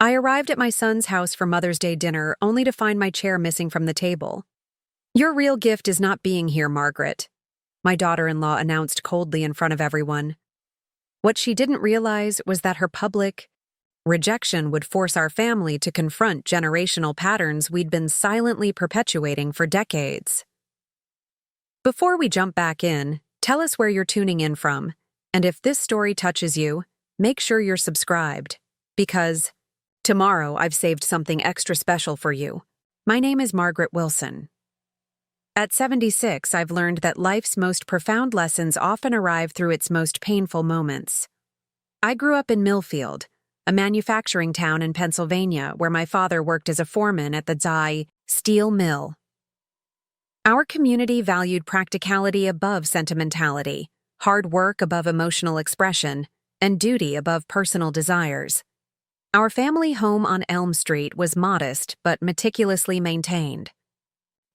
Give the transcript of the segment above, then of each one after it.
I arrived at my son's house for Mother's Day dinner only to find my chair missing from the table. "Your real gift is not being here, Margaret," my daughter-in-law announced coldly in front of everyone. What she didn't realize was that her public rejection would force our family to confront generational patterns we'd been silently perpetuating for decades. Before we jump back in, tell us where you're tuning in from, and if this story touches you, make sure you're subscribed, because tomorrow I've saved something extra special for you. My name is Margaret Wilson. At 76, I've learned that life's most profound lessons often arrive through its most painful moments. I grew up in Millfield, a manufacturing town in Pennsylvania where my father worked as a foreman at the steel mill. Our community valued practicality above sentimentality, hard work above emotional expression, and duty above personal desires. Our family home on Elm Street was modest but meticulously maintained.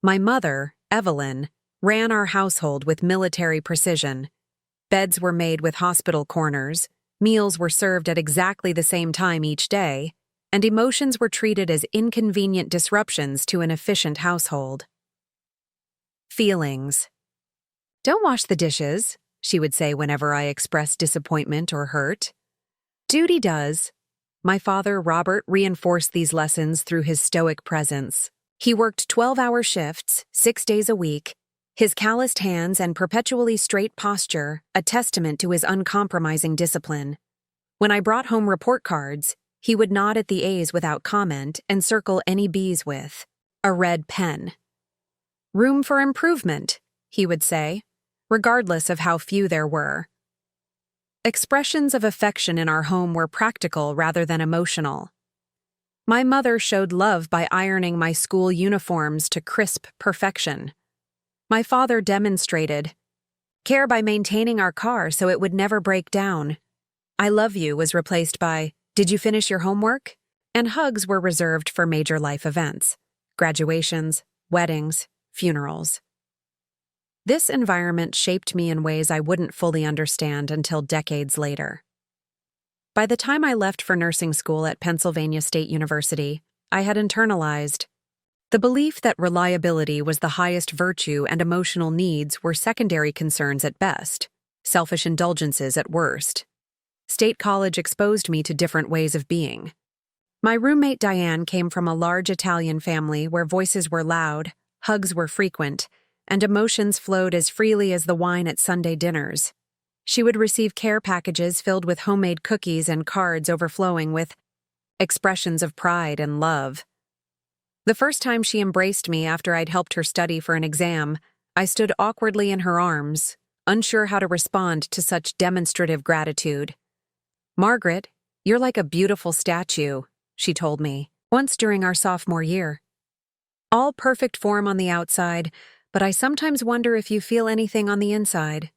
My mother, Evelyn, ran our household with military precision. Beds were made with hospital corners, meals were served at exactly the same time each day, and emotions were treated as inconvenient disruptions to an efficient household. Feelings. "Don't wash the dishes," she would say whenever I expressed disappointment or hurt. "Duty does." My father, Robert, reinforced these lessons through his stoic presence. He worked 12-hour shifts, 6 days a week, his calloused hands and perpetually straight posture a testament to his uncompromising discipline. When I brought home report cards, he would nod at the A's without comment and circle any B's with a red pen. "Room for improvement," he would say, regardless of how few there were. Expressions of affection in our home were practical rather than emotional. My mother showed love by ironing my school uniforms to crisp perfection. My father demonstrated care by maintaining our car so it would never break down. "I love you" was replaced by "Did you finish your homework?" And hugs were reserved for major life events, graduations, weddings, funerals. This environment shaped me in ways I wouldn't fully understand until decades later. By the time I left for nursing school at Pennsylvania State University, I had internalized the belief that reliability was the highest virtue and emotional needs were secondary concerns at best, selfish indulgences at worst. State college exposed me to different ways of being. My roommate Diane came from a large Italian family where voices were loud, hugs were frequent, and emotions flowed as freely as the wine at Sunday dinners. She would receive care packages filled with homemade cookies and cards overflowing with expressions of pride and love. The first time she embraced me after I'd helped her study for an exam, I stood awkwardly in her arms, unsure how to respond to such demonstrative gratitude. "Margaret, you're like a beautiful statue," she told me, once during our sophomore year. "All perfect form on the outside, but I sometimes wonder if you feel anything on the inside."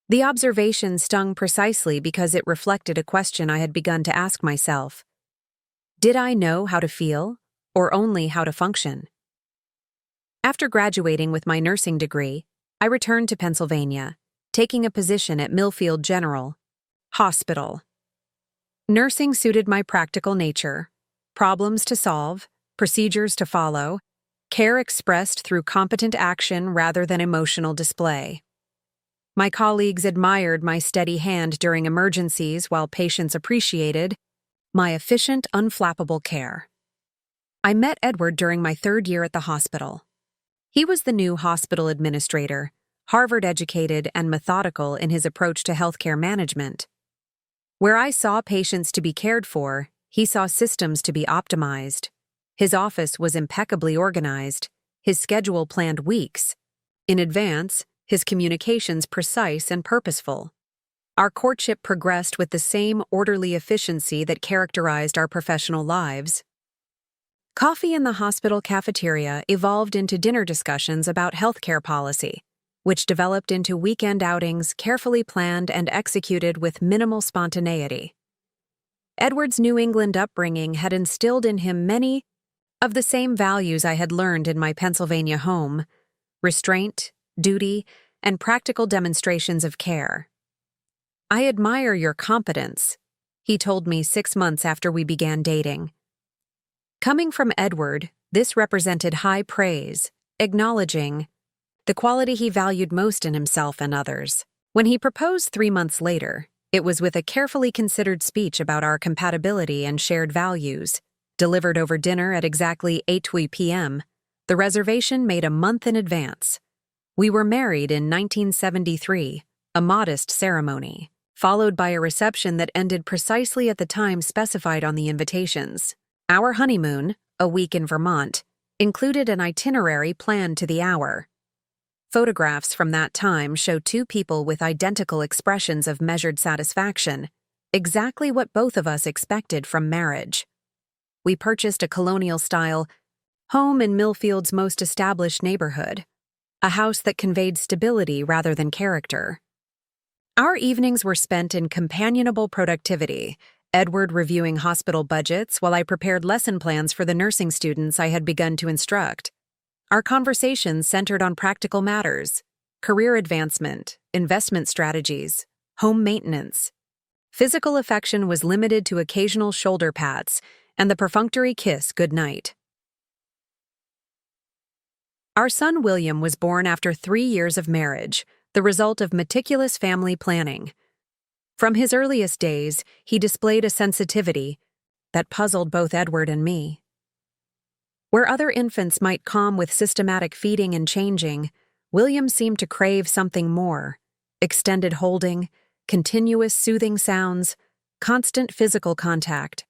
The observation stung precisely because it reflected a question I had begun to ask myself. Did I know how to feel, or only how to function? After graduating with my nursing degree, I returned to Pennsylvania, taking a position at Millfield General Hospital. Nursing suited my practical nature: problems to solve, procedures to follow, care expressed through competent action rather than emotional display. My colleagues admired my steady hand during emergencies while patients appreciated my efficient, unflappable care. I met Edward during my 3rd year at the hospital. He was the new hospital administrator, Harvard-educated and methodical in his approach to healthcare management. Where I saw patients to be cared for, he saw systems to be optimized. His office was impeccably organized, his schedule planned weeks in advance, his communications precise and purposeful. Our courtship progressed with the same orderly efficiency that characterized our professional lives. Coffee in the hospital cafeteria evolved into dinner discussions about healthcare policy, which developed into weekend outings carefully planned and executed with minimal spontaneity. Edward's New England upbringing had instilled in him many of the same values I had learned in my Pennsylvania home: restraint, duty, and practical demonstrations of care. "I admire your competence," he told me 6 months after we began dating, Coming from Edward, this represented high praise, acknowledging the quality he valued most in himself and others. When he proposed 3 months later, it was with a carefully considered speech about our compatibility and shared values, delivered over dinner at exactly 8:20 p.m., the reservation made a month in advance. We were married in 1973, a modest ceremony, followed by a reception that ended precisely at the time specified on the invitations. Our honeymoon, a week in Vermont, included an itinerary planned to the hour. Photographs from that time show two people with identical expressions of measured satisfaction, exactly what both of us expected from marriage. We purchased a colonial-style home in Millfield's most established neighborhood, a house that conveyed stability rather than character. Our evenings were spent in companionable productivity, Edward reviewing hospital budgets while I prepared lesson plans for the nursing students I had begun to instruct. Our conversations centered on practical matters, career advancement, investment strategies, home maintenance. Physical affection was limited to occasional shoulder pats and the perfunctory kiss goodnight. Our son William was born after 3 years of marriage, the result of meticulous family planning. From his earliest days, he displayed a sensitivity that puzzled both Edward and me. Where other infants might calm with systematic feeding and changing, William seemed to crave something more: extended holding, continuous soothing sounds, constant physical contact.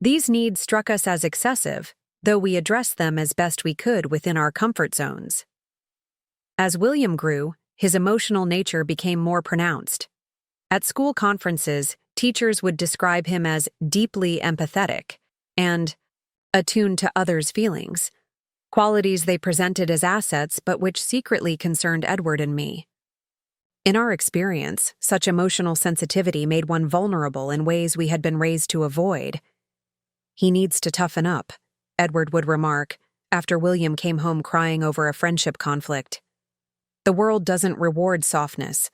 These needs struck us as excessive, though we addressed them as best we could within our comfort zones. As William grew, his emotional nature became more pronounced. At school conferences, teachers would describe him as deeply empathetic and attuned to others' feelings, qualities they presented as assets but which secretly concerned Edward and me. In our experience, such emotional sensitivity made one vulnerable in ways we had been raised to avoid. "He needs to toughen up," Edward would remark, after William came home crying over a friendship conflict. "The world doesn't reward softness."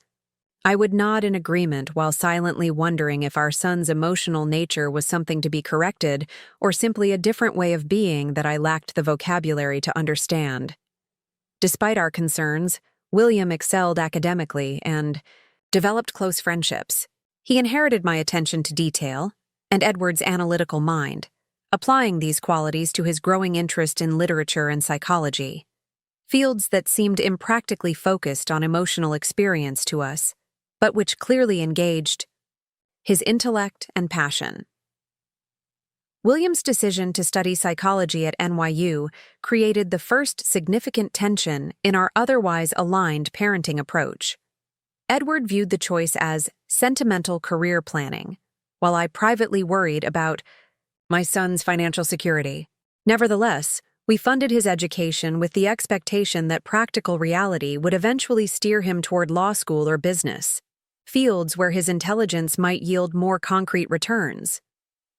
I would nod in agreement while silently wondering if our son's emotional nature was something to be corrected or simply a different way of being that I lacked the vocabulary to understand. Despite our concerns, William excelled academically and developed close friendships. He inherited my attention to detail and Edward's analytical mind, applying these qualities to his growing interest in literature and psychology, fields that seemed impractically focused on emotional experience to us, but which clearly engaged his intellect and passion. William's decision to study psychology at NYU created the first significant tension in our otherwise aligned parenting approach. Edward viewed the choice as sentimental career planning, while I privately worried about my son's financial security. Nevertheless, we funded his education with the expectation that practical reality would eventually steer him toward law school or business, fields where his intelligence might yield more concrete returns.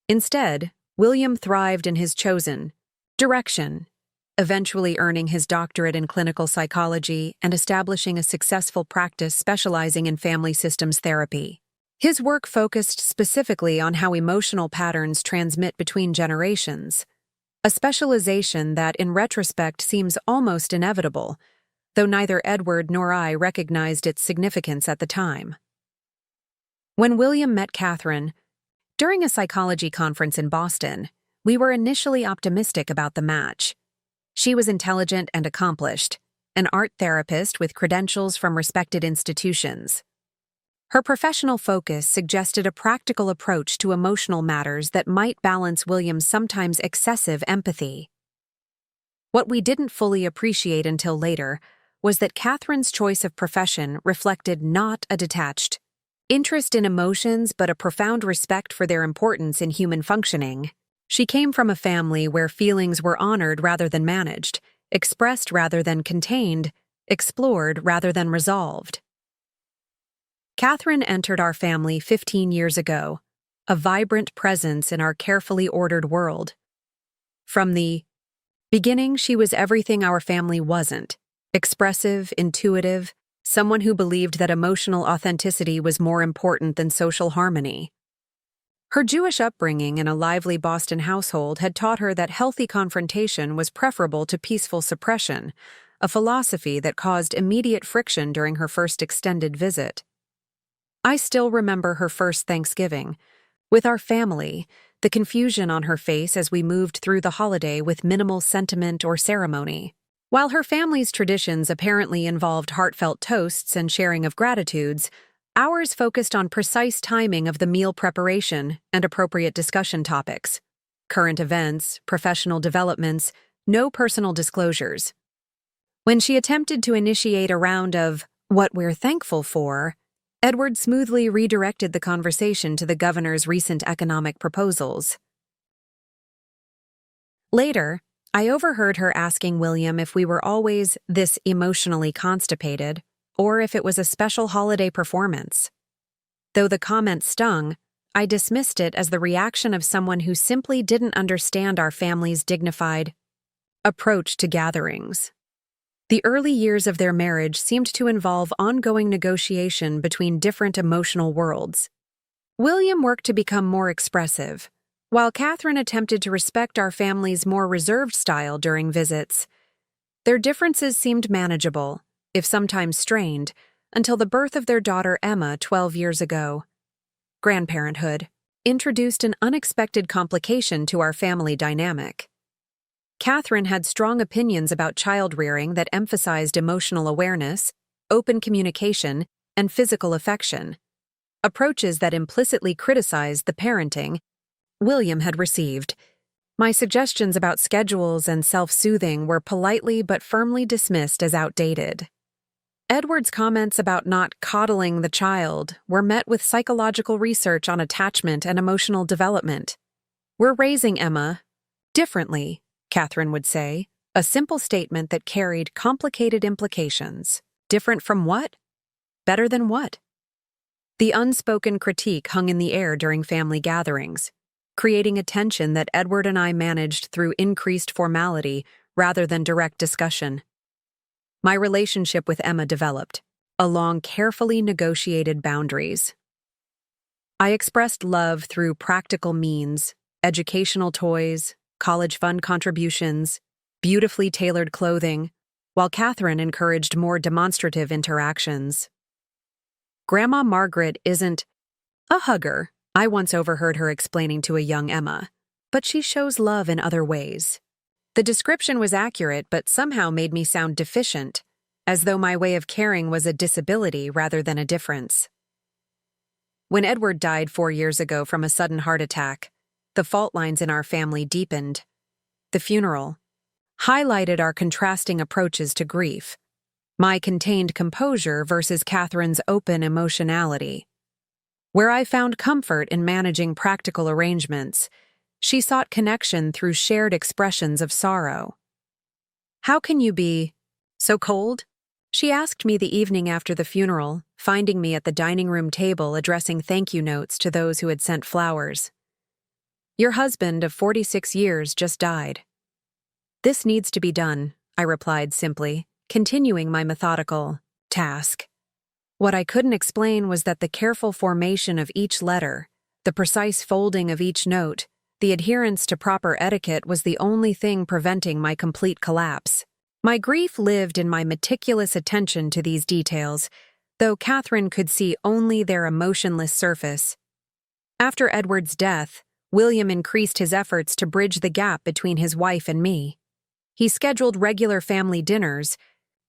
Instead, William thrived in his chosen direction, eventually earning his doctorate in clinical psychology and establishing a successful practice specializing in family systems therapy. His work focused specifically on how emotional patterns transmit between generations, a specialization that, in retrospect, seems almost inevitable, though neither Edward nor I recognized its significance at the time. When William met Catherine, during a psychology conference in Boston, we were initially optimistic about the match. She was intelligent and accomplished, an art therapist with credentials from respected institutions. Her professional focus suggested a practical approach to emotional matters that might balance William's sometimes excessive empathy. What we didn't fully appreciate until later was that Catherine's choice of profession reflected not a detached interest in emotions but a profound respect for their importance in human functioning. She came from a family where feelings were honored rather than managed, expressed rather than contained, explored rather than resolved. Catherine entered our family 15 years ago, a vibrant presence in our carefully ordered world. From the beginning, she was everything our family wasn't: expressive, intuitive, someone who believed that emotional authenticity was more important than social harmony. Her Jewish upbringing in a lively Boston household had taught her that healthy confrontation was preferable to peaceful suppression, a philosophy that caused immediate friction during her first extended visit. I still remember her first Thanksgiving. With our family, the confusion on her face as we moved through the holiday with minimal sentiment or ceremony. While her family's traditions apparently involved heartfelt toasts and sharing of gratitudes, ours focused on precise timing of the meal preparation and appropriate discussion topics. Current events, professional developments, no personal disclosures. When she attempted to initiate a round of what we're thankful for, Edward smoothly redirected the conversation to the governor's recent economic proposals. Later, I overheard her asking William if we were always this emotionally constipated, or if it was a special holiday performance. Though the comment stung, I dismissed it as the reaction of someone who simply didn't understand our family's dignified approach to gatherings. The early years of their marriage seemed to involve ongoing negotiation between different emotional worlds. William worked to become more expressive, while Catherine attempted to respect our family's more reserved style during visits. Their differences seemed manageable, if sometimes strained, until the birth of their daughter Emma 12 years ago. Grandparenthood introduced an unexpected complication to our family dynamic. Catherine had strong opinions about child-rearing that emphasized emotional awareness, open communication, and physical affection, approaches that implicitly criticized the parenting William had received. My suggestions about schedules and self-soothing were politely but firmly dismissed as outdated. Edward's comments about not coddling the child were met with psychological research on attachment and emotional development. "We're raising Emma differently," Catherine would say, a simple statement that carried complicated implications. Different from what? Better than what? The unspoken critique hung in the air during family gatherings, creating a tension that Edward and I managed through increased formality rather than direct discussion. My relationship with Emma developed along carefully negotiated boundaries. I expressed love through practical means, educational toys, college fund contributions, beautifully tailored clothing, while Catherine encouraged more demonstrative interactions. Grandma Margaret isn't a hugger, I once overheard her explaining to a young Emma, but she shows love in other ways. The description was accurate but somehow made me sound deficient, as though my way of caring was a disability rather than a difference. When Edward died 4 years ago from a sudden heart attack, the fault lines in our family deepened. The funeral highlighted our contrasting approaches to grief, my contained composure versus Catherine's open emotionality. Where I found comfort in managing practical arrangements, she sought connection through shared expressions of sorrow. "How can you be so cold?" she asked me the evening after the funeral, finding me at the dining room table addressing thank you notes to those who had sent flowers. "Your husband of 46 years just died." "This needs to be done," I replied simply, continuing my methodical task. What I couldn't explain was that the careful formation of each letter, the precise folding of each note, the adherence to proper etiquette was the only thing preventing my complete collapse. My grief lived in my meticulous attention to these details, though Catherine could see only their emotionless surface. After Edward's death, William increased his efforts to bridge the gap between his wife and me. He scheduled regular family dinners,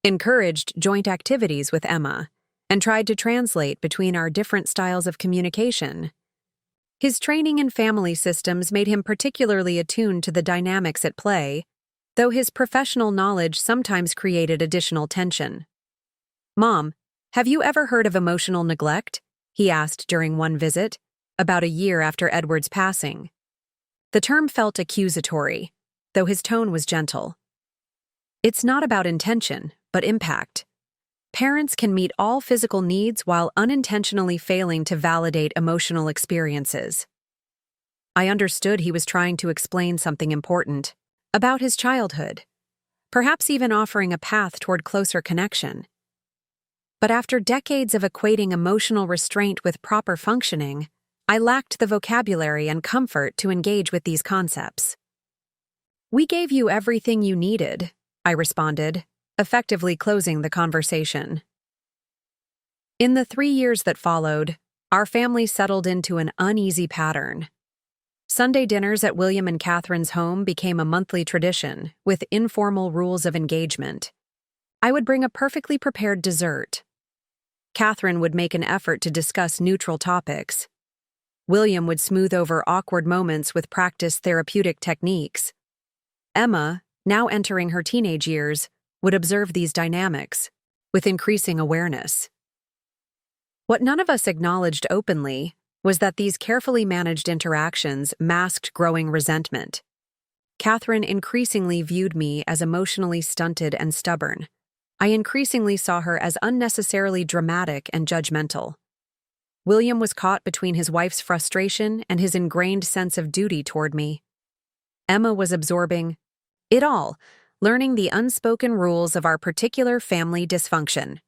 encouraged joint activities with Emma, and tried to translate between our different styles of communication. His training in family systems made him particularly attuned to the dynamics at play, though his professional knowledge sometimes created additional tension. "Mom, have you ever heard of emotional neglect?" he asked during one visit, about a year after Edward's passing. The term felt accusatory, though his tone was gentle. "It's not about intention, but impact. Parents can meet all physical needs while unintentionally failing to validate emotional experiences." I understood he was trying to explain something important about his childhood, perhaps even offering a path toward closer connection. But after decades of equating emotional restraint with proper functioning, I lacked the vocabulary and comfort to engage with these concepts. "We gave you everything you needed," I responded, effectively closing the conversation. In the 3 years that followed, our family settled into an uneasy pattern. Sunday dinners at William and Catherine's home became a monthly tradition, with informal rules of engagement. I would bring a perfectly prepared dessert. Catherine would make an effort to discuss neutral topics. William would smooth over awkward moments with practiced therapeutic techniques. Emma, now entering her teenage years, would observe these dynamics, with increasing awareness. What none of us acknowledged openly was that these carefully managed interactions masked growing resentment. Catherine increasingly viewed me as emotionally stunted and stubborn. I increasingly saw her as unnecessarily dramatic and judgmental. William was caught between his wife's frustration and his ingrained sense of duty toward me. Emma was absorbing it all, learning the unspoken rules of our particular family dysfunction.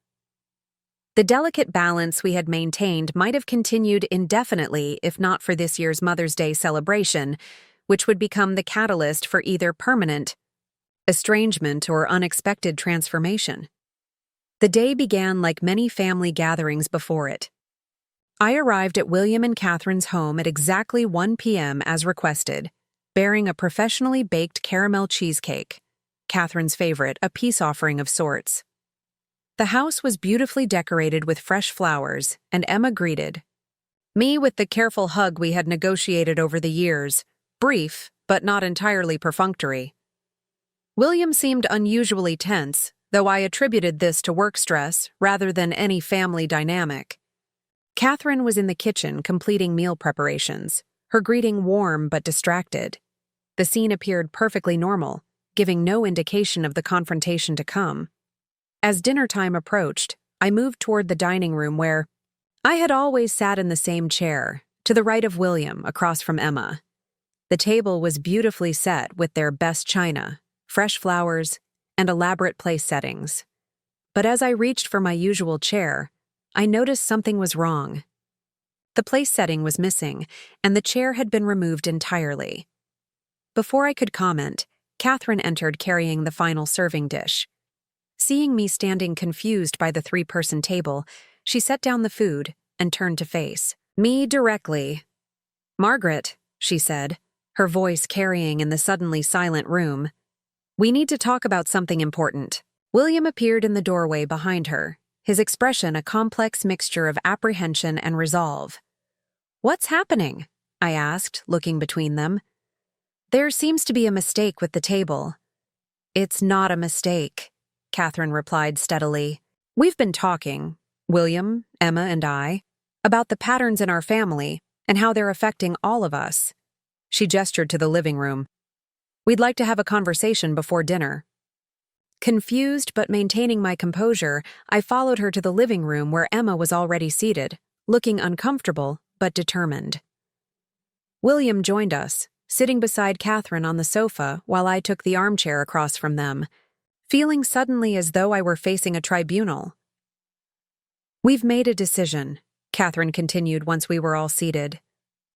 The delicate balance we had maintained might have continued indefinitely if not for this year's Mother's Day celebration, which would become the catalyst for either permanent estrangement or unexpected transformation. The day began like many family gatherings before it. I arrived at William and Catherine's home at exactly 1 p.m. as requested, bearing a professionally baked caramel cheesecake, Catherine's favorite, a peace offering of sorts. The house was beautifully decorated with fresh flowers, and Emma greeted me with the careful hug we had negotiated over the years, brief but not entirely perfunctory. William seemed unusually tense, though I attributed this to work stress rather than any family dynamic. Catherine was in the kitchen completing meal preparations, her greeting warm but distracted. The scene appeared perfectly normal, giving no indication of the confrontation to come. As dinner time approached, I moved toward the dining room where I had always sat in the same chair, to the right of William, across from Emma. The table was beautifully set with their best china, fresh flowers, and elaborate place settings. But as I reached for my usual chair, I noticed something was wrong. The place setting was missing, and the chair had been removed entirely. Before I could comment, Catherine entered carrying the final serving dish. Seeing me standing confused by the 3-person table, she set down the food and turned to face me directly. "Margaret," she said, her voice carrying in the suddenly silent room, "we need to talk about something important." William appeared in the doorway behind her, his expression a complex mixture of apprehension and resolve. "What's happening?" I asked, looking between them. "There seems to be a mistake with the table." "It's not a mistake," Catherine replied steadily. "We've been talking, William, Emma, and I, about the patterns in our family and how they're affecting all of us." She gestured to the living room. "We'd like to have a conversation before dinner." Confused but maintaining my composure, I followed her to the living room where Emma was already seated, looking uncomfortable but determined. William joined us, sitting beside Catherine on the sofa while I took the armchair across from them, feeling suddenly as though I were facing a tribunal. "We've made a decision," Catherine continued once we were all seated.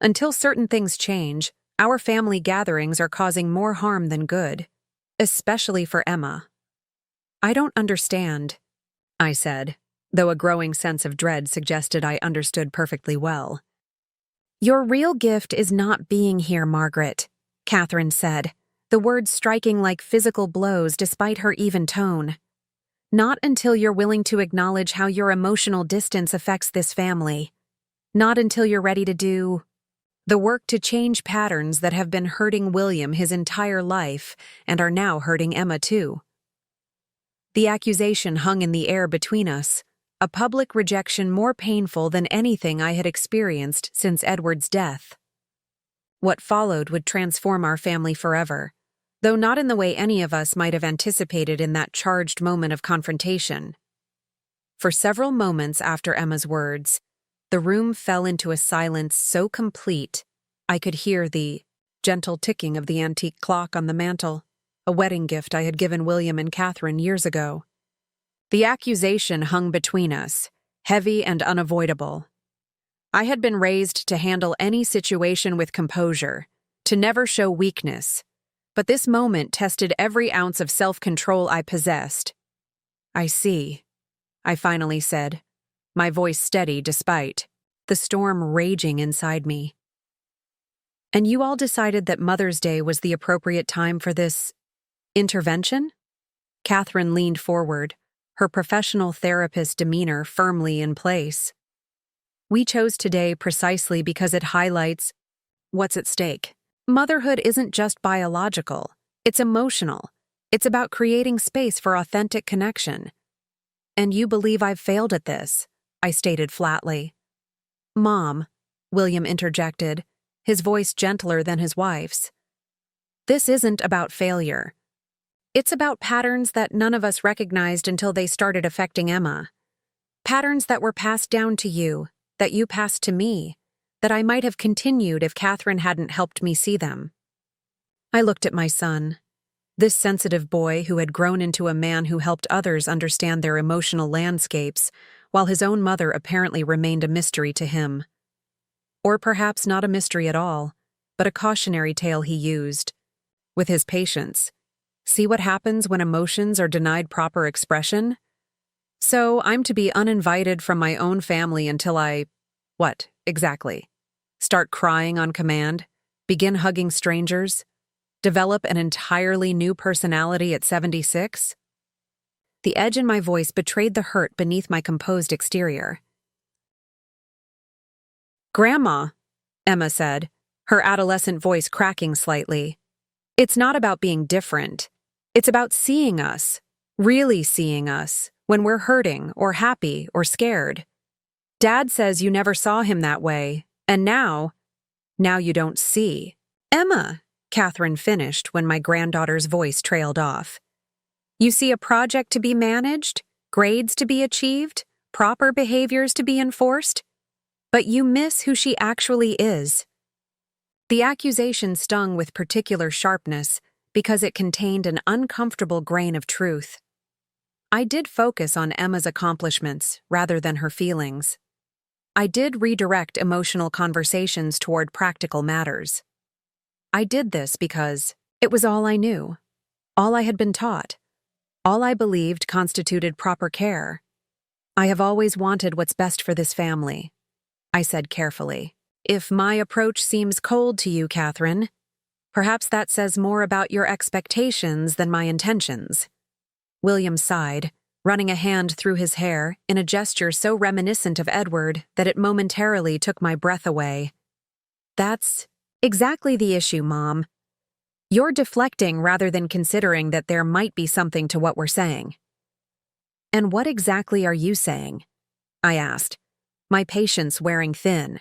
"Until certain things change, our family gatherings are causing more harm than good, especially for Emma." "I don't understand," I said, though a growing sense of dread suggested I understood perfectly well. "Your real gift is not being here, Margaret," Catherine said, the words striking like physical blows despite her even tone. "Not until you're willing to acknowledge how your emotional distance affects this family. Not until you're ready to do the work to change patterns that have been hurting William his entire life and are now hurting Emma too." The accusation hung in the air between us, a public rejection more painful than anything I had experienced since Edward's death. What followed would transform our family forever, though not in the way any of us might have anticipated in that charged moment of confrontation. For several moments after Emma's words, the room fell into a silence so complete I could hear the gentle ticking of the antique clock on the mantel, a wedding gift I had given William and Catherine years ago. The accusation hung between us, heavy and unavoidable. I had been raised to handle any situation with composure, to never show weakness, but this moment tested every ounce of self-control I possessed. "I see," I finally said, my voice steady despite the storm raging inside me. "And you all decided that Mother's Day was the appropriate time for this intervention?" Catherine leaned forward, her professional therapist demeanor firmly in place. "We chose today precisely because it highlights what's at stake. Motherhood isn't just biological, it's emotional. It's about creating space for authentic connection. And you believe I've failed at this," I stated flatly. "Mom," William interjected, his voice gentler than his wife's. "This isn't about failure. It's about patterns that none of us recognized until they started affecting Emma. Patterns that were passed down to you, that you passed to me, that I might have continued if Catherine hadn't helped me see them." I looked at my son, this sensitive boy who had grown into a man who helped others understand their emotional landscapes, while his own mother apparently remained a mystery to him. Or perhaps not a mystery at all, but a cautionary tale he used. With his patience. See what happens when emotions are denied proper expression? So I'm to be uninvited from my own family until what, exactly? Start crying on command? Begin hugging strangers? Develop an entirely new personality at 76? The edge in my voice betrayed the hurt beneath my composed exterior. "Grandma," Emma said, her adolescent voice cracking slightly, "it's not about being different. It's about seeing us, really seeing us, when we're hurting or happy or scared. Dad says you never saw him that way, and now you don't see." "Emma," Catherine finished when my granddaughter's voice trailed off. "You see a project to be managed, grades to be achieved, proper behaviors to be enforced, but you miss who she actually is." The accusation stung with particular sharpness because it contained an uncomfortable grain of truth. I did focus on Emma's accomplishments rather than her feelings. I did redirect emotional conversations toward practical matters. I did this because it was all I knew, all I had been taught, all I believed constituted proper care. "I have always wanted what's best for this family," I said carefully. "If my approach seems cold to you, Catherine, perhaps that says more about your expectations than my intentions." William sighed, running a hand through his hair in a gesture so reminiscent of Edward that it momentarily took my breath away. "That's exactly the issue, Mom. You're deflecting rather than considering that there might be something to what we're saying." "And what exactly are you saying?" I asked, my patience wearing thin.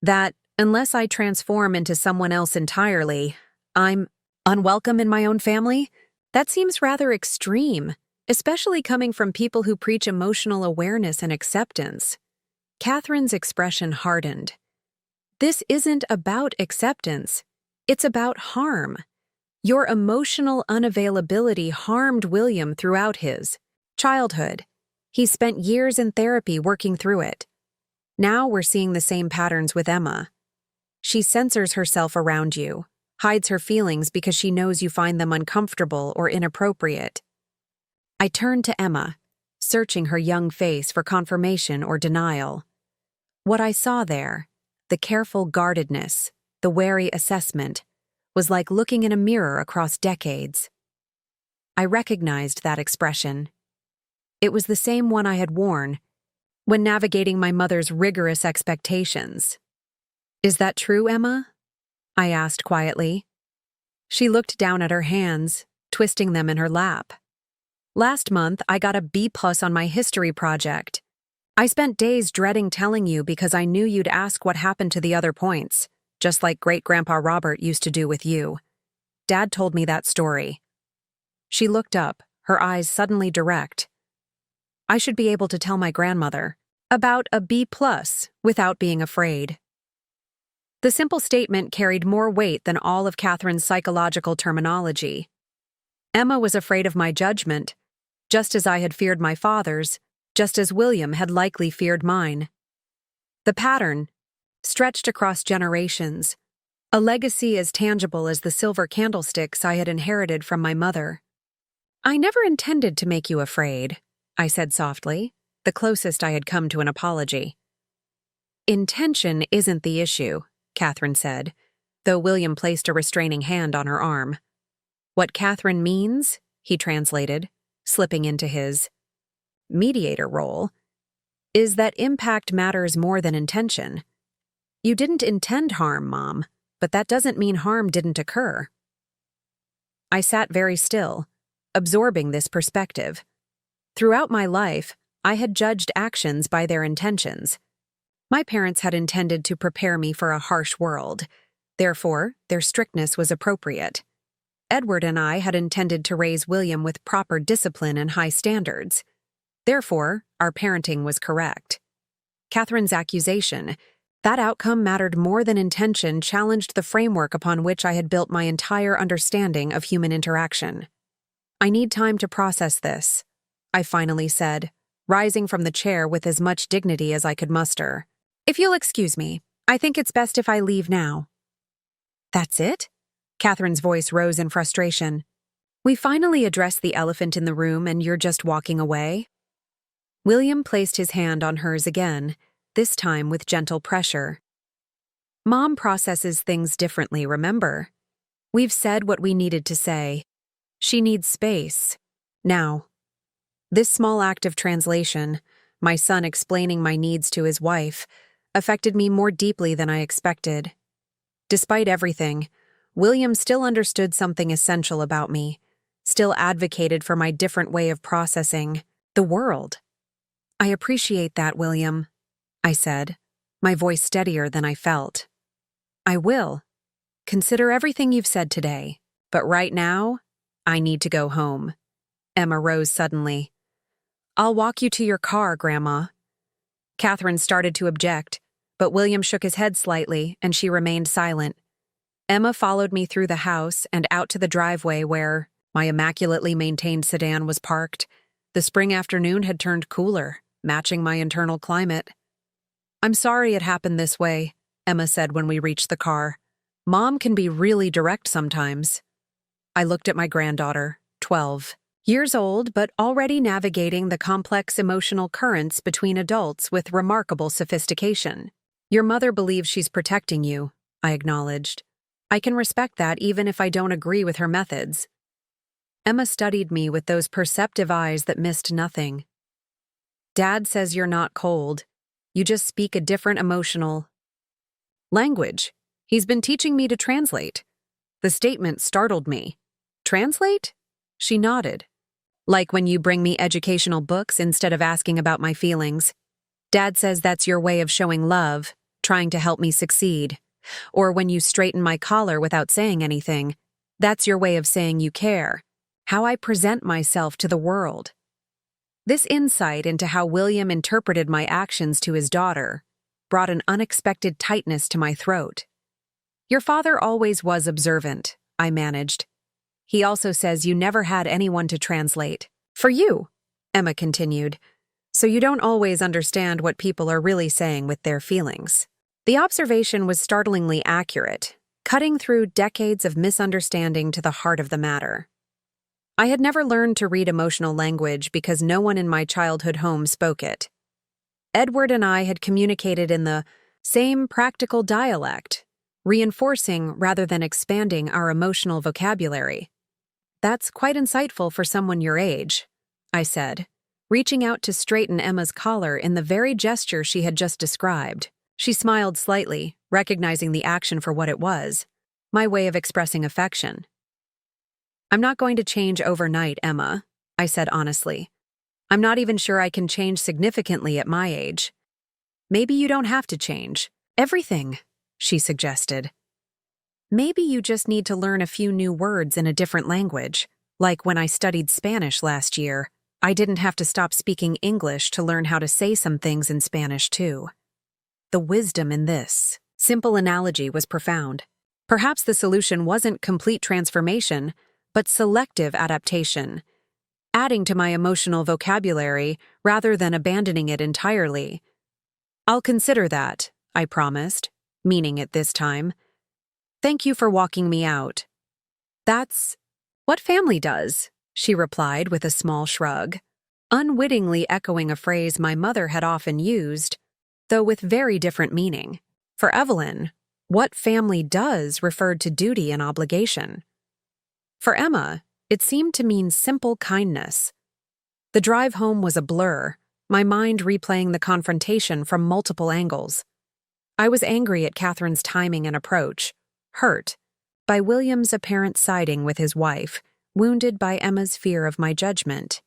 "That, unless I transform into someone else entirely, I'm unwelcome in my own family? That seems rather extreme, especially coming from people who preach emotional awareness and acceptance." Catherine's expression hardened. "This isn't about acceptance. It's about harm. Your emotional unavailability harmed William throughout his childhood. He spent years in therapy working through it. Now we're seeing the same patterns with Emma. She censors herself around you, hides her feelings because she knows you find them uncomfortable or inappropriate." I turned to Emma, searching her young face for confirmation or denial. What I saw there, the careful guardedness, the wary assessment, was like looking in a mirror across decades. I recognized that expression. It was the same one I had worn when navigating my mother's rigorous expectations. "Is that true, Emma?" I asked quietly. She looked down at her hands, twisting them in her lap. "Last month, I got a B+ on my history project. I spent days dreading telling you because I knew you'd ask what happened to the other points, just like Great-Grandpa Robert used to do with you. Dad told me that story." She looked up, her eyes suddenly direct. I should be able to tell my grandmother about a B+ without being afraid. The simple statement carried more weight than all of Catherine's psychological terminology. Emma was afraid of my judgment, just as I had feared my father's, just as William had likely feared mine. The pattern, stretched across generations, a legacy as tangible as the silver candlesticks I had inherited from my mother. "I never intended to make you afraid," I said softly, the closest I had come to an apology. "Intention isn't the issue," Catherine said, though William placed a restraining hand on her arm. "What Catherine means," he translated, slipping into his mediator role, "is that impact matters more than intention. You didn't intend harm, Mom, but that doesn't mean harm didn't occur." I sat very still, absorbing this perspective. Throughout my life, I had judged actions by their intentions. My parents had intended to prepare me for a harsh world. Therefore, their strictness was appropriate. Edward and I had intended to raise William with proper discipline and high standards. Therefore, our parenting was correct. Catherine's accusation, that outcome mattered more than intention, challenged the framework upon which I had built my entire understanding of human interaction. "I need time to process this," I finally said, rising from the chair with as much dignity as I could muster. "If you'll excuse me, I think it's best if I leave now." "That's it?" Catherine's voice rose in frustration. "We finally addressed the elephant in the room and you're just walking away?" William placed his hand on hers again, this time with gentle pressure. "Mom processes things differently, remember? We've said what we needed to say. She needs space. Now." This small act of translation, my son explaining my needs to his wife, affected me more deeply than I expected. Despite everything, William still understood something essential about me, still advocated for my different way of processing the world. "I appreciate that, William," I said, my voice steadier than I felt. "I will. Consider everything you've said today, but right now, I need to go home." Emma rose suddenly. "I'll walk you to your car, Grandma." Catherine started to object, but William shook his head slightly, and she remained silent. Emma followed me through the house and out to the driveway where my immaculately maintained sedan was parked. The spring afternoon had turned cooler, matching my internal climate. "I'm sorry it happened this way," Emma said when we reached the car. "Mom can be really direct sometimes." I looked at my granddaughter, 12 years old, but already navigating the complex emotional currents between adults with remarkable sophistication. "Your mother believes she's protecting you," I acknowledged. "I can respect that even if I don't agree with her methods." Emma studied me with those perceptive eyes that missed nothing. "Dad says you're not cold. You just speak a different emotional language. He's been teaching me to translate." The statement startled me. "Translate?" She nodded. "Like when you bring me educational books instead of asking about my feelings. Dad says that's your way of showing love, trying to help me succeed. Or when you straighten my collar without saying anything, that's your way of saying you care. How I present myself to the world." This insight into how William interpreted my actions to his daughter brought an unexpected tightness to my throat. "Your father always was observant," I managed. "He also says you never had anyone to translate. For you," Emma continued, "so you don't always understand what people are really saying with their feelings." The observation was startlingly accurate, cutting through decades of misunderstanding to the heart of the matter. I had never learned to read emotional language because no one in my childhood home spoke it. Edward and I had communicated in the same practical dialect, reinforcing rather than expanding our emotional vocabulary. "That's quite insightful for someone your age," I said, reaching out to straighten Emma's collar in the very gesture she had just described. She smiled slightly, recognizing the action for what it was, my way of expressing affection. "I'm not going to change overnight, Emma," I said honestly. "I'm not even sure I can change significantly at my age." "Maybe you don't have to change everything," she suggested. "Maybe you just need to learn a few new words in a different language. Like when I studied Spanish last year, I didn't have to stop speaking English to learn how to say some things in Spanish too." The wisdom in this simple analogy was profound. Perhaps the solution wasn't complete transformation, but selective adaptation, adding to my emotional vocabulary rather than abandoning it entirely. I'll consider that, I promised, meaning it this time. Thank you for walking me out. That's what family does, she replied with a small shrug, unwittingly echoing a phrase my mother had often used, though with very different meaning. For Evelyn, what family does referred to duty and obligation. For Emma, it seemed to mean simple kindness. The drive home was a blur, my mind replaying the confrontation from multiple angles. I was angry at Catherine's timing and approach, hurt by William's apparent siding with his wife, wounded by Emma's fear of my judgment.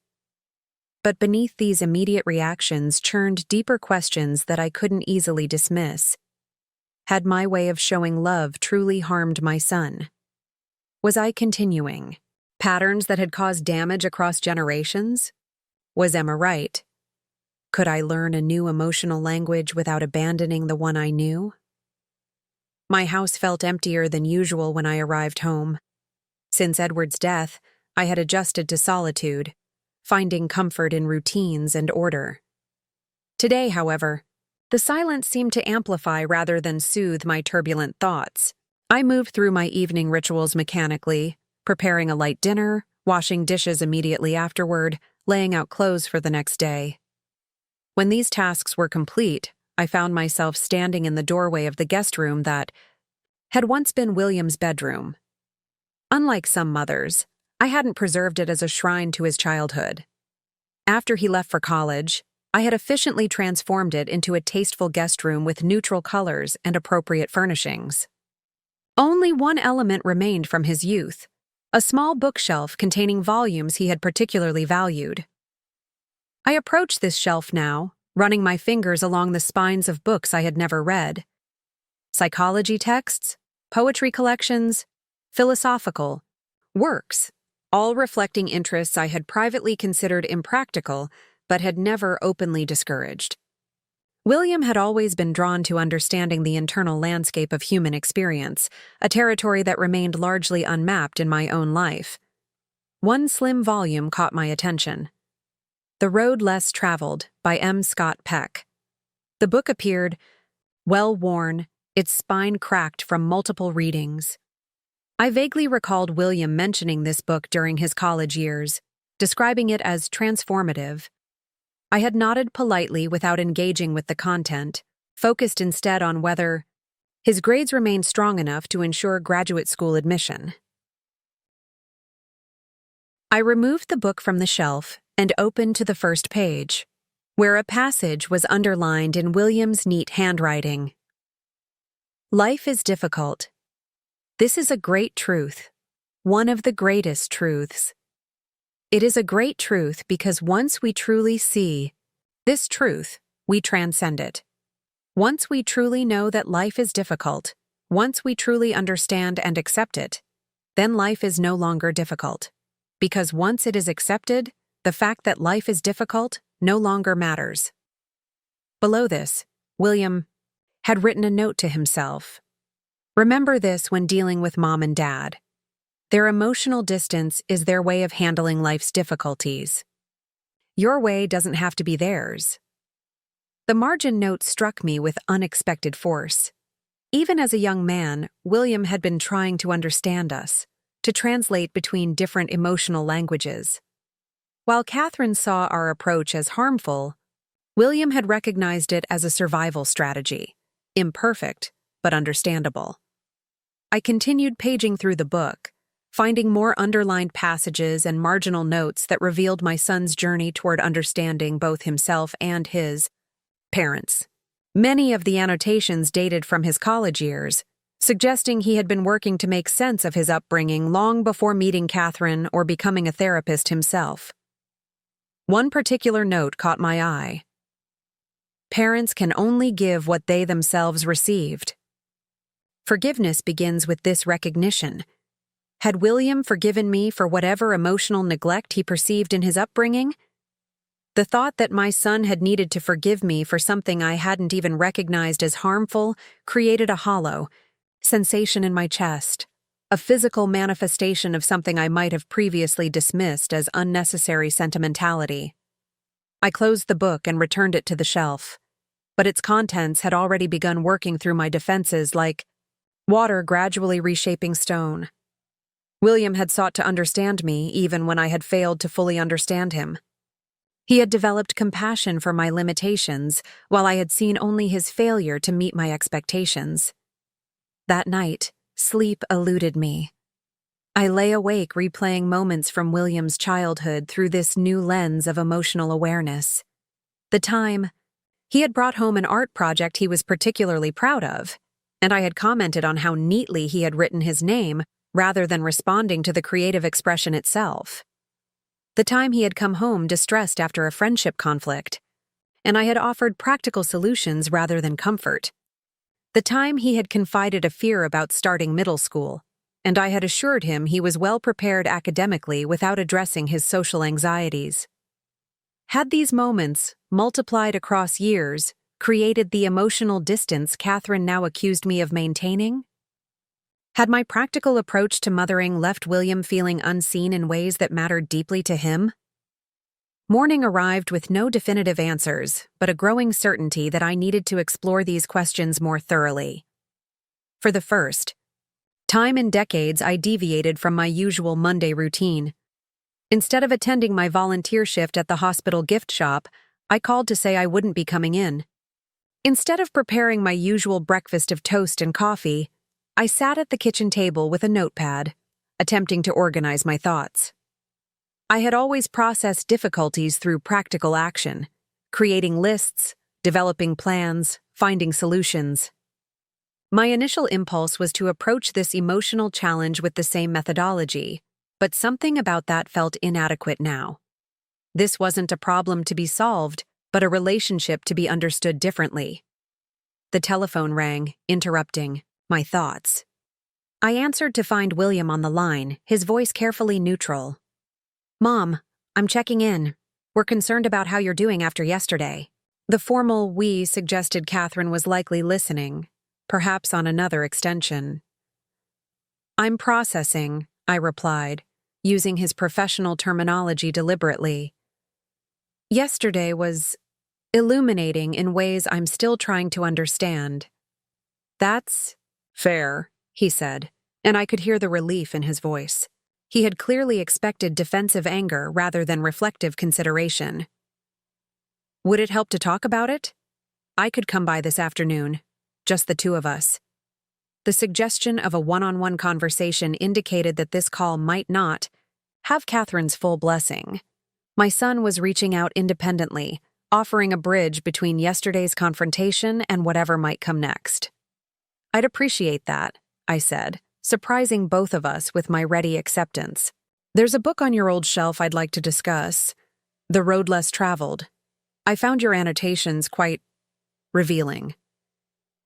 But beneath these immediate reactions churned deeper questions that I couldn't easily dismiss. Had my way of showing love truly harmed my son? Was I continuing patterns that had caused damage across generations? Was Emma right? Could I learn a new emotional language without abandoning the one I knew? My house felt emptier than usual when I arrived home. Since Edward's death, I had adjusted to solitude, finding comfort in routines and order. Today, however, the silence seemed to amplify rather than soothe my turbulent thoughts. I moved through my evening rituals mechanically, preparing a light dinner, washing dishes immediately afterward, laying out clothes for the next day. When these tasks were complete, I found myself standing in the doorway of the guest room that had once been William's bedroom. Unlike some mothers, I hadn't preserved it as a shrine to his childhood. After he left for college, I had efficiently transformed it into a tasteful guest room with neutral colors and appropriate furnishings. Only one element remained from his youth, a small bookshelf containing volumes he had particularly valued. I approached this shelf now, running my fingers along the spines of books I had never read. Psychology texts, poetry collections, philosophical works, all reflecting interests I had privately considered impractical but had never openly discouraged. William had always been drawn to understanding the internal landscape of human experience, a territory that remained largely unmapped in my own life. One slim volume caught my attention. The Road Less Traveled by M. Scott Peck. The book appeared well-worn, its spine cracked from multiple readings. I vaguely recalled William mentioning this book during his college years, describing it as transformative. I had nodded politely without engaging with the content, focused instead on whether his grades remained strong enough to ensure graduate school admission. I removed the book from the shelf and opened to the first page, where a passage was underlined in William's neat handwriting. Life is difficult. This is a great truth, one of the greatest truths. It is a great truth because once we truly see this truth, we transcend it. Once we truly know that life is difficult, once we truly understand and accept it, then life is no longer difficult. Because once it is accepted, the fact that life is difficult no longer matters. Below this, William had written a note to himself. Remember this when dealing with mom and dad. Their emotional distance is their way of handling life's difficulties. Your way doesn't have to be theirs. The margin note struck me with unexpected force. Even as a young man, William had been trying to understand us, to translate between different emotional languages. While Catherine saw our approach as harmful, William had recognized it as a survival strategy, imperfect but understandable. I continued paging through the book, finding more underlined passages and marginal notes that revealed my son's journey toward understanding both himself and his parents. Many of the annotations dated from his college years, suggesting he had been working to make sense of his upbringing long before meeting Catherine or becoming a therapist himself. One particular note caught my eye. Parents can only give what they themselves received. Forgiveness begins with this recognition. Had William forgiven me for whatever emotional neglect he perceived in his upbringing? The thought that my son had needed to forgive me for something I hadn't even recognized as harmful created a hollow sensation in my chest, a physical manifestation of something I might have previously dismissed as unnecessary sentimentality. I closed the book and returned it to the shelf. but its contents had already begun working through my defenses like water gradually reshaping stone. William had sought to understand me even when I had failed to fully understand him. He had developed compassion for my limitations, while I had seen only his failure to meet my expectations. That night, sleep eluded me. I lay awake replaying moments from William's childhood through this new lens of emotional awareness. The time, he had brought home an art project he was particularly proud of, and I had commented on how neatly he had written his name rather than responding to the creative expression itself. The time he had come home distressed after a friendship conflict, and I had offered practical solutions rather than comfort. The time he had confided a fear about starting middle school, and I had assured him he was well prepared academically without addressing his social anxieties. Had these moments, multiplied across years, created the emotional distance Catherine now accused me of maintaining? Had my practical approach to mothering left William feeling unseen in ways that mattered deeply to him? Morning arrived with no definitive answers, but a growing certainty that I needed to explore these questions more thoroughly. For the first time in decades, I deviated from my usual Monday routine. Instead of attending my volunteer shift at the hospital gift shop, I called to say I wouldn't be coming in. Instead of preparing my usual breakfast of toast and coffee, I sat at the kitchen table with a notepad, attempting to organize my thoughts. I had always processed difficulties through practical action, creating lists, developing plans, finding solutions. My initial impulse was to approach this emotional challenge with the same methodology, but something about that felt inadequate now. This wasn't a problem to be solved, but a relationship to be understood differently. The telephone rang, interrupting my thoughts. I answered to find William on the line, his voice carefully neutral. "Mom, I'm checking in. We're concerned about how you're doing after yesterday." The formal "we" suggested Catherine was likely listening, perhaps on another extension. "I'm processing," I replied, using his professional terminology deliberately. "Yesterday was illuminating in ways I'm still trying to understand." "That's fair," he said, and I could hear the relief in his voice. He had clearly expected defensive anger rather than reflective consideration. "Would it help to talk about it? I could come by this afternoon, just the two of us." The suggestion of a one-on-one conversation indicated that this call might not have Catherine's full blessing. My son was reaching out independently, offering a bridge between yesterday's confrontation and whatever might come next. "I'd appreciate that," I said, surprising both of us with my ready acceptance. "There's a book on your old shelf I'd like to discuss, The Road Less Traveled. I found your annotations quite revealing."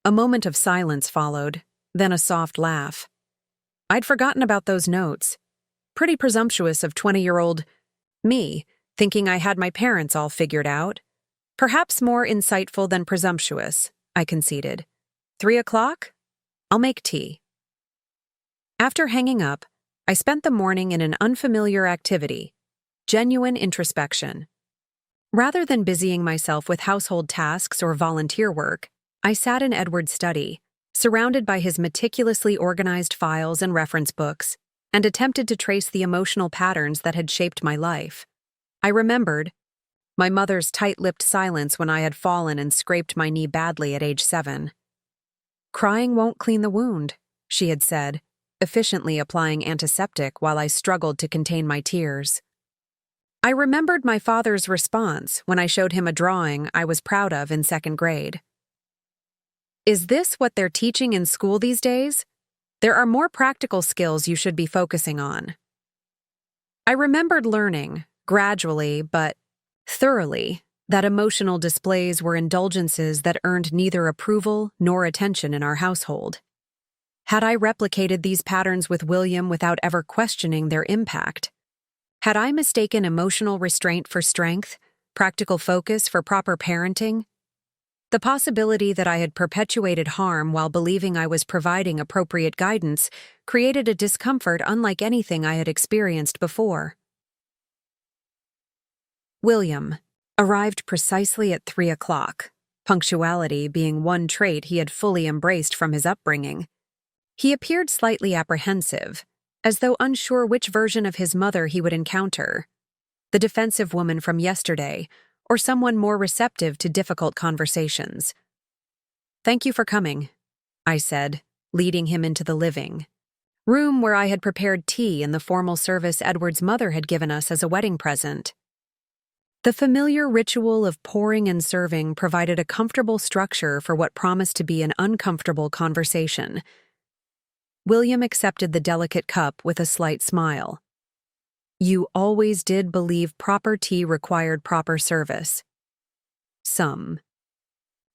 A moment of silence followed, then a soft laugh. I'd forgotten about those notes. Pretty presumptuous of 20-year-old me, thinking I had my parents all figured out. Perhaps more insightful than presumptuous, I conceded. 3:00? I'll make tea. After hanging up, I spent the morning in an unfamiliar activity, genuine introspection. Rather than busying myself with household tasks or volunteer work, I sat in Edward's study, surrounded by his meticulously organized files and reference books, and attempted to trace the emotional patterns that had shaped my life. I remembered my mother's tight-lipped silence when I had fallen and scraped my knee badly at age 7. "Crying won't clean the wound," she had said, efficiently applying antiseptic while I struggled to contain my tears. I remembered my father's response when I showed him a drawing I was proud of in 2nd grade. "Is this what they're teaching in school these days? There are more practical skills you should be focusing on." I remembered learning, gradually but thoroughly, that emotional displays were indulgences that earned neither approval nor attention in our household. Had I replicated these patterns with William without ever questioning their impact? Had I mistaken emotional restraint for strength, practical focus for proper parenting? The possibility that I had perpetuated harm while believing I was providing appropriate guidance created a discomfort unlike anything I had experienced before. William arrived precisely at 3:00. punctuality being one trait he had fully embraced from his upbringing. He appeared slightly apprehensive, as though unsure which version of his mother he would encounter: the defensive woman from yesterday, or someone more receptive to difficult conversations. "Thank you for coming," I said, leading him into the living room where I had prepared tea in the formal service Edward's mother had given us as a wedding present. The familiar ritual of pouring and serving provided a comfortable structure for what promised to be an uncomfortable conversation. William accepted the delicate cup with a slight smile. "You always did believe proper tea required proper service." "Some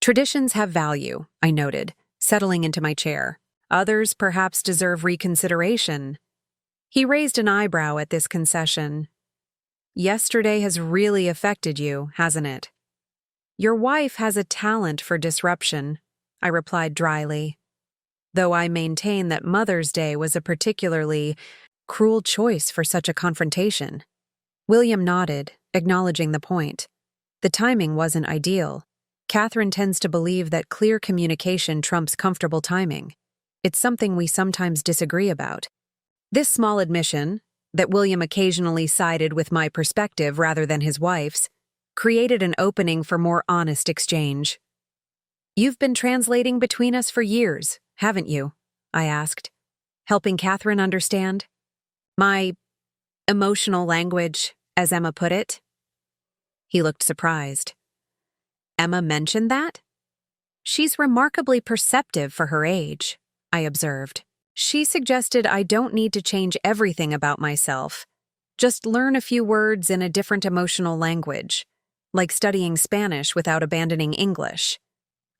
traditions have value," I noted, settling into my chair. "Others perhaps deserve reconsideration." He raised an eyebrow at this concession. "Yesterday has really affected you, hasn't it?" "Your wife has a talent for disruption," I replied dryly, though I maintain that Mother's Day was a particularly cruel choice for such a confrontation. William nodded, acknowledging the point. The timing wasn't ideal. Catherine tends to believe that clear communication trumps comfortable timing. It's something we sometimes disagree about. This small admission, that William occasionally sided with my perspective rather than his wife's, created an opening for more honest exchange. "You've been translating between us for years, haven't you?" I asked, helping Catherine understand. "My emotional language, as Emma put it." He looked surprised. "Emma mentioned that?" "She's remarkably perceptive for her age," I observed. "She suggested I don't need to change everything about myself, just learn a few words in a different emotional language, like studying Spanish without abandoning English."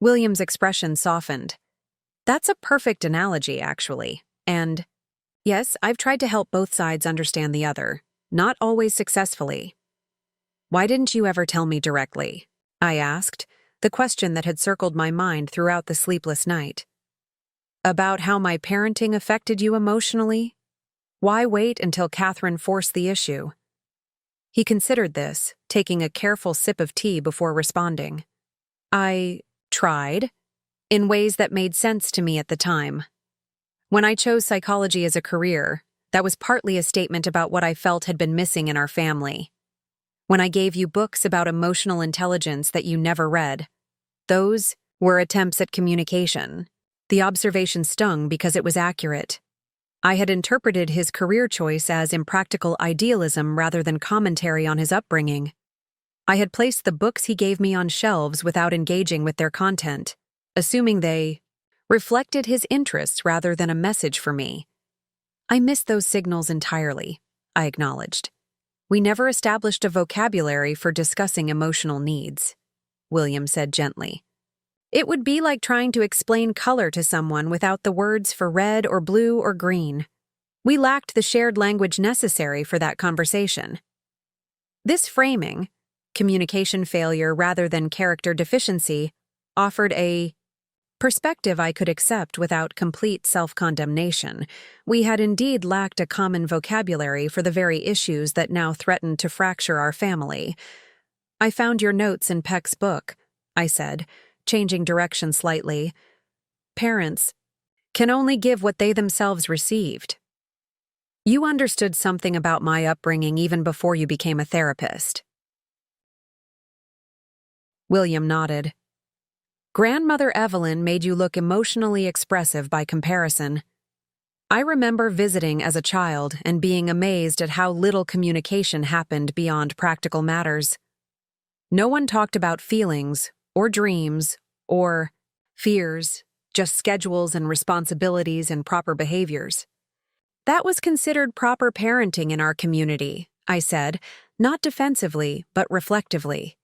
William's expression softened. "That's a perfect analogy, actually. And yes, I've tried to help both sides understand the other, not always successfully." "Why didn't you ever tell me directly?" I asked, the question that had circled my mind throughout the sleepless night. "About how my parenting affected you emotionally? Why wait until Catherine forced the issue?" He considered this, taking a careful sip of tea before responding. "I tried, in ways that made sense to me at the time. When I chose psychology as a career, that was partly a statement about what I felt had been missing in our family. When I gave you books about emotional intelligence that you never read, those were attempts at communication. The observation stung because it was accurate. I had interpreted his career choice as impractical idealism rather than commentary on his upbringing. I had placed the books he gave me on shelves without engaging with their content, assuming they reflected his interests rather than a message for me. "I missed those signals entirely," I acknowledged. "We never established a vocabulary for discussing emotional needs," William said gently. "It would be like trying to explain color to someone without the words for red or blue or green. We lacked the shared language necessary for that conversation." This framing, communication failure rather than character deficiency, offered a perspective I could accept without complete self-condemnation. We had indeed lacked a common vocabulary for the very issues that now threatened to fracture our family. "I found your notes in Peck's book," I said, changing direction slightly. "Parents can only give what they themselves received. You understood something about my upbringing even before you became a therapist." William nodded. "Grandmother Evelyn made you look emotionally expressive by comparison. I remember visiting as a child and being amazed at how little communication happened beyond practical matters. No one talked about feelings, or dreams, or fears, just schedules and responsibilities and proper behaviors. That was considered proper parenting in our community," I said, not defensively, but reflectively.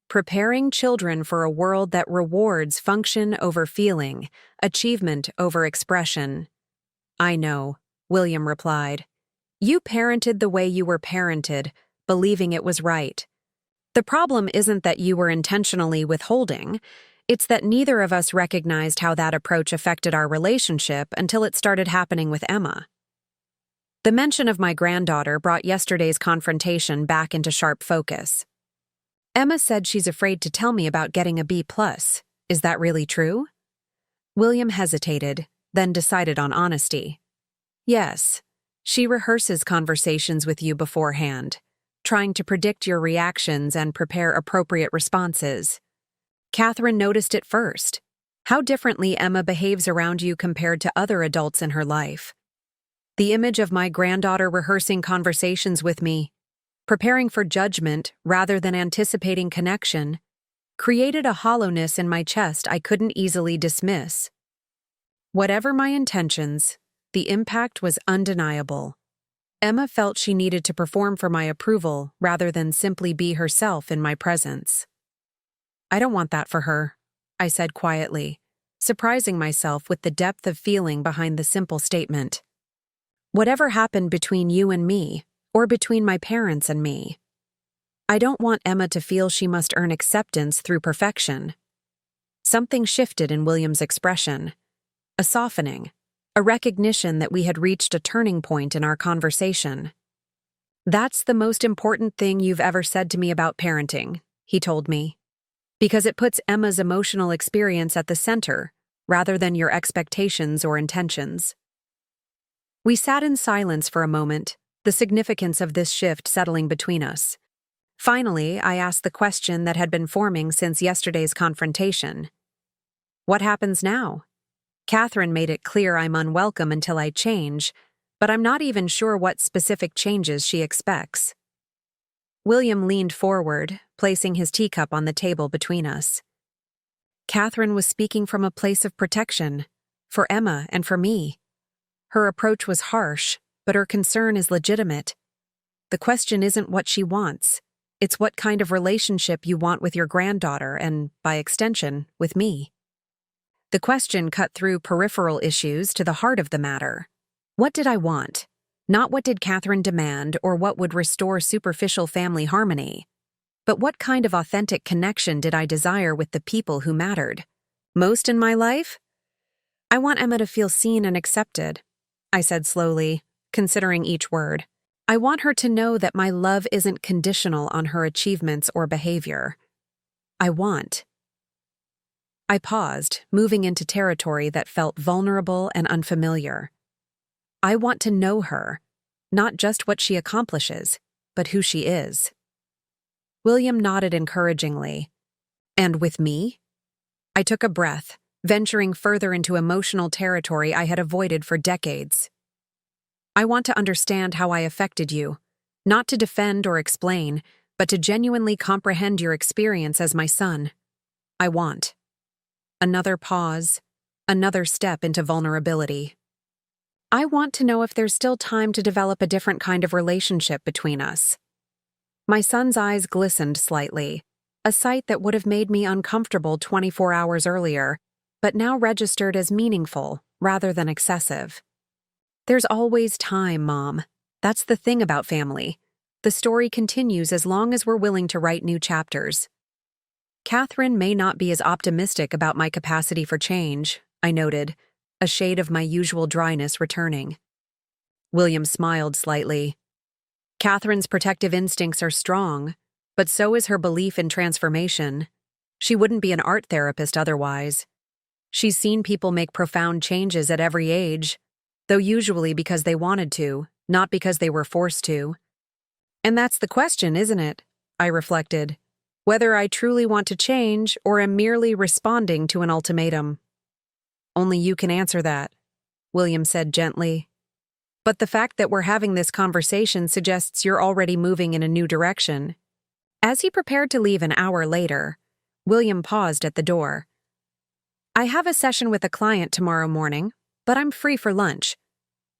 "Preparing children for a world that rewards function over feeling, achievement over expression." "I know," William replied. "You parented the way you were parented, believing it was right. The problem isn't that you were intentionally withholding, it's that neither of us recognized how that approach affected our relationship until it started happening with Emma." The mention of my granddaughter brought yesterday's confrontation back into sharp focus. Emma said she's afraid to tell me about getting a B+. Is that really true? William hesitated, then decided on honesty. Yes. She rehearses conversations with you beforehand, trying to predict your reactions and prepare appropriate responses. Catherine noticed it first. How differently Emma behaves around you compared to other adults in her life. The image of my granddaughter rehearsing conversations with me, preparing for judgment rather than anticipating connection, created a hollowness in my chest I couldn't easily dismiss. Whatever my intentions, the impact was undeniable. Emma felt she needed to perform for my approval rather than simply be herself in my presence. I don't want that for her, I said quietly, surprising myself with the depth of feeling behind the simple statement. Whatever happened between you and me, or between my parents and me, I don't want Emma to feel she must earn acceptance through perfection. Something shifted in William's expression. A softening, a recognition that we had reached a turning point in our conversation. That's the most important thing you've ever said to me about parenting, he told me, because it puts Emma's emotional experience at the center, rather than your expectations or intentions. We sat in silence for a moment, the significance of this shift settling between us. Finally, I asked the question that had been forming since yesterday's confrontation. What happens now? Catherine made it clear I'm unwelcome until I change, but I'm not even sure what specific changes she expects. William leaned forward, placing his teacup on the table between us. Catherine was speaking from a place of protection, for Emma and for me. Her approach was harsh, but her concern is legitimate. The question isn't what she wants, it's what kind of relationship you want with your granddaughter and, by extension, with me. The question cut through peripheral issues to the heart of the matter. What did I want? Not what did Catherine demand or what would restore superficial family harmony. But what kind of authentic connection did I desire with the people who mattered? Most in my life? I want Emma to feel seen and accepted, I said slowly, considering each word. I want her to know that my love isn't conditional on her achievements or behavior. I paused, moving into territory that felt vulnerable and unfamiliar. I want to know her, not just what she accomplishes, but who she is. William nodded encouragingly. And with me? I took a breath, venturing further into emotional territory I had avoided for decades. I want to understand how I affected you, not to defend or explain, but to genuinely comprehend your experience as my son. I want. Another pause, another step into vulnerability. I want to know if there's still time to develop a different kind of relationship between us. My son's eyes glistened slightly, a sight that would have made me uncomfortable 24 hours earlier, but now registered as meaningful rather than excessive. There's always time, Mom. That's the thing about family. The story continues as long as we're willing to write new chapters. Catherine may not be as optimistic about my capacity for change, I noted, a shade of my usual dryness returning. William smiled slightly. Catherine's protective instincts are strong, but so is her belief in transformation. She wouldn't be an art therapist otherwise. She's seen people make profound changes at every age, though usually because they wanted to, not because they were forced to. And that's the question, isn't it? I reflected. Whether I truly want to change or am merely responding to an ultimatum. Only you can answer that, William said gently. But the fact that we're having this conversation suggests you're already moving in a new direction. As he prepared to leave an hour later, William paused at the door. I have a session with a client tomorrow morning, but I'm free for lunch.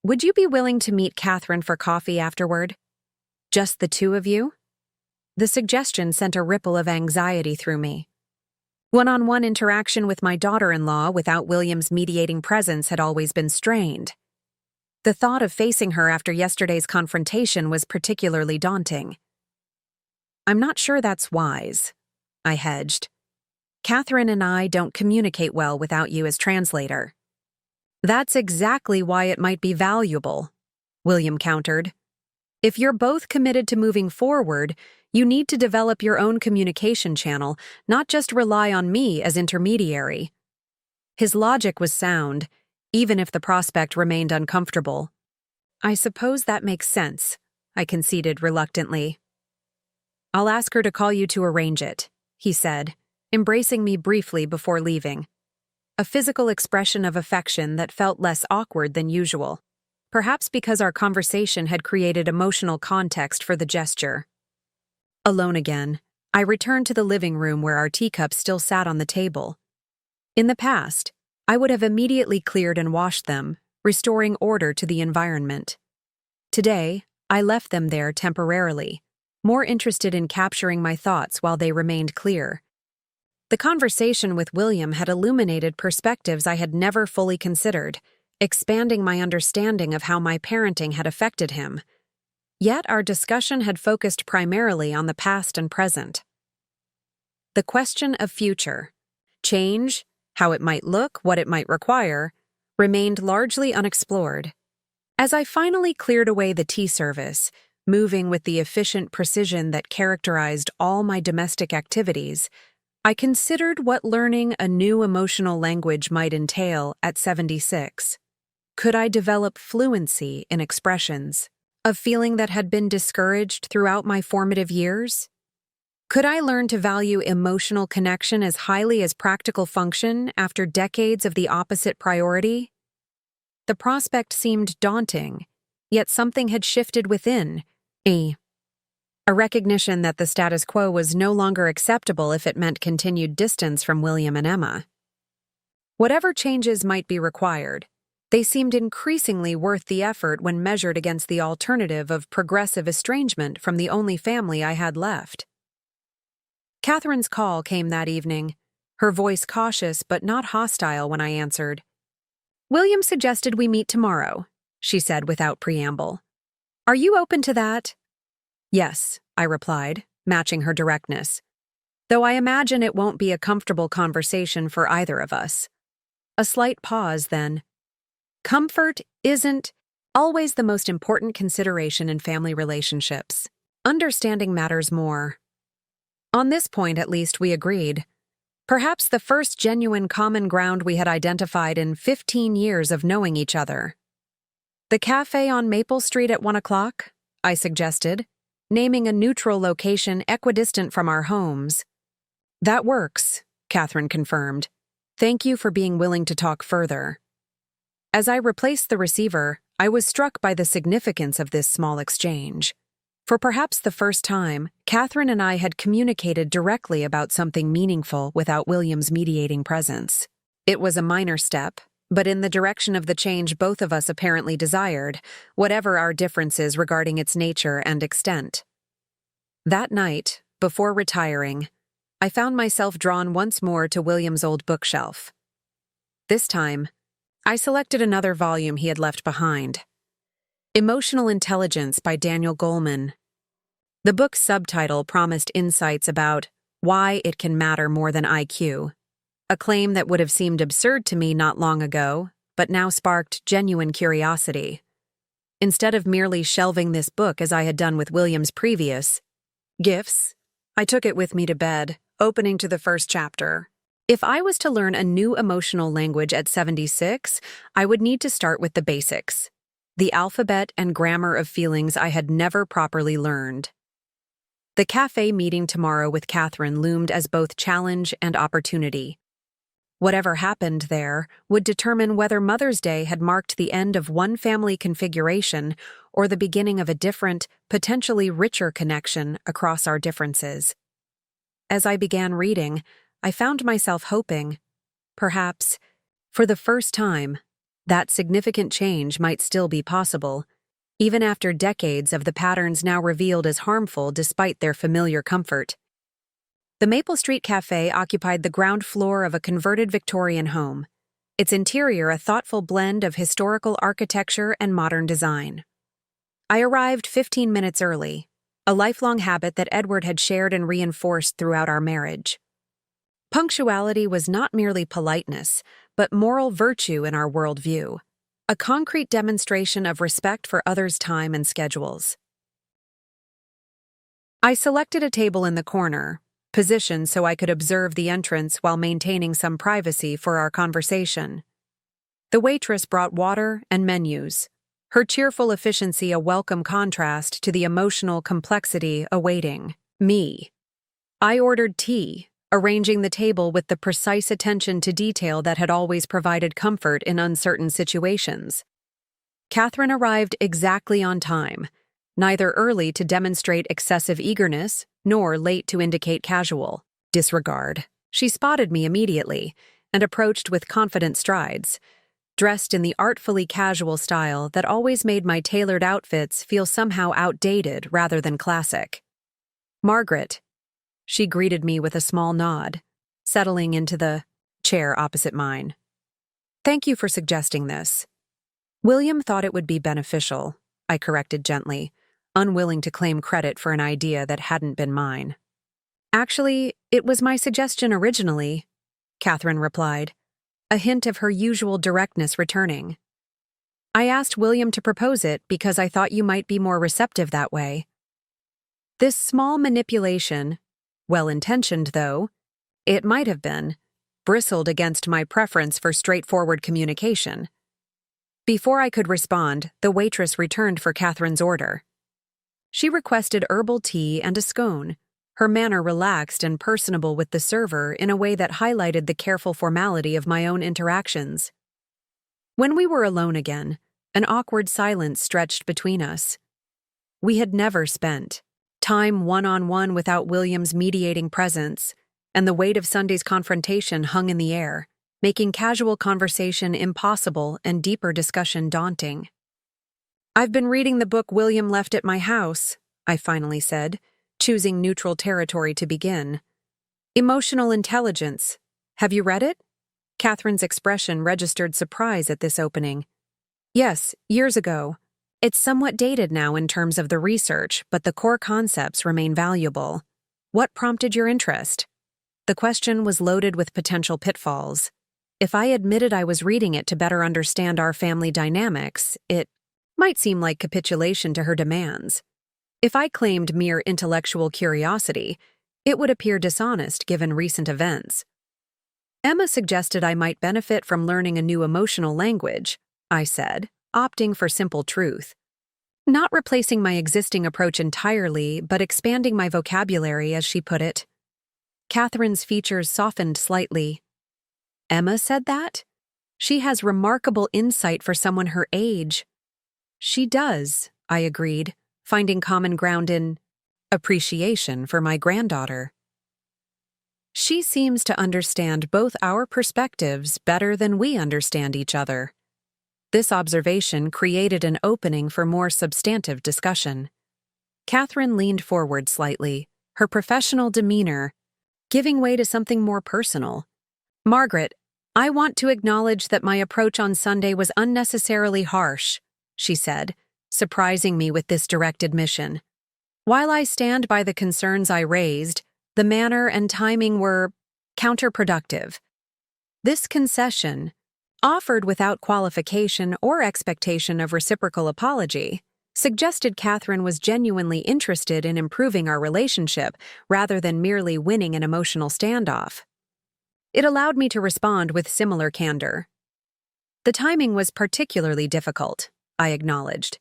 Would you be willing to meet Catherine for coffee afterward? Just the two of you? The suggestion sent a ripple of anxiety through me. One-on-one interaction with my daughter-in-law without William's mediating presence had always been strained. The thought of facing her after yesterday's confrontation was particularly daunting. I'm not sure that's wise, I hedged. Catherine and I don't communicate well without you as translator. That's exactly why it might be valuable, William countered. If you're both committed to moving forward, you need to develop your own communication channel, not just rely on me as intermediary. His logic was sound, even if the prospect remained uncomfortable. I suppose that makes sense, I conceded reluctantly. I'll ask her to call you to arrange it, he said, embracing me briefly before leaving. A physical expression of affection that felt less awkward than usual, perhaps because our conversation had created emotional context for the gesture. Alone again, I returned to the living room where our teacups still sat on the table. In the past, I would have immediately cleared and washed them, restoring order to the environment. Today, I left them there temporarily, more interested in capturing my thoughts while they remained clear. The conversation with William had illuminated perspectives I had never fully considered, expanding my understanding of how my parenting had affected him. Yet our discussion had focused primarily on the past and present. The question of future, change, how it might look, what it might require, remained largely unexplored. As I finally cleared away the tea service, moving with the efficient precision that characterized all my domestic activities, I considered what learning a new emotional language might entail at 76. Could I develop fluency in expressions, a feeling that had been discouraged throughout my formative years? Could I learn to value emotional connection as highly as practical function after decades of the opposite priority? The prospect seemed daunting, yet something had shifted within, a recognition that the status quo was no longer acceptable if it meant continued distance from William and Emma. Whatever changes might be required, they seemed increasingly worth the effort when measured against the alternative of progressive estrangement from the only family I had left. Catherine's call came that evening, her voice cautious but not hostile when I answered. "William suggested we meet tomorrow," she said without preamble. "Are you open to that?" "Yes," I replied, matching her directness. "Though I imagine it won't be a comfortable conversation for either of us." A slight pause, then. Comfort isn't always the most important consideration in family relationships. Understanding matters more. On this point, at least, we agreed. Perhaps the first genuine common ground we had identified in 15 years of knowing each other. "The cafe on Maple Street at 1 o'clock, I suggested, naming a neutral location equidistant from our homes. "That works," Catherine confirmed. "Thank you for being willing to talk further." As I replaced the receiver, I was struck by the significance of this small exchange. For perhaps the first time, Catherine and I had communicated directly about something meaningful without William's mediating presence. It was a minor step, but in the direction of the change both of us apparently desired, whatever our differences regarding its nature and extent. That night, before retiring, I found myself drawn once more to William's old bookshelf. This time, I selected another volume he had left behind. Emotional Intelligence by Daniel Goleman. The book's subtitle promised insights about why it can matter more than IQ, a claim that would have seemed absurd to me not long ago, but now sparked genuine curiosity. Instead of merely shelving this book as I had done with William's previous gifts, I took it with me to bed, opening to the first chapter. If I was to learn a new emotional language at 76, I would need to start with the basics, the alphabet and grammar of feelings I had never properly learned. The cafe meeting tomorrow with Catherine loomed as both challenge and opportunity. Whatever happened there would determine whether Mother's Day had marked the end of one family configuration or the beginning of a different, potentially richer connection across our differences. As I began reading, I found myself hoping, perhaps, for the first time, that significant change might still be possible, even after decades of the patterns now revealed as harmful despite their familiar comfort. The Maple Street Cafe occupied the ground floor of a converted Victorian home, its interior a thoughtful blend of historical architecture and modern design. I arrived 15 minutes early, a lifelong habit that Edward had shared and reinforced throughout our marriage. Punctuality was not merely politeness, but moral virtue in our worldview, a concrete demonstration of respect for others' time and schedules. I selected a table in the corner, positioned so I could observe the entrance while maintaining some privacy for our conversation. The waitress brought water and menus, her cheerful efficiency a welcome contrast to the emotional complexity awaiting me. I ordered tea, arranging the table with the precise attention to detail that had always provided comfort in uncertain situations. Catherine arrived exactly on time, neither early to demonstrate excessive eagerness nor late to indicate casual disregard. She spotted me immediately and approached with confident strides, dressed in the artfully casual style that always made my tailored outfits feel somehow outdated rather than classic. "Margaret," she greeted me with a small nod, settling into the chair opposite mine. "Thank you for suggesting this." "William thought it would be beneficial," I corrected gently, unwilling to claim credit for an idea that hadn't been mine. "Actually, it was my suggestion originally," Catherine replied, a hint of her usual directness returning. "I asked William to propose it because I thought you might be more receptive that way." This small manipulation, well-intentioned though, it might have been, bristled against my preference for straightforward communication. Before I could respond, the waitress returned for Catherine's order. She requested herbal tea and a scone, her manner relaxed and personable with the server in a way that highlighted the careful formality of my own interactions. When we were alone again, an awkward silence stretched between us. We had never spent time one-on-one without William's mediating presence, and the weight of Sunday's confrontation hung in the air, making casual conversation impossible and deeper discussion daunting. "I've been reading the book William left at my house," I finally said, choosing neutral territory to begin. "Emotional Intelligence. Have you read it?" Catherine's expression registered surprise at this opening. "Yes, years ago. It's somewhat dated now in terms of the research, but the core concepts remain valuable. What prompted your interest?" The question was loaded with potential pitfalls. If I admitted I was reading it to better understand our family dynamics, it might seem like capitulation to her demands. If I claimed mere intellectual curiosity, it would appear dishonest given recent events. "Emma suggested I might benefit from learning a new emotional language," I said, opting for simple truth. "Not replacing my existing approach entirely, but expanding my vocabulary," as she put it. Catherine's features softened slightly. "Emma said that? She has remarkable insight for someone her age." "She does," I agreed, finding common ground in appreciation for my granddaughter. "She seems to understand both our perspectives better than we understand each other." This observation created an opening for more substantive discussion. Catherine leaned forward slightly, her professional demeanor giving way to something more personal. "Margaret, I want to acknowledge that my approach on Sunday was unnecessarily harsh," she said, surprising me with this direct admission. "While I stand by the concerns I raised, the manner and timing were counterproductive." This concession, offered without qualification or expectation of reciprocal apology, suggested Catherine was genuinely interested in improving our relationship rather than merely winning an emotional standoff. It allowed me to respond with similar candor. "The timing was particularly difficult," I acknowledged,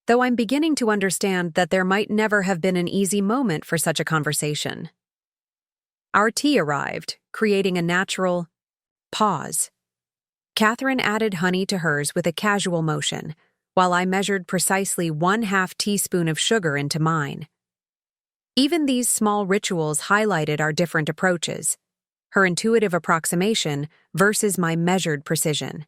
"though I'm beginning to understand that there might never have been an easy moment for such a conversation." Our tea arrived, creating a natural pause. Catherine added honey to hers with a casual motion, while I measured precisely 1/2 teaspoon of sugar into mine. Even these small rituals highlighted our different approaches, her intuitive approximation versus my measured precision.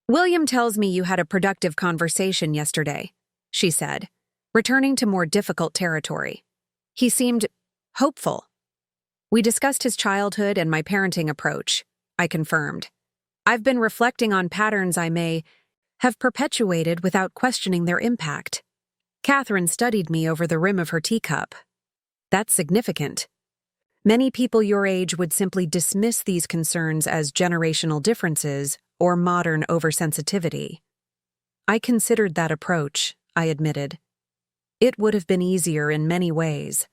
"William tells me you had a productive conversation yesterday," she said, returning to more difficult territory. "He seemed hopeful." "We discussed his childhood and my parenting approach," I confirmed. "I've been reflecting on patterns I may have perpetuated without questioning their impact." Catherine studied me over the rim of her teacup. "That's significant. Many people your age would simply dismiss these concerns as generational differences or modern oversensitivity." I considered that approach, I admitted. It would have been easier in many ways.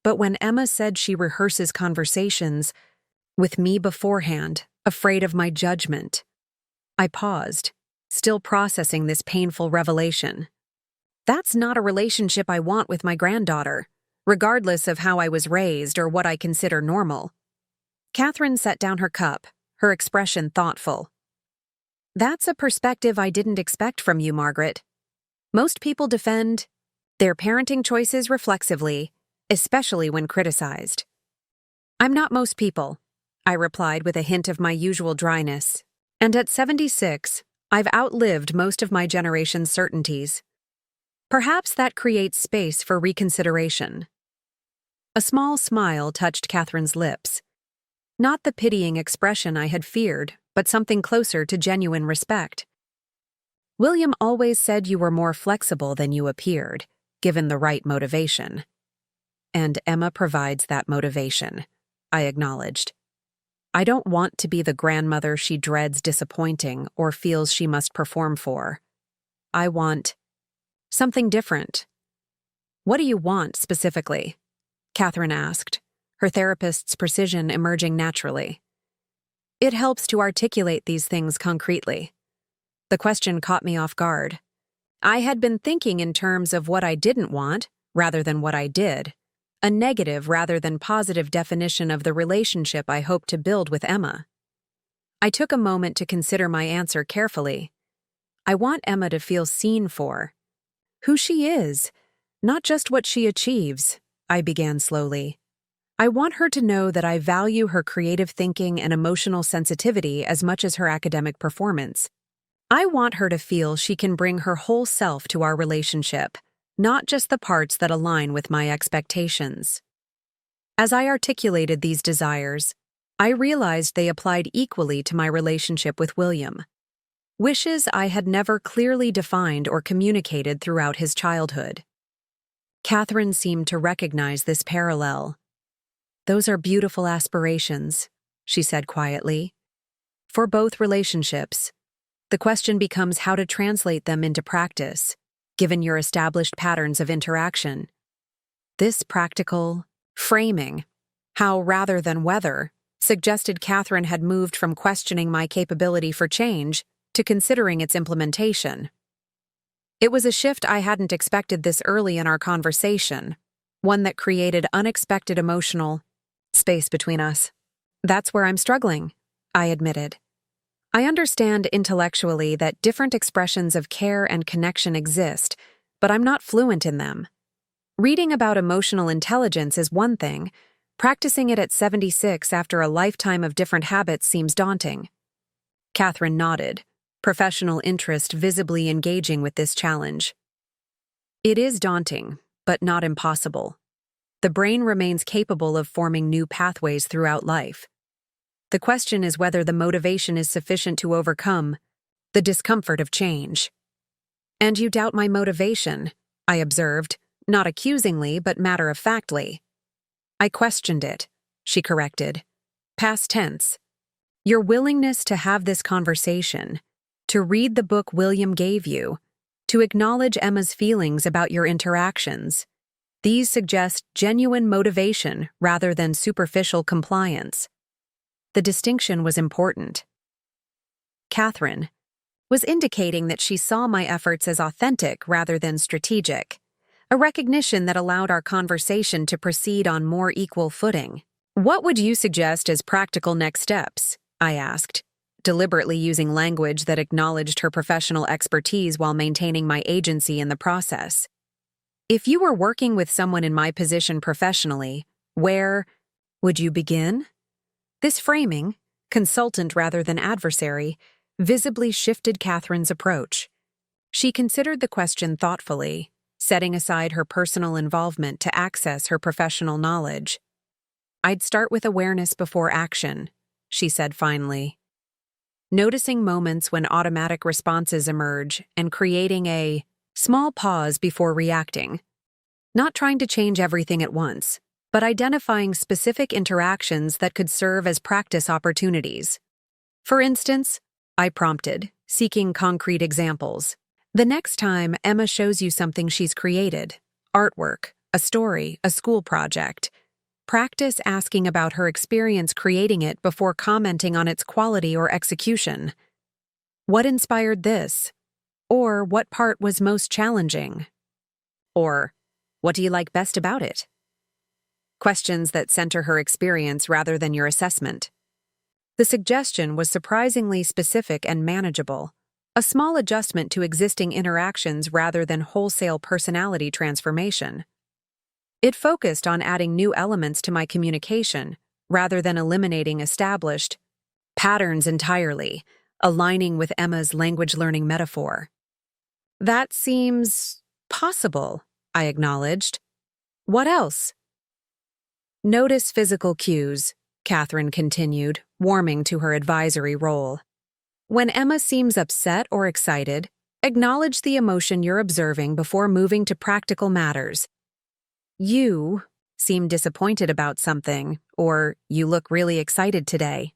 But when Emma said she rehearses conversations with me beforehand, afraid of my judgment, I paused, still processing this painful revelation. That's not a relationship I want with my granddaughter, regardless of how I was raised or what I consider normal. Catherine set down her cup, her expression thoughtful. That's a perspective I didn't expect from you, Margaret. Most people defend their parenting choices reflexively, especially when criticized. I'm not most people, I replied with a hint of my usual dryness. And at 76, I've outlived most of my generation's certainties. Perhaps that creates space for reconsideration. A small smile touched Catherine's lips. Not the pitying expression I had feared, but something closer to genuine respect. William always said you were more flexible than you appeared, given the right motivation. And Emma provides that motivation, I acknowledged. I don't want to be the grandmother she dreads disappointing or feels she must perform for. I want something different. What do you want specifically? Catherine asked, her therapist's precision emerging naturally. It helps to articulate these things concretely. The question caught me off guard. I had been thinking in terms of what I didn't want, rather than what I did, a negative rather than positive definition of the relationship I hoped to build with Emma. I took a moment to consider my answer carefully. I want Emma to feel seen for who she is, not just what she achieves, I began slowly. I want her to know that I value her creative thinking and emotional sensitivity as much as her academic performance. I want her to feel she can bring her whole self to our relationship, not just the parts that align with my expectations. As I articulated these desires, I realized they applied equally to my relationship with William. Wishes I had never clearly defined or communicated throughout his childhood. Catherine seemed to recognize this parallel. Those are beautiful aspirations, she said quietly. For both relationships, the question becomes how to translate them into practice, given your established patterns of interaction. This practical framing, how rather than whether, suggested Catherine had moved from questioning my capability for change to considering its implementation. It was a shift I hadn't expected this early in our conversation, one that created unexpected emotional space between us. That's where I'm struggling, I admitted. I understand intellectually that different expressions of care and connection exist, but I'm not fluent in them. Reading about emotional intelligence is one thing. Practicing it at 76 after a lifetime of different habits seems daunting. Catherine nodded, professional interest visibly engaging with this challenge. It is daunting, but not impossible. The brain remains capable of forming new pathways throughout life. The question is whether the motivation is sufficient to overcome the discomfort of change. And you doubt my motivation, I observed, not accusingly but matter-of-factly. I questioned it, she corrected. Past tense. Your willingness to have this conversation, to read the book William gave you, to acknowledge Emma's feelings about your interactions. These suggest genuine motivation rather than superficial compliance. The distinction was important. Catherine was indicating that she saw my efforts as authentic rather than strategic, a recognition that allowed our conversation to proceed on more equal footing. What would you suggest as practical next steps? I asked, deliberately using language that acknowledged her professional expertise while maintaining my agency in the process. If you were working with someone in my position professionally, where would you begin? This framing, consultant rather than adversary, visibly shifted Catherine's approach. She considered the question thoughtfully, setting aside her personal involvement to access her professional knowledge. I'd start with awareness before action, she said finally. Noticing moments when automatic responses emerge and creating a small pause before reacting. Not trying to change everything at once, but identifying specific interactions that could serve as practice opportunities. For instance, I prompted, seeking concrete examples. The next time Emma shows you something she's created, artwork, a story, a school project. Practice asking about her experience creating it before commenting on its quality or execution. What inspired this? Or what part was most challenging? Or what do you like best about it? Questions that center her experience rather than your assessment. The suggestion was surprisingly specific and manageable, a small adjustment to existing interactions rather than wholesale personality transformation. It focused on adding new elements to my communication rather than eliminating established patterns entirely, aligning with Emma's language learning metaphor. That seems possible, I acknowledged. What else? Notice physical cues, Catherine continued, warming to her advisory role. When Emma seems upset or excited, acknowledge the emotion you're observing before moving to practical matters. You seem disappointed about something, or you look really excited today.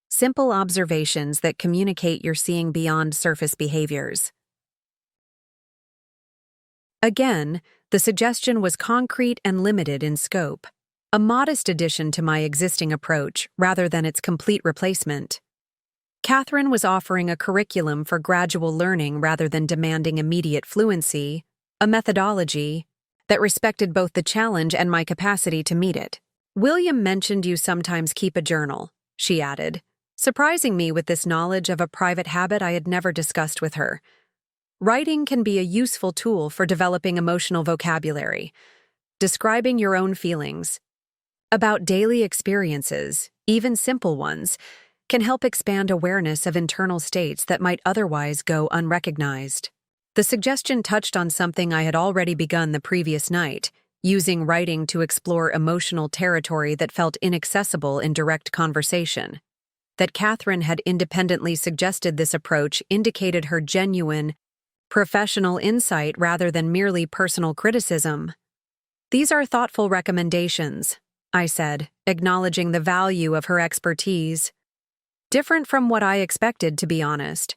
Simple observations that communicate you're seeing beyond surface behaviors. Again, the suggestion was concrete and limited in scope, a modest addition to my existing approach rather than its complete replacement. Catherine was offering a curriculum for gradual learning rather than demanding immediate fluency, a methodology that respected both the challenge and my capacity to meet it. William mentioned you sometimes keep a journal, she added, surprising me with this knowledge of a private habit I had never discussed with her. Writing can be a useful tool for developing emotional vocabulary, describing your own feelings about daily experiences, even simple ones, can help expand awareness of internal states that might otherwise go unrecognized. The suggestion touched on something I had already begun the previous night, using writing to explore emotional territory that felt inaccessible in direct conversation. That Catherine had independently suggested this approach indicated her genuine, professional insight rather than merely personal criticism. These are thoughtful recommendations, I said, acknowledging the value of her expertise. Different from what I expected, to be honest.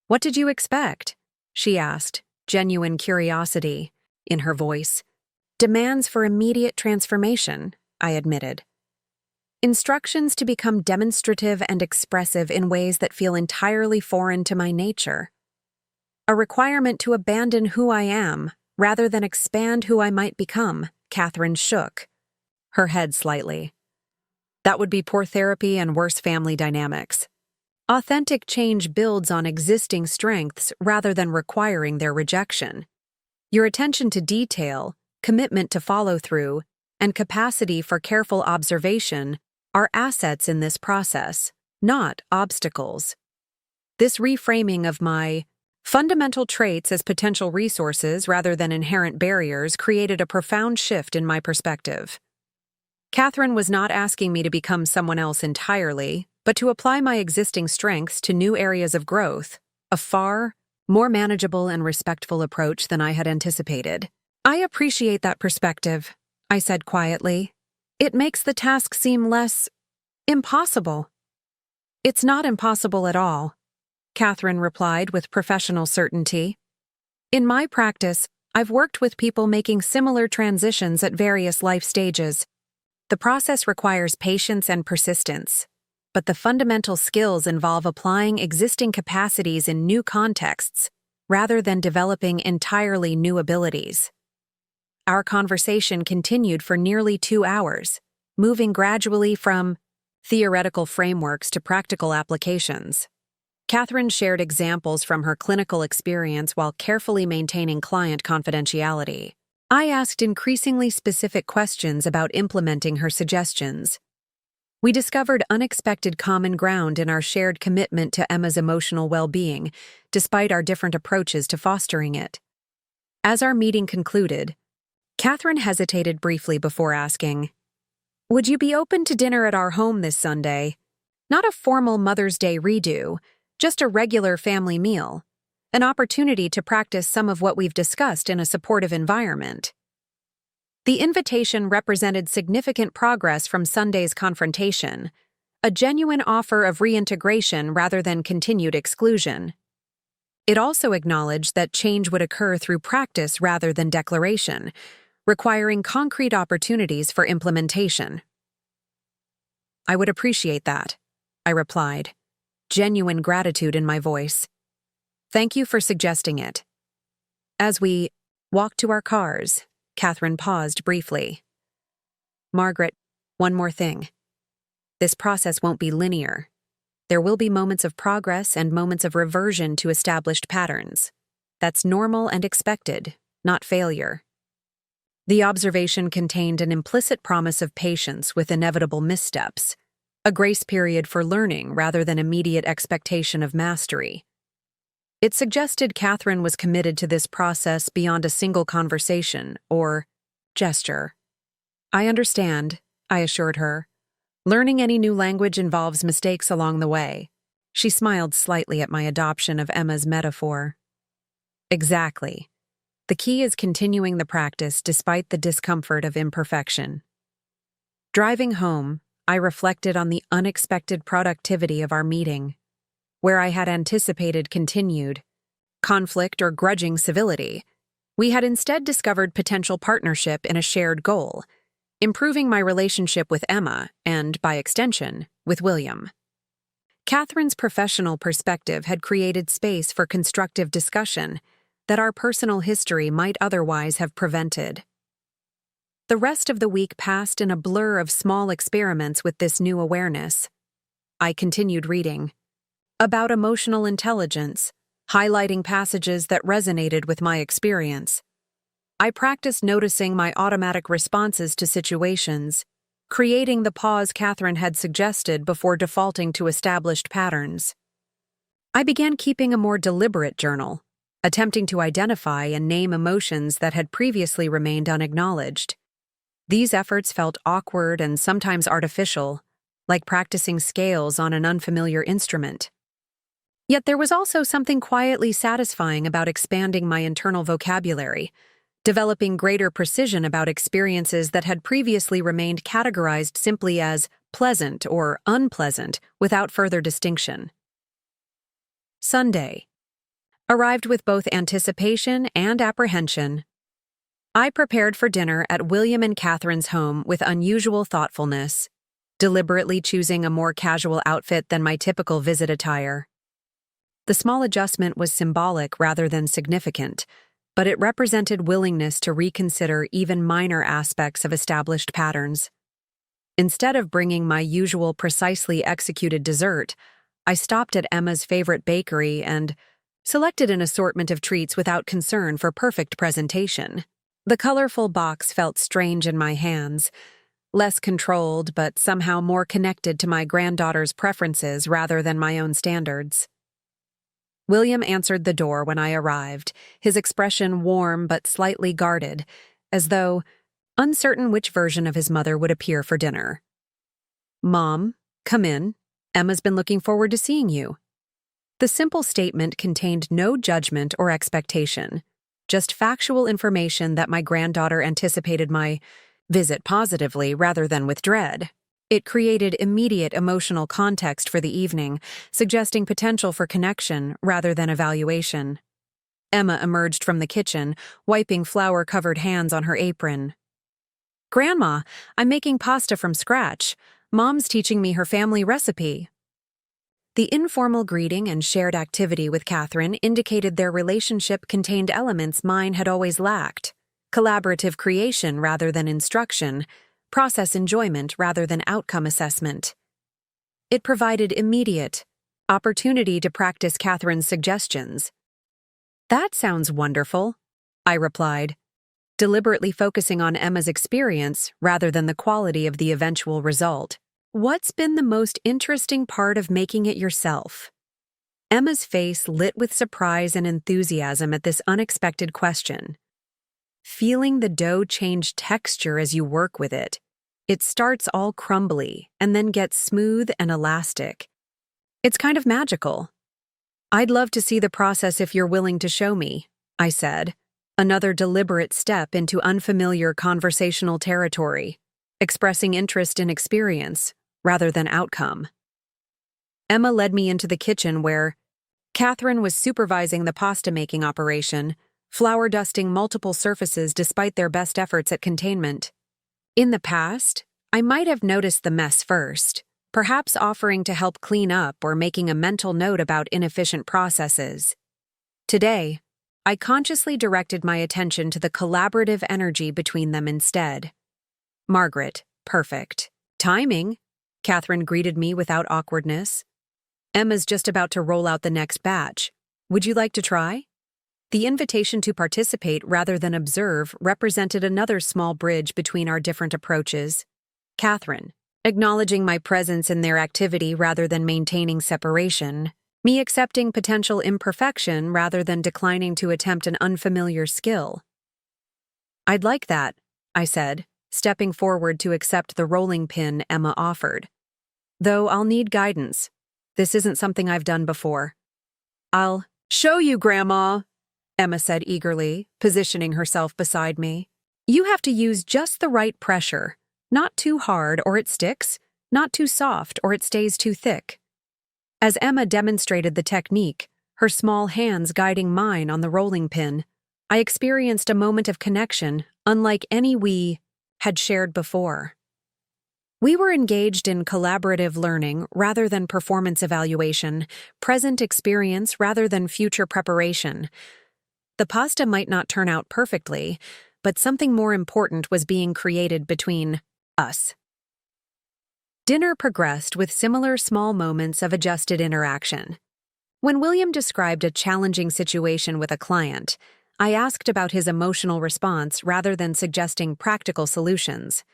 What did you expect? She asked, genuine curiosity in her voice. Demands for immediate transformation, I admitted. Instructions to become demonstrative and expressive in ways that feel entirely foreign to my nature. A requirement to abandon who I am rather than expand who I might become, Catherine shook her head slightly. That would be poor therapy and worse family dynamics. Authentic change builds on existing strengths rather than requiring their rejection. Your attention to detail, commitment to follow-through, and capacity for careful observation are assets in this process, not obstacles. This reframing of my fundamental traits as potential resources rather than inherent barriers created a profound shift in my perspective. Catherine was not asking me to become someone else entirely, but to apply my existing strengths to new areas of growth, a far more manageable and respectful approach than I had anticipated. I appreciate that perspective, I said quietly. It makes the task seem less impossible. It's not impossible at all, Catherine replied with professional certainty. In my practice, I've worked with people making similar transitions at various life stages. The process requires patience and persistence, but the fundamental skills involve applying existing capacities in new contexts rather than developing entirely new abilities. Our conversation continued for nearly 2 hours, moving gradually from theoretical frameworks to practical applications. Catherine shared examples from her clinical experience while carefully maintaining client confidentiality. I asked increasingly specific questions about implementing her suggestions. We discovered unexpected common ground in our shared commitment to Emma's emotional well-being, despite our different approaches to fostering it. As our meeting concluded, Catherine hesitated briefly before asking, "Would you be open to dinner at our home this Sunday? Not a formal Mother's Day redo, just a regular family meal. An opportunity to practice some of what we've discussed in a supportive environment." The invitation represented significant progress from Sunday's confrontation, a genuine offer of reintegration rather than continued exclusion. It also acknowledged that change would occur through practice rather than declaration, requiring concrete opportunities for implementation. "I would appreciate that," I replied, genuine gratitude in my voice. "Thank you for suggesting it." As we walked to our cars, Catherine paused briefly. "Margaret, one more thing. This process won't be linear. There will be moments of progress and moments of reversion to established patterns. That's normal and expected, not failure." The observation contained an implicit promise of patience with inevitable missteps, a grace period for learning rather than immediate expectation of mastery. It suggested Catherine was committed to this process beyond a single conversation or gesture. "I understand," I assured her. "Learning any new language involves mistakes along the way." She smiled slightly at my adoption of Emma's metaphor. "Exactly. The key is continuing the practice despite the discomfort of imperfection." Driving home, I reflected on the unexpected productivity of our meeting. Where I had anticipated continued conflict or grudging civility, we had instead discovered potential partnership in a shared goal, improving my relationship with Emma and, by extension, with William. Catherine's professional perspective had created space for constructive discussion that our personal history might otherwise have prevented. The rest of the week passed in a blur of small experiments with this new awareness. I continued reading about emotional intelligence, highlighting passages that resonated with my experience. I practiced noticing my automatic responses to situations, creating the pause Catherine had suggested before defaulting to established patterns. I began keeping a more deliberate journal, attempting to identify and name emotions that had previously remained unacknowledged. These efforts felt awkward and sometimes artificial, like practicing scales on an unfamiliar instrument. Yet there was also something quietly satisfying about expanding my internal vocabulary, developing greater precision about experiences that had previously remained categorized simply as pleasant or unpleasant without further distinction. Sunday arrived with both anticipation and apprehension. I prepared for dinner at William and Catherine's home with unusual thoughtfulness, deliberately choosing a more casual outfit than my typical visit attire. The small adjustment was symbolic rather than significant, but it represented willingness to reconsider even minor aspects of established patterns. Instead of bringing my usual precisely executed dessert, I stopped at Emma's favorite bakery and selected an assortment of treats without concern for perfect presentation. The colorful box felt strange in my hands, less controlled but somehow more connected to my granddaughter's preferences rather than my own standards. William answered the door when I arrived, his expression warm but slightly guarded, as though uncertain which version of his mother would appear for dinner. "Mom, come in. Emma's been looking forward to seeing you." The simple statement contained no judgment or expectation, just factual information that my granddaughter anticipated my visit positively rather than with dread. It created immediate emotional context for the evening, suggesting potential for connection rather than evaluation. Emma emerged from the kitchen, wiping flour-covered hands on her apron. "Grandma, I'm making pasta from scratch. Mom's teaching me her family recipe." The informal greeting and shared activity with Catherine indicated their relationship contained elements mine had always lacked: collaborative creation rather than instruction, process enjoyment rather than outcome assessment. It provided immediate opportunity to practice Catherine's suggestions. "That sounds wonderful," I replied, deliberately focusing on Emma's experience rather than the quality of the eventual result. "What's been the most interesting part of making it yourself?" Emma's face lit with surprise and enthusiasm at this unexpected question. "Feeling the dough change texture as you work with it. It starts all crumbly and then gets smooth and elastic. It's kind of magical." "I'd love to see the process if you're willing to show me," I said, another deliberate step into unfamiliar conversational territory, expressing interest in experience rather than outcome. Emma led me into the kitchen where Catherine was supervising the pasta-making operation, flour dusting multiple surfaces despite their best efforts at containment. In the past, I might have noticed the mess first, perhaps offering to help clean up or making a mental note about inefficient processes. Today, I consciously directed my attention to the collaborative energy between them instead. Margaret, perfect. Timing, Catherine greeted me without awkwardness. Emma's just about to roll out the next batch. Would you like to try? The invitation to participate rather than observe represented another small bridge between our different approaches. Catherine, acknowledging my presence in their activity rather than maintaining separation, me accepting potential imperfection rather than declining to attempt an unfamiliar skill. I'd like that, I said, stepping forward to accept the rolling pin Emma offered. Though I'll need guidance. This isn't something I've done before. I'll show you, Grandma, Emma said eagerly, positioning herself beside me. You have to use just the right pressure, not too hard or it sticks, not too soft or it stays too thick. As Emma demonstrated the technique, her small hands guiding mine on the rolling pin, I experienced a moment of connection unlike any we had shared before. We were engaged in collaborative learning rather than performance evaluation, present experience rather than future preparation. The pasta might not turn out perfectly, but something more important was being created between us. Dinner progressed with similar small moments of adjusted interaction. When William described a challenging situation with a client, I asked about his emotional response rather than suggesting practical solutions.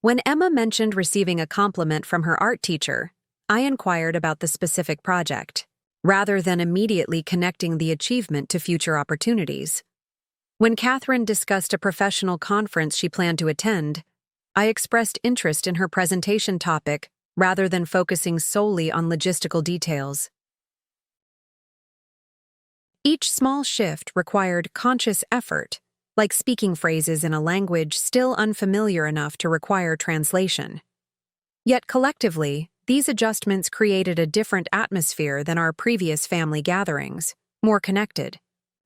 When Emma mentioned receiving a compliment from her art teacher, I inquired about the specific project, rather than immediately connecting the achievement to future opportunities. When Catherine discussed a professional conference she planned to attend, I expressed interest in her presentation topic rather than focusing solely on logistical details. Each small shift required conscious effort, like speaking phrases in a language still unfamiliar enough to require translation. Yet collectively, these adjustments created a different atmosphere than our previous family gatherings, more connected,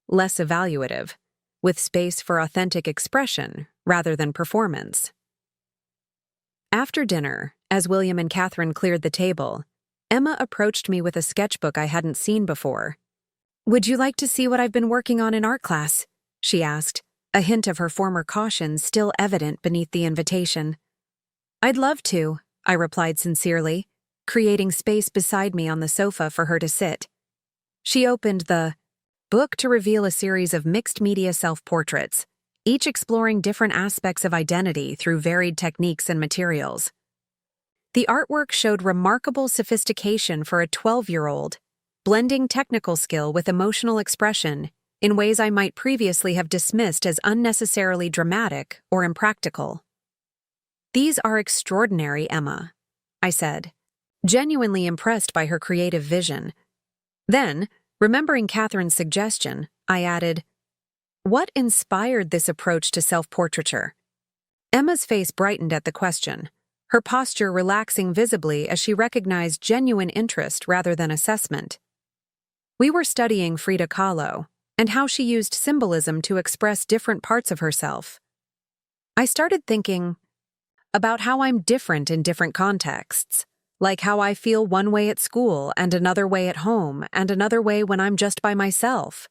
less evaluative, with space for authentic expression rather than performance. After dinner, as William and Catherine cleared the table, Emma approached me with a sketchbook I hadn't seen before. "Would you like to see what I've been working on in art class?" she asked, a hint of her former caution still evident beneath the invitation. "I'd love to," I replied sincerely, creating space beside me on the sofa for her to sit. She opened the book to reveal a series of mixed-media self-portraits, each exploring different aspects of identity through varied techniques and materials. The artwork showed remarkable sophistication for a 12-year-old, blending technical skill with emotional expression in ways I might previously have dismissed as unnecessarily dramatic or impractical. "These are extraordinary, Emma," I said, genuinely impressed by her creative vision. Then, remembering Catherine's suggestion, I added, "What inspired this approach to self-portraiture?" Emma's face brightened at the question, her posture relaxing visibly as she recognized genuine interest rather than assessment. We were studying Frida Kahlo and how she used symbolism to express different parts of herself. I started thinking about how I'm different in different contexts, like how I feel one way at school and another way at home and another way when I'm just by myself.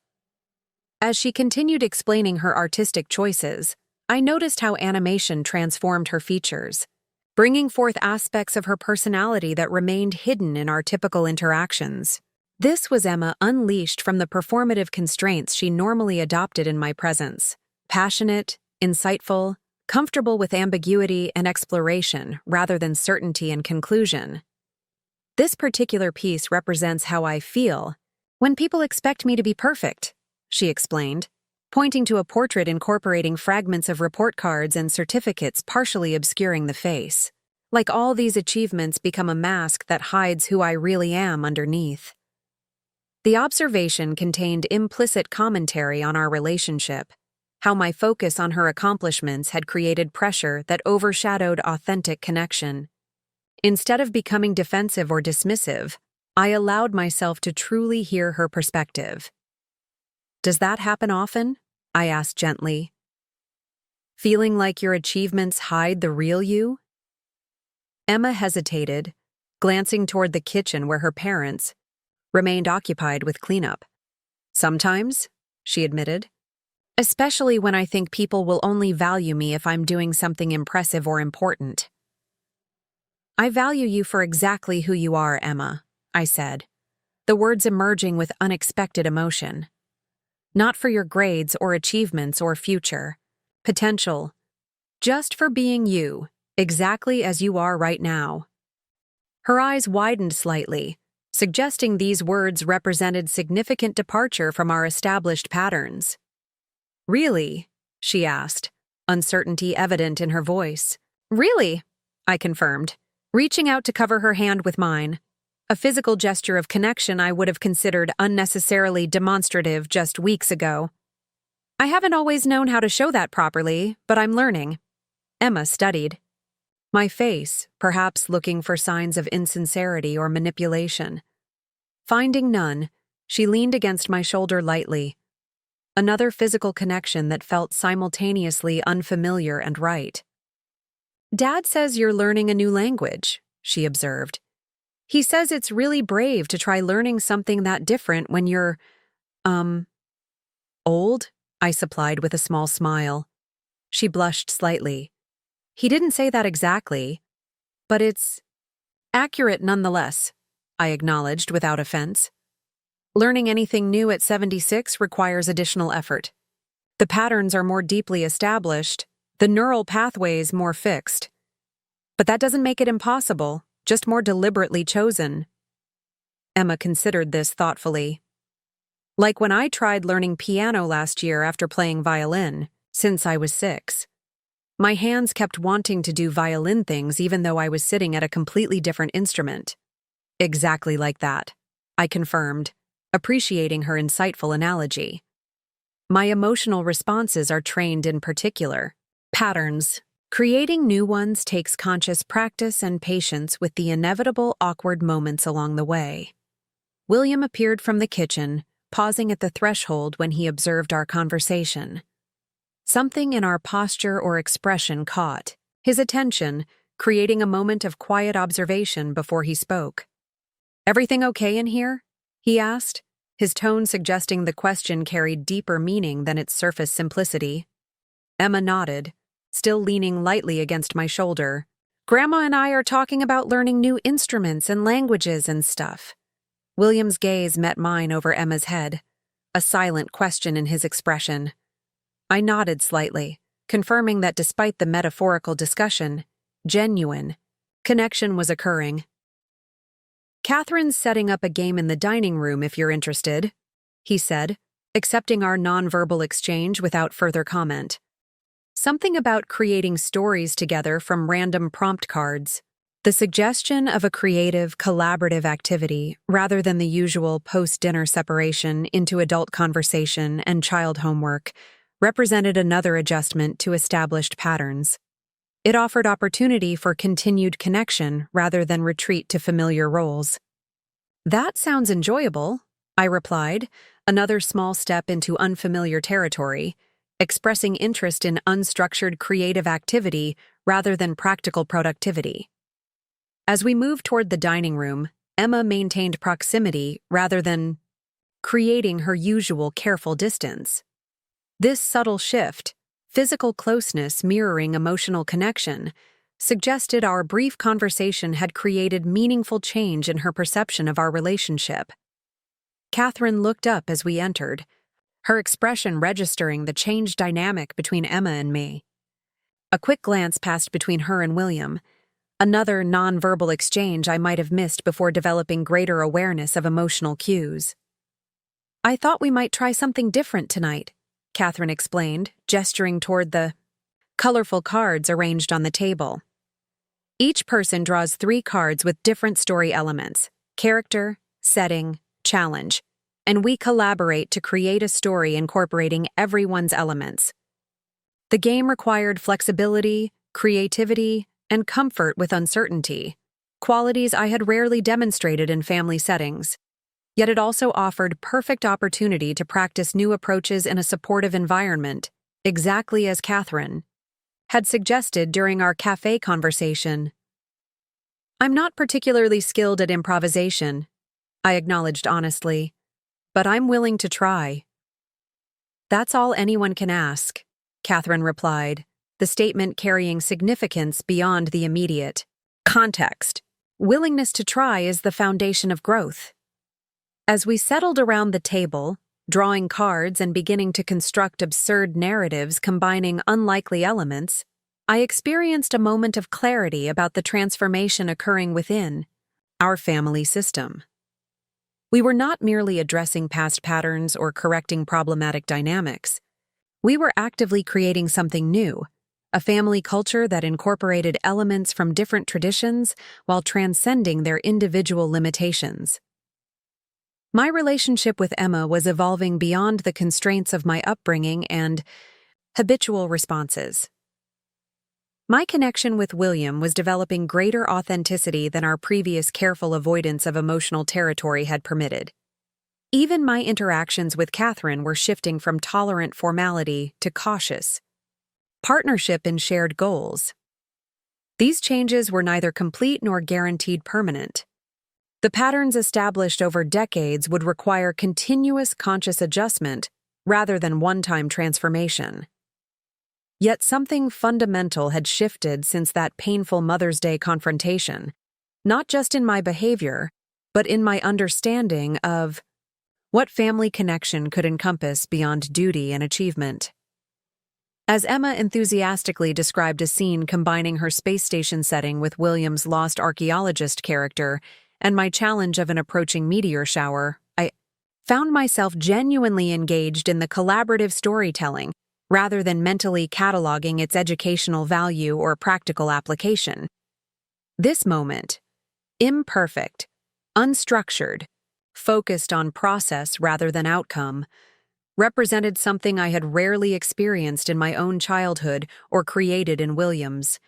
As she continued explaining her artistic choices, I noticed how animation transformed her features, bringing forth aspects of her personality that remained hidden in our typical interactions. This was Emma unleashed from the performative constraints she normally adopted in my presence, passionate, insightful, comfortable with ambiguity and exploration rather than certainty and conclusion. "This particular piece represents how I feel when people expect me to be perfect," she explained, pointing to a portrait incorporating fragments of report cards and certificates partially obscuring the face. Like all these achievements become a mask that hides who I really am underneath. The observation contained implicit commentary on our relationship, how my focus on her accomplishments had created pressure that overshadowed authentic connection. Instead of becoming defensive or dismissive, I allowed myself to truly hear her perspective. "Does that happen often?" I asked gently. "Feeling like your achievements hide the real you?" Emma hesitated, glancing toward the kitchen where her parents remained occupied with cleanup. "Sometimes," she admitted. "Especially when I think people will only value me if I'm doing something impressive or important." "I value you for exactly who you are, Emma," I said, the words emerging with unexpected emotion. "Not for your grades or achievements or future potential, just for being you, exactly as you are right now." Her eyes widened slightly, suggesting these words represented significant departure from our established patterns. "Really?" she asked, uncertainty evident in her voice. "Really?" I confirmed, reaching out to cover her hand with mine, a physical gesture of connection I would have considered unnecessarily demonstrative just weeks ago. "I haven't always known how to show that properly, but I'm learning." Emma studied my face, perhaps looking for signs of insincerity or manipulation. Finding none, she leaned against my shoulder lightly, another physical connection that felt simultaneously unfamiliar and right. "Dad says you're learning a new language," she observed. "He says it's really brave to try learning something that different when you're, old," I supplied with a small smile. She blushed slightly. "He didn't say that exactly, but it's accurate nonetheless," I acknowledged without offense. "Learning anything new at 76 requires additional effort. The patterns are more deeply established, the neural pathways more fixed. But that doesn't make it impossible, just more deliberately chosen." Emma considered this thoughtfully. "Like when I tried learning piano last year after playing violin, since I was 6. My hands kept wanting to do violin things even though I was sitting at a completely different instrument." "Exactly like that," I confirmed, appreciating her insightful analogy. "My emotional responses are trained in particular patterns. Creating new ones takes conscious practice and patience with the inevitable awkward moments along the way." William appeared from the kitchen, pausing at the threshold when he observed our conversation. Something in our posture or expression caught his attention, creating a moment of quiet observation before he spoke. "Everything okay in here?" he asked, his tone suggesting the question carried deeper meaning than its surface simplicity. Emma nodded, still leaning lightly against my shoulder. "Grandma and I are talking about learning new instruments and languages and stuff." William's gaze met mine over Emma's head, a silent question in his expression. I nodded slightly, confirming that despite the metaphorical discussion, genuine connection was occurring. "Catherine's setting up a game in the dining room if you're interested," he said, accepting our nonverbal exchange without further comment. "Something about creating stories together from random prompt cards. The suggestion of a creative, collaborative activity, rather than the usual post-dinner separation into adult conversation and child homework, represented another adjustment to established patterns. It offered opportunity for continued connection rather than retreat to familiar roles." "That sounds enjoyable," I replied, another small step into unfamiliar territory, expressing interest in unstructured creative activity rather than practical productivity. As we moved toward the dining room, Emma maintained proximity rather than creating her usual careful distance. This subtle shift, physical closeness mirroring emotional connection, suggested our brief conversation had created meaningful change in her perception of our relationship. Catherine looked up as we entered, her expression registering the changed dynamic between Emma and me. A quick glance passed between her and William, another nonverbal exchange I might have missed before developing greater awareness of emotional cues. "I thought we might try something different tonight," Catherine explained, gesturing toward the colorful cards arranged on the table. Each person draws 3 cards with different story elements: character, setting, challenge, and we collaborate to create a story incorporating everyone's elements. The game required flexibility, creativity, and comfort with uncertainty, qualities I had rarely demonstrated in family settings. Yet it also offered perfect opportunity to practice new approaches in a supportive environment, exactly as Catherine had suggested during our cafe conversation. "I'm not particularly skilled at improvisation," I acknowledged honestly, "but I'm willing to try." "That's all anyone can ask," Catherine replied, the statement carrying significance beyond the immediate context. Willingness to try is the foundation of growth. As we settled around the table, drawing cards and beginning to construct absurd narratives combining unlikely elements, I experienced a moment of clarity about the transformation occurring within our family system. We were not merely addressing past patterns or correcting problematic dynamics. We were actively creating something new, a family culture that incorporated elements from different traditions while transcending their individual limitations. My relationship with Emma was evolving beyond the constraints of my upbringing and habitual responses. My connection with William was developing greater authenticity than our previous careful avoidance of emotional territory had permitted. Even my interactions with Catherine were shifting from tolerant formality to cautious partnership in shared goals. These changes were neither complete nor guaranteed permanent. The patterns established over decades would require continuous conscious adjustment rather than one-time transformation. Yet something fundamental had shifted since that painful Mother's Day confrontation, not just in my behavior, but in my understanding of what family connection could encompass beyond duty and achievement. As Emma enthusiastically described a scene combining her space station setting with William's lost archaeologist character and my challenge of an approaching meteor shower, I found myself genuinely engaged in the collaborative storytelling rather than mentally cataloging its educational value or practical application. This moment, imperfect, unstructured, focused on process rather than outcome, represented something I had rarely experienced in my own childhood or created in William's.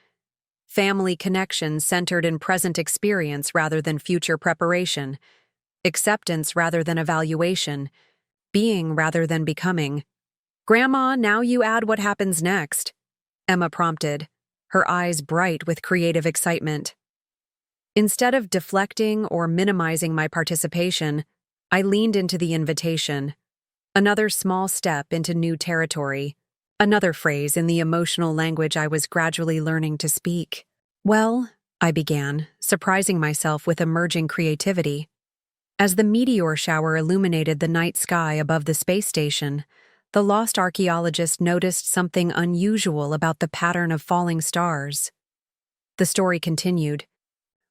Family connection centered in present experience rather than future preparation, acceptance rather than evaluation, being rather than becoming. "Grandma, now you add what happens next," Emma prompted, her eyes bright with creative excitement. Instead of deflecting or minimizing my participation, I leaned into the invitation. Another small step into new territory. Another phrase in the emotional language I was gradually learning to speak. "Well," I began, surprising myself with emerging creativity. As the meteor shower illuminated the night sky above the space station, the lost archaeologist noticed something unusual about the pattern of falling stars. The story continued,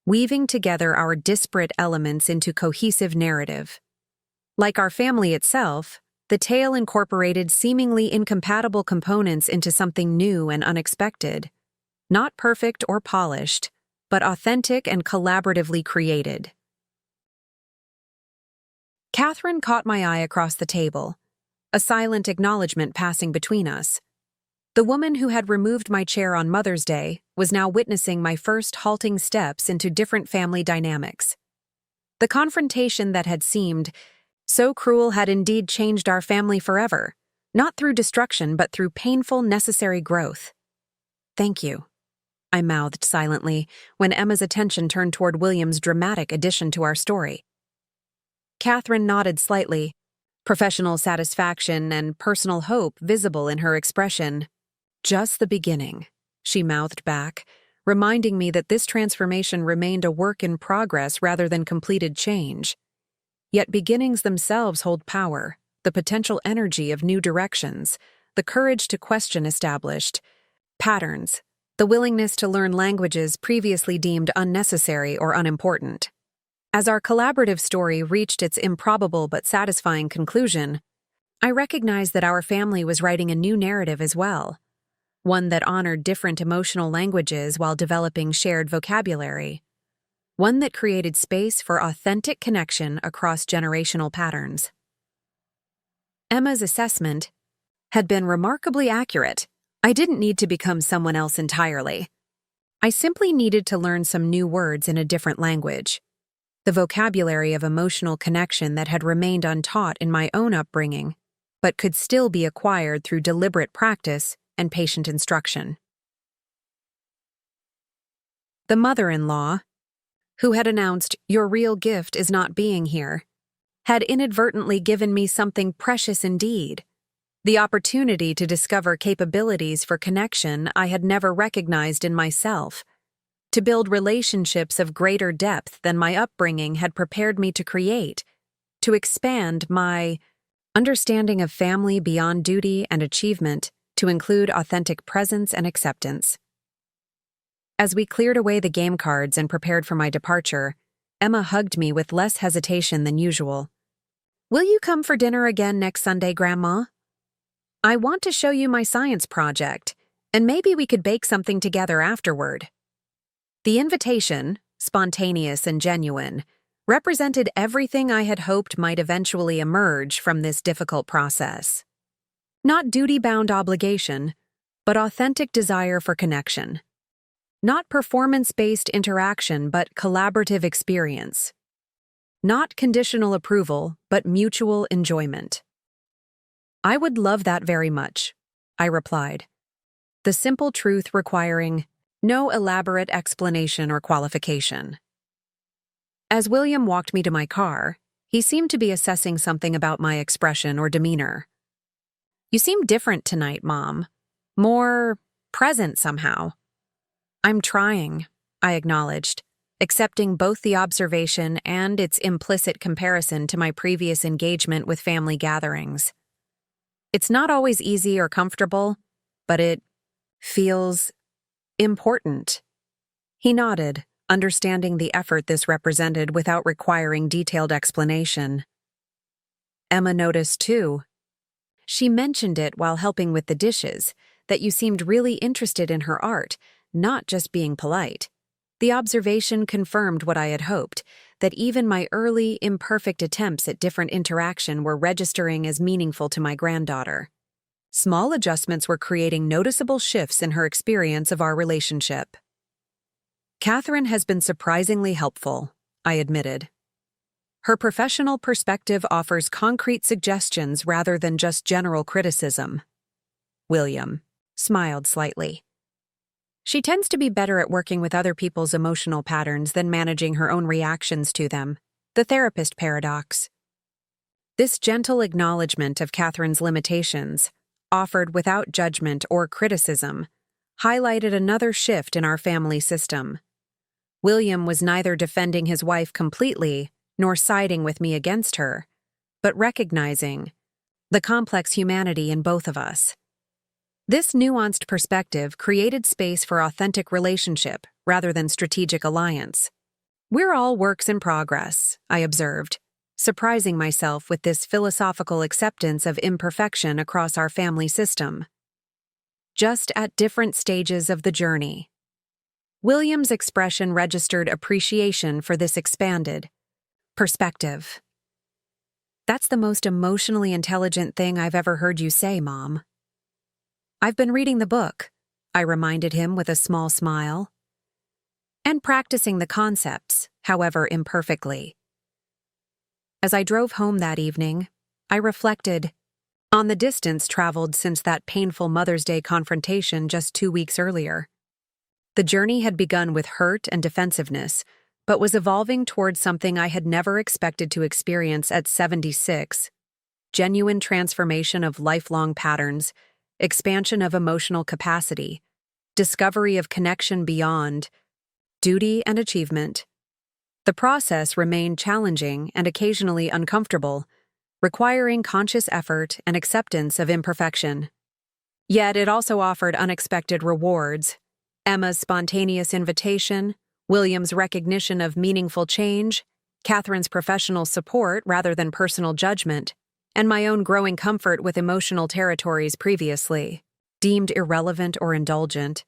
weaving together our disparate elements into cohesive narrative. Like our family itself, the tale incorporated seemingly incompatible components into something new and unexpected, not perfect or polished, but authentic and collaboratively created. Catherine caught my eye across the table, a silent acknowledgement passing between us. The woman who had removed my chair on Mother's Day was now witnessing my first halting steps into different family dynamics. The confrontation that had seemed so cruel had indeed changed our family forever, not through destruction but through painful, necessary growth. "Thank you," I mouthed silently when Emma's attention turned toward William's dramatic addition to our story. Catherine nodded slightly, professional satisfaction and personal hope visible in her expression. "Just the beginning," she mouthed back, reminding me that this transformation remained a work in progress rather than completed change. Yet beginnings themselves hold power, the potential energy of new directions, the courage to question established patterns, the willingness to learn languages previously deemed unnecessary or unimportant. As our collaborative story reached its improbable but satisfying conclusion, I recognized that our family was writing a new narrative as well, one that honored different emotional languages while developing shared vocabulary. One that created space for authentic connection across generational patterns. Emma's assessment had been remarkably accurate. I didn't need to become someone else entirely. I simply needed to learn some new words in a different language. The vocabulary of emotional connection that had remained untaught in my own upbringing, but could still be acquired through deliberate practice and patient instruction. The mother-in-law, who had announced, "Your real gift is not being here," had inadvertently given me something precious indeed, the opportunity to discover capabilities for connection I had never recognized in myself, to build relationships of greater depth than my upbringing had prepared me to create, to expand my understanding of family beyond duty and achievement to include authentic presence and acceptance. As we cleared away the game cards and prepared for my departure, Emma hugged me with less hesitation than usual. "Will you come for dinner again next Sunday, Grandma? I want to show you my science project, and maybe we could bake something together afterward." The invitation, spontaneous and genuine, represented everything I had hoped might eventually emerge from this difficult process. Not duty-bound obligation, but authentic desire for connection. Not performance-based interaction, but collaborative experience. Not conditional approval, but mutual enjoyment. "I would love that very much," I replied, the simple truth requiring no elaborate explanation or qualification. As William walked me to my car, he seemed to be assessing something about my expression or demeanor. "You seem different tonight, Mom. More present somehow." "I'm trying," I acknowledged, accepting both the observation and its implicit comparison to my previous engagement with family gatherings. "It's not always easy or comfortable, but it feels important." He nodded, understanding the effort this represented without requiring detailed explanation. Emma noticed too. She mentioned it while helping with the dishes, that you seemed really interested in her art, not just being polite. The observation confirmed what I had hoped, that even my early, imperfect attempts at different interaction were registering as meaningful to my granddaughter. Small adjustments were creating noticeable shifts in her experience of our relationship. "Catherine has been surprisingly helpful," I admitted. "Her professional perspective offers concrete suggestions rather than just general criticism." William smiled slightly. "She tends to be better at working with other people's emotional patterns than managing her own reactions to them. The therapist paradox." This gentle acknowledgement of Catherine's limitations, offered without judgment or criticism, highlighted another shift in our family system. William was neither defending his wife completely nor siding with me against her, but recognizing the complex humanity in both of us. This nuanced perspective created space for authentic relationship rather than strategic alliance. "We're all works in progress," I observed, surprising myself with this philosophical acceptance of imperfection across our family system. Just at different stages of the journey. William's expression registered appreciation for this expanded perspective. "That's the most emotionally intelligent thing I've ever heard you say, Mom." "I've been reading the book," I reminded him with a small smile. "And practicing the concepts, however imperfectly." As I drove home that evening, I reflected on the distance traveled since that painful Mother's Day confrontation just 2 weeks earlier. The journey had begun with hurt and defensiveness, but was evolving towards something I had never expected to experience at 76: genuine transformation of lifelong patterns, expansion of emotional capacity, discovery of connection beyond duty and achievement. The process remained challenging and occasionally uncomfortable, requiring conscious effort and acceptance of imperfection. Yet it also offered unexpected rewards: Emma's spontaneous invitation, William's recognition of meaningful change, Catherine's professional support rather than personal judgment, and my own growing comfort with emotional territories previously deemed irrelevant or indulgent.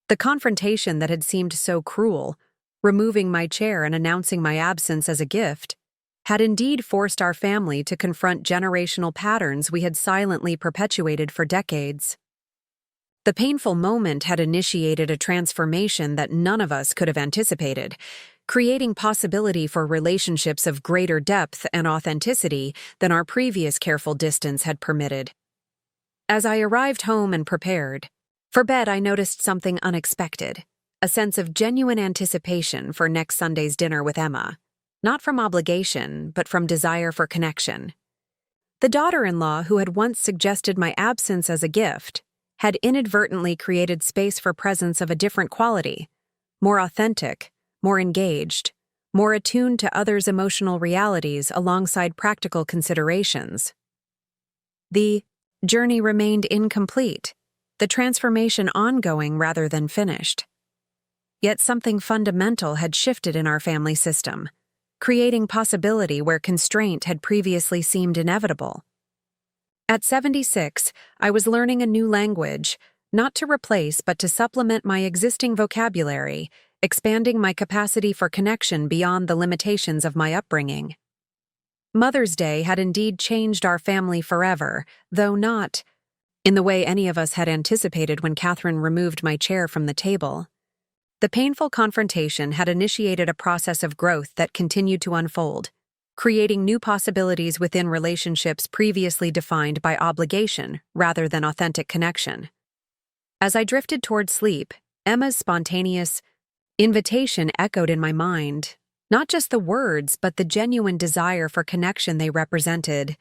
The confrontation that had seemed so cruel, removing my chair and announcing my absence as a gift, had indeed forced our family to confront generational patterns we had silently perpetuated for decades. The painful moment had initiated a transformation that none of us could have anticipated, creating possibility for relationships of greater depth and authenticity than our previous careful distance had permitted. As I arrived home and prepared for bed, I noticed something unexpected, a sense of genuine anticipation for next Sunday's dinner with Emma, not from obligation, but from desire for connection. The daughter-in-law who had once suggested my absence as a gift had inadvertently created space for presence of a different quality, more authentic, more engaged, more attuned to others' emotional realities alongside practical considerations. The journey remained incomplete, the transformation ongoing rather than finished. Yet something fundamental had shifted in our family system, creating possibility where constraint had previously seemed inevitable. At 76, I was learning a new language, not to replace but to supplement my existing vocabulary, expanding my capacity for connection beyond the limitations of my upbringing. Mother's Day had indeed changed our family forever, though not in the way any of us had anticipated when Catherine removed my chair from the table. The painful confrontation had initiated a process of growth that continued to unfold, creating new possibilities within relationships previously defined by obligation rather than authentic connection. As I drifted toward sleep, Emma's spontaneous invitation echoed in my mind, not just the words, but the genuine desire for connection they represented.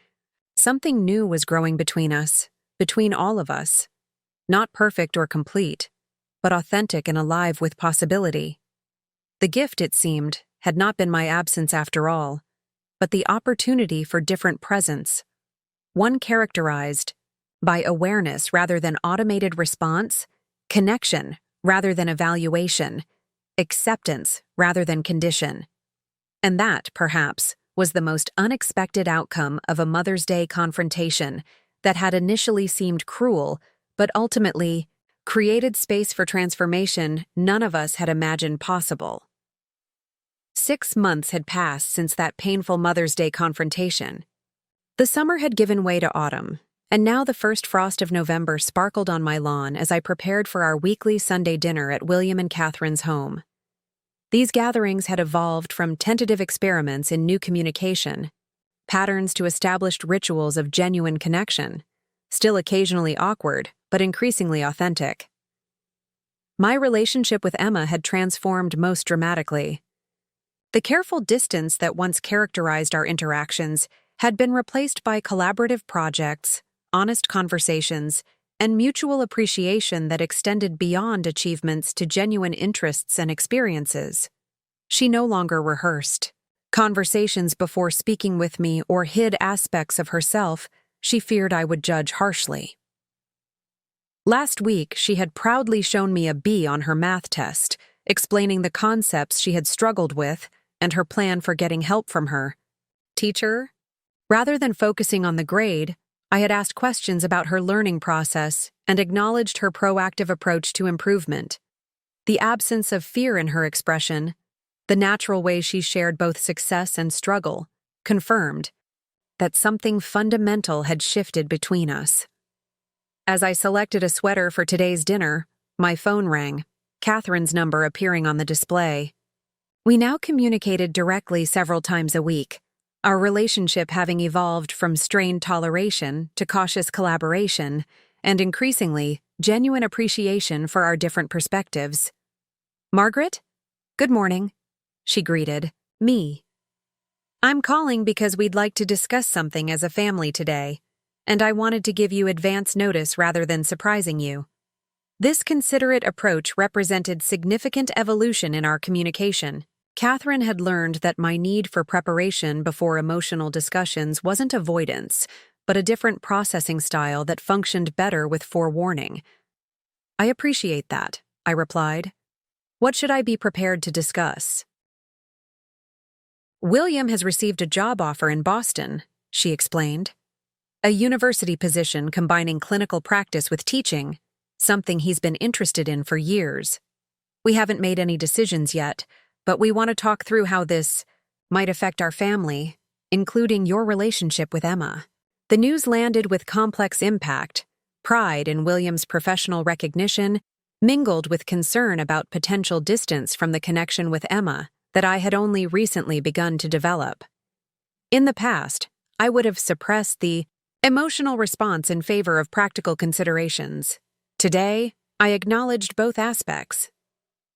Something new was growing between us, between all of us. Not perfect or complete, but authentic and alive with possibility. The gift, it seemed, had not been my absence after all, but the opportunity for different presence, one characterized by awareness rather than automated response, connection rather than evaluation, acceptance rather than condition. And that, perhaps, was the most unexpected outcome of a Mother's Day confrontation that had initially seemed cruel, but ultimately created space for transformation none of us had imagined possible. 6 months had passed since that painful Mother's Day confrontation. The summer had given way to autumn, and now the first frost of November sparkled on my lawn as I prepared for our weekly Sunday dinner at William and Catherine's home. These gatherings had evolved from tentative experiments in new communication, patterns to established rituals of genuine connection, still occasionally awkward, but increasingly authentic. My relationship with Emma had transformed most dramatically. The careful distance that once characterized our interactions had been replaced by collaborative projects, honest conversations, and mutual appreciation that extended beyond achievements to genuine interests and experiences. She no longer rehearsed conversations before speaking with me or hid aspects of herself she feared I would judge harshly. Last week, she had proudly shown me a B on her math test, explaining the concepts she had struggled with and her plan for getting help from her teacher. Rather than focusing on the grade, I had asked questions about her learning process and acknowledged her proactive approach to improvement. The absence of fear in her expression, the natural way she shared both success and struggle, confirmed that something fundamental had shifted between us. As I selected a sweater for today's dinner, my phone rang, Catherine's number appearing on the display. We now communicated directly several times a week, our relationship having evolved from strained toleration to cautious collaboration and increasingly genuine appreciation for our different perspectives. "Margaret? Good morning," she greeted me. "I'm calling because we'd like to discuss something as a family today, and I wanted to give you advance notice rather than surprising you." This considerate approach represented significant evolution in our communication. Catherine had learned that my need for preparation before emotional discussions wasn't avoidance, but a different processing style that functioned better with forewarning. "I appreciate that," I replied. "What should I be prepared to discuss?" "William has received a job offer in Boston," she explained. "A university position combining clinical practice with teaching, something he's been interested in for years. We haven't made any decisions yet, but we want to talk through how this might affect our family, including your relationship with Emma." The news landed with complex impact, Pride in William's professional recognition mingled with concern about potential distance from the connection with Emma that I had only recently begun to develop. In the past, I would have suppressed the emotional response in favor of practical considerations. Today, I acknowledged both aspects.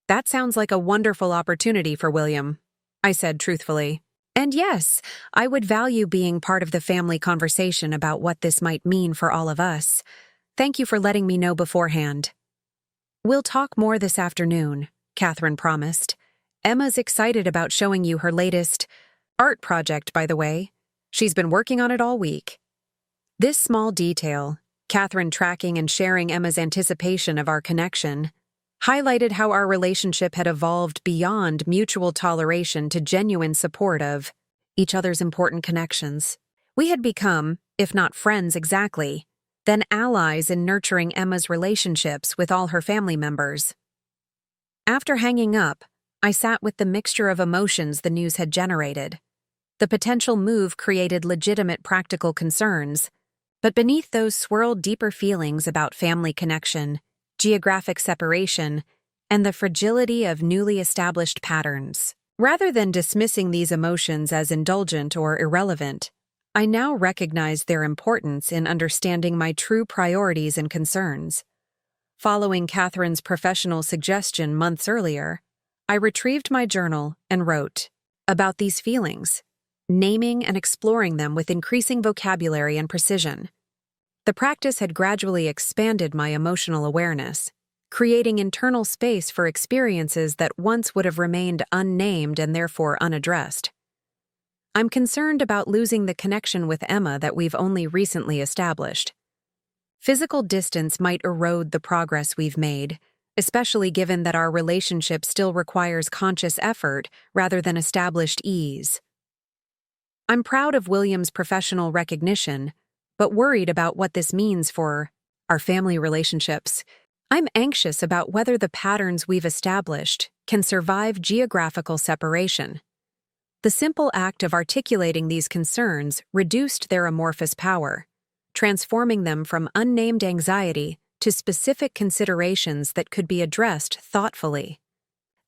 "That sounds like a wonderful opportunity for William," I said truthfully. "And yes, I would value being part of the family conversation about what this might mean for all of us. Thank you for letting me know beforehand." "We'll talk more this afternoon," Catherine promised. "Emma's excited about showing you her latest art project, by the way. She's been working on it all week." This small detail, Catherine tracking and sharing Emma's anticipation of our connection, highlighted how our relationship had evolved beyond mutual toleration to genuine support of each other's important connections. We had become, if not friends exactly, then allies in nurturing Emma's relationships with all her family members. After hanging up, I sat with the mixture of emotions the news had generated. The potential move created legitimate practical concerns, but beneath those swirled deeper feelings about family connection, geographic separation, and the fragility of newly established patterns. Rather than dismissing these emotions as indulgent or irrelevant, I now recognized their importance in understanding my true priorities and concerns. Following Catherine's professional suggestion months earlier, I retrieved my journal and wrote about these feelings, naming and exploring them with increasing vocabulary and precision. The practice had gradually expanded my emotional awareness, creating internal space for experiences that once would have remained unnamed and therefore unaddressed. I'm concerned about losing the connection with Emma that we've only recently established. Physical distance might erode the progress we've made, especially given that our relationship still requires conscious effort rather than established ease. I'm proud of William's professional recognition, but worried about what this means for our family relationships. I'm anxious about whether the patterns we've established can survive geographical separation. The simple act of articulating these concerns reduced their amorphous power, transforming them from unnamed anxiety to specific considerations that could be addressed thoughtfully.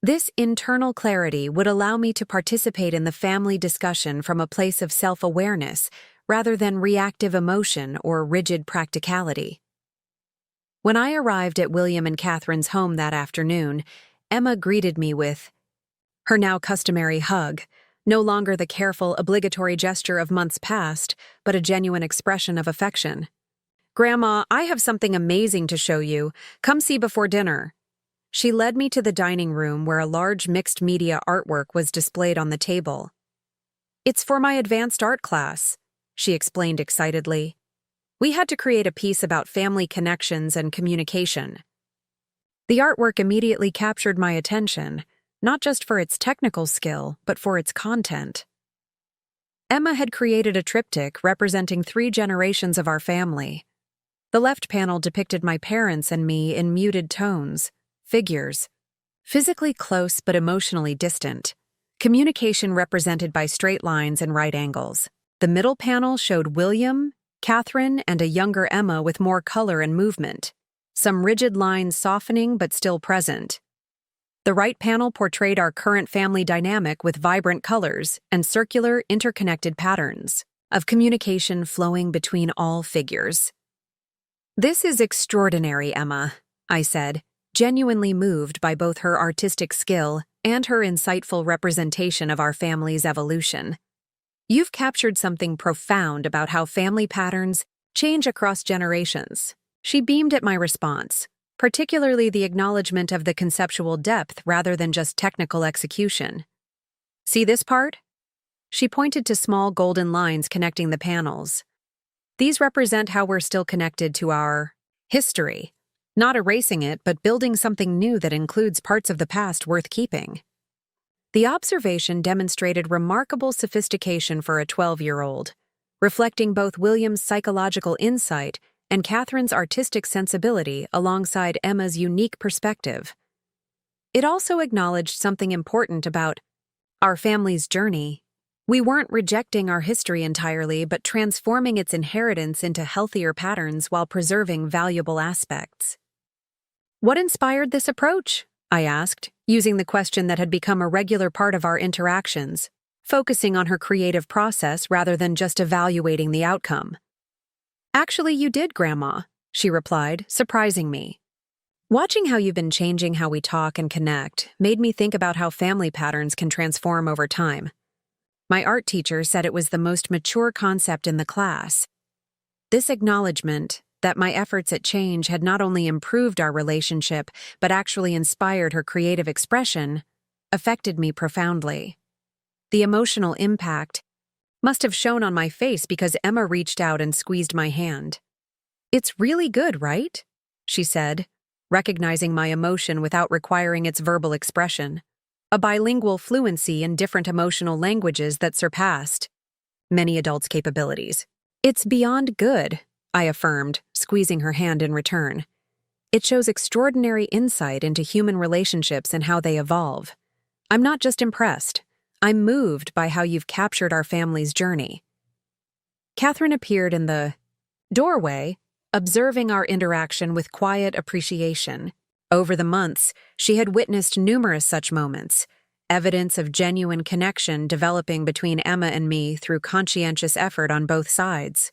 This internal clarity would allow me to participate in the family discussion from a place of self-awareness rather than reactive emotion or rigid practicality. When I arrived at William and Catherine's home that afternoon, Emma greeted me with her now customary hug, no longer the careful, obligatory gesture of months past, but a genuine expression of affection. "Grandma, I have something amazing to show you. Come see before dinner." She led me to the dining room where a large mixed-media artwork was displayed on the table. "It's for my advanced art class," she explained excitedly. "We had to create a piece about family connections and communication." The artwork immediately captured my attention, not just for its technical skill, but for its content. Emma had created a triptych representing 3 generations of our family. The left panel depicted my parents and me in muted tones, figures, physically close but emotionally distant, communication represented by straight lines and right angles. The middle panel showed William, Catherine, and a younger Emma with more color and movement, some rigid lines softening but still present. The right panel portrayed our current family dynamic with vibrant colors and circular, interconnected patterns of communication flowing between all figures. "This is extraordinary, Emma," I said, genuinely moved by both her artistic skill and her insightful representation of our family's evolution. "You've captured something profound about how family patterns change across generations." She beamed at my response, particularly the acknowledgement of the conceptual depth rather than just technical execution. "See this part?" She pointed to small golden lines connecting the panels. "These represent how we're still connected to our history, not erasing it, but building something new that includes parts of the past worth keeping." The observation demonstrated remarkable sophistication for a 12-year-old, reflecting both William's psychological insight and Catherine's artistic sensibility alongside Emma's unique perspective. It also acknowledged something important about our family's journey. We weren't rejecting our history entirely, but transforming its inheritance into healthier patterns while preserving valuable aspects. What inspired this approach? I asked, using the question that had become a regular part of our interactions, focusing on her creative process rather than just evaluating the outcome. Actually, you did, Grandma, she replied, surprising me. Watching how you've been changing how we talk and connect made me think about how family patterns can transform over time. My art teacher said it was the most mature concept in the class. This acknowledgement that my efforts at change had not only improved our relationship but actually inspired her creative expression affected me profoundly. The emotional impact must have shown on my face because Emma reached out and squeezed my hand. "It's really good, right?" she said, recognizing my emotion without requiring its verbal expression. A bilingual fluency in different emotional languages that surpassed many adults' capabilities. "It's beyond good," I affirmed, squeezing her hand in return. "It shows extraordinary insight into human relationships and how they evolve. I'm not just impressed. I'm moved by how you've captured our family's journey." Catherine appeared in the doorway, observing our interaction with quiet appreciation. Over the months, she had witnessed numerous such moments, evidence of genuine connection developing between Emma and me through conscientious effort on both sides.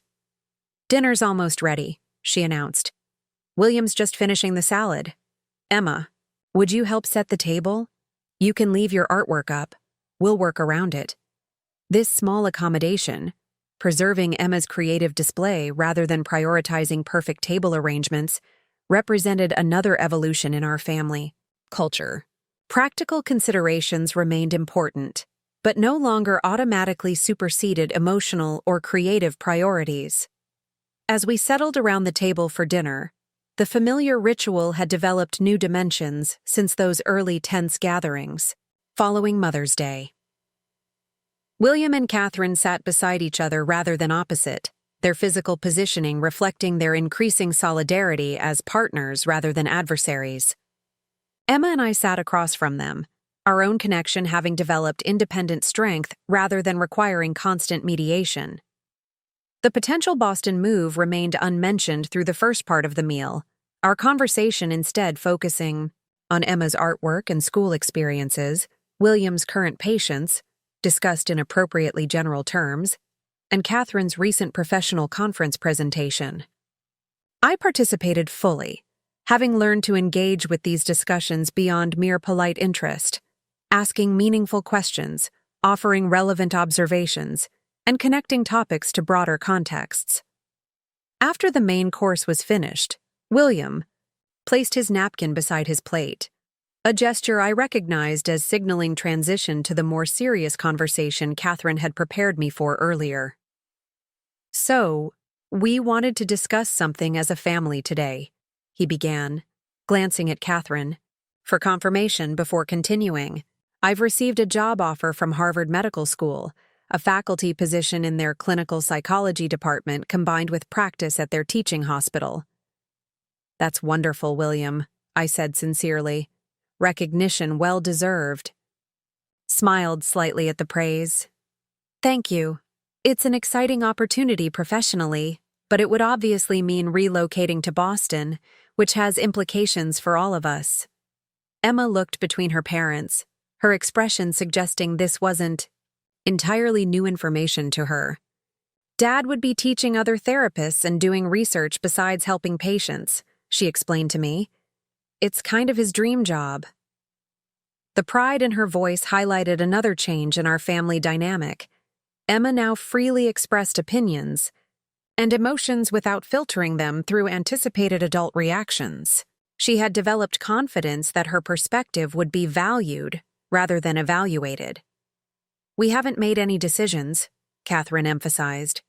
"Dinner's almost ready," she announced. "William's just finishing the salad. Emma, would you help set the table? You can leave your artwork up. We'll work around it." This small accommodation, preserving Emma's creative display rather than prioritizing perfect table arrangements, represented another evolution in our family culture. Practical considerations remained important, but no longer automatically superseded emotional or creative priorities. As we settled around the table for dinner, the familiar ritual had developed new dimensions since those early tense gatherings, following Mother's Day. William and Catherine sat beside each other rather than opposite, their physical positioning reflecting their increasing solidarity as partners rather than adversaries. Emma and I sat across from them, our own connection having developed independent strength rather than requiring constant mediation. The potential Boston move remained unmentioned through the first part of the meal, our conversation instead focusing on Emma's artwork and school experiences, William's current patients, discussed in appropriately general terms, and Catherine's recent professional conference presentation. I participated fully, having learned to engage with these discussions beyond mere polite interest, asking meaningful questions, offering relevant observations, and connecting topics to broader contexts. After the main course was finished, William placed his napkin beside his plate, a gesture I recognized as signaling transition to the more serious conversation Catherine had prepared me for earlier. "So, we wanted to discuss something as a family today," he began, glancing at Catherine, for confirmation before continuing. "I've received a job offer from Harvard Medical School, a faculty position in their clinical psychology department combined with practice at their teaching hospital." "That's wonderful, William," I said sincerely. "Recognition well deserved." Smiled slightly at the praise. "Thank you. It's an exciting opportunity professionally, but it would obviously mean relocating to Boston, which has implications for all of us." Emma looked between her parents, her expression suggesting this wasn't entirely new information to her. "Dad would be teaching other therapists and doing research besides helping patients," she explained to me. "It's kind of his dream job." The pride in her voice highlighted another change in our family dynamic. Emma now freely expressed opinions and emotions without filtering them through anticipated adult reactions. She had developed confidence that her perspective would be valued rather than evaluated. "We haven't made any decisions," Catherine emphasized.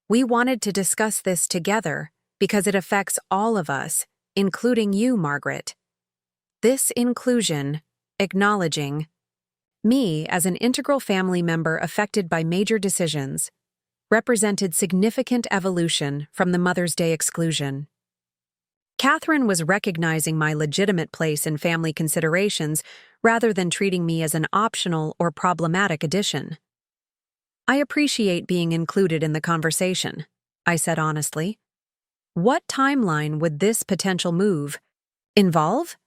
"We wanted to discuss this together because it affects all of us, including you, Margaret." This inclusion, acknowledging me as an integral family member affected by major decisions, represented significant evolution from the Mother's Day exclusion. Catherine was recognizing my legitimate place in family considerations rather than treating me as an optional or problematic addition. I appreciate being included in the conversation, I said honestly. What timeline would this potential move involve?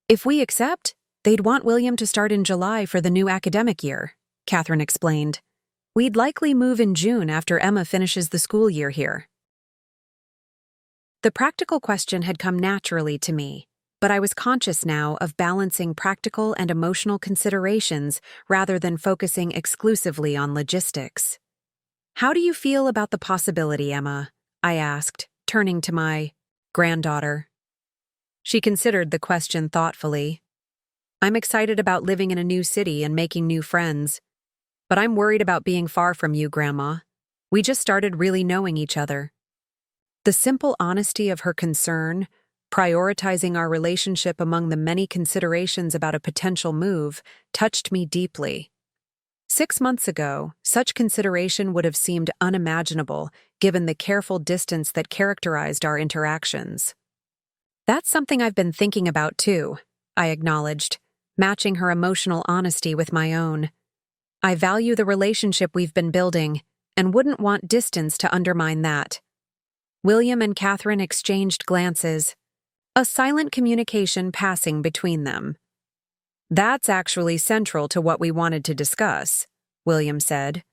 If we accept, they'd want William to start in July for the new academic year, Catherine explained. We'd likely move in June after Emma finishes the school year here. The practical question had come naturally to me, but I was conscious now of balancing practical and emotional considerations rather than focusing exclusively on logistics. How do you feel about the possibility, Emma? I asked, turning to my granddaughter. She considered the question thoughtfully. I'm excited about living in a new city and making new friends, but I'm worried about being far from you, Grandma. We just started really knowing each other. The simple honesty of her concern, prioritizing our relationship among the many considerations about a potential move, touched me deeply. 6 months ago, such consideration would have seemed unimaginable given the careful distance that characterized our interactions. That's something I've been thinking about too, I acknowledged, matching her emotional honesty with my own. I value the relationship we've been building and wouldn't want distance to undermine that. William and Catherine exchanged glances, a silent communication passing between them. That's actually central to what we wanted to discuss, William said.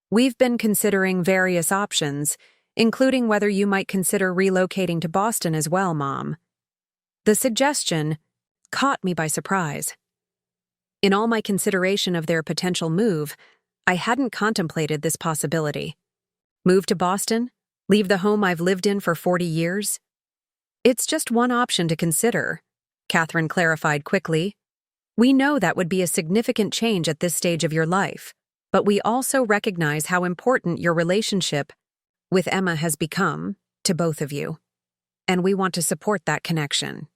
We've been considering various options, including whether you might consider relocating to Boston as well, Mom. The suggestion caught me by surprise. In all my consideration of their potential move, I hadn't contemplated this possibility. Move to Boston? Leave the home I've lived in for 40 years? It's just one option to consider, Catherine clarified quickly. We know that would be a significant change at this stage of your life, but we also recognize how important your relationship with Emma has become to both of you, and we want to support that connection.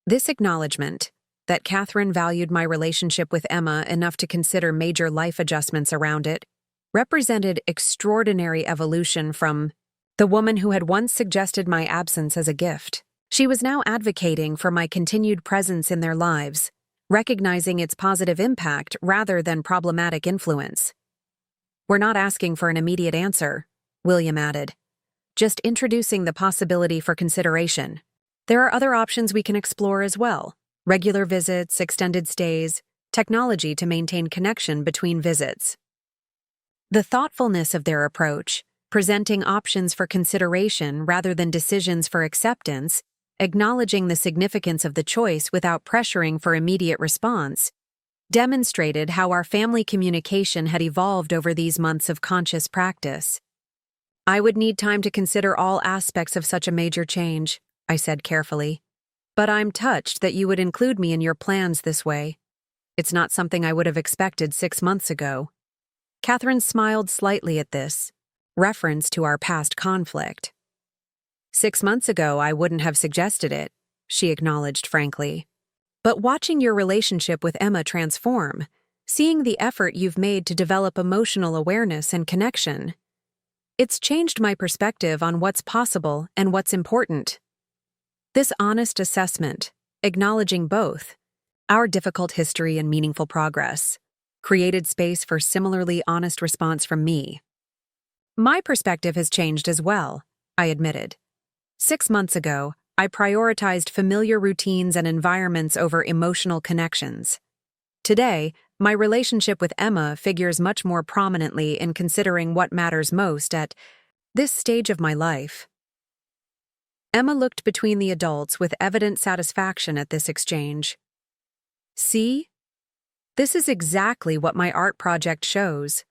This acknowledgement that Catherine valued my relationship with Emma enough to consider major life adjustments around it represented extraordinary evolution from the woman who had once suggested my absence as a gift. She was now advocating for my continued presence in their lives, recognizing its positive impact rather than problematic influence. We're not asking for an immediate answer, William added, just introducing the possibility for consideration. There are other options we can explore as well: regular visits, extended stays, technology to maintain connection between visits. The thoughtfulness of their approach, presenting options for consideration rather than decisions for acceptance, acknowledging the significance of the choice without pressuring for immediate response, demonstrated how our family communication had evolved over these months of conscious practice. I would need time to consider all aspects of such a major change, I said carefully. But I'm touched that you would include me in your plans this way. It's not something I would have expected 6 months ago. Catherine smiled slightly at this, reference to our past conflict. 6 months ago, I wouldn't have suggested it, she acknowledged frankly. But watching your relationship with Emma transform, seeing the effort you've made to develop emotional awareness and connection, it's changed my perspective on what's possible and what's important. This honest assessment, acknowledging both, our difficult history and meaningful progress, created space for similarly honest response from me. My perspective has changed as well, I admitted. 6 months ago, I prioritized familiar routines and environments over emotional connections. Today, my relationship with Emma figures much more prominently in considering what matters most at this stage of my life. Emma looked between the adults with evident satisfaction at this exchange. See? This is exactly what my art project shows.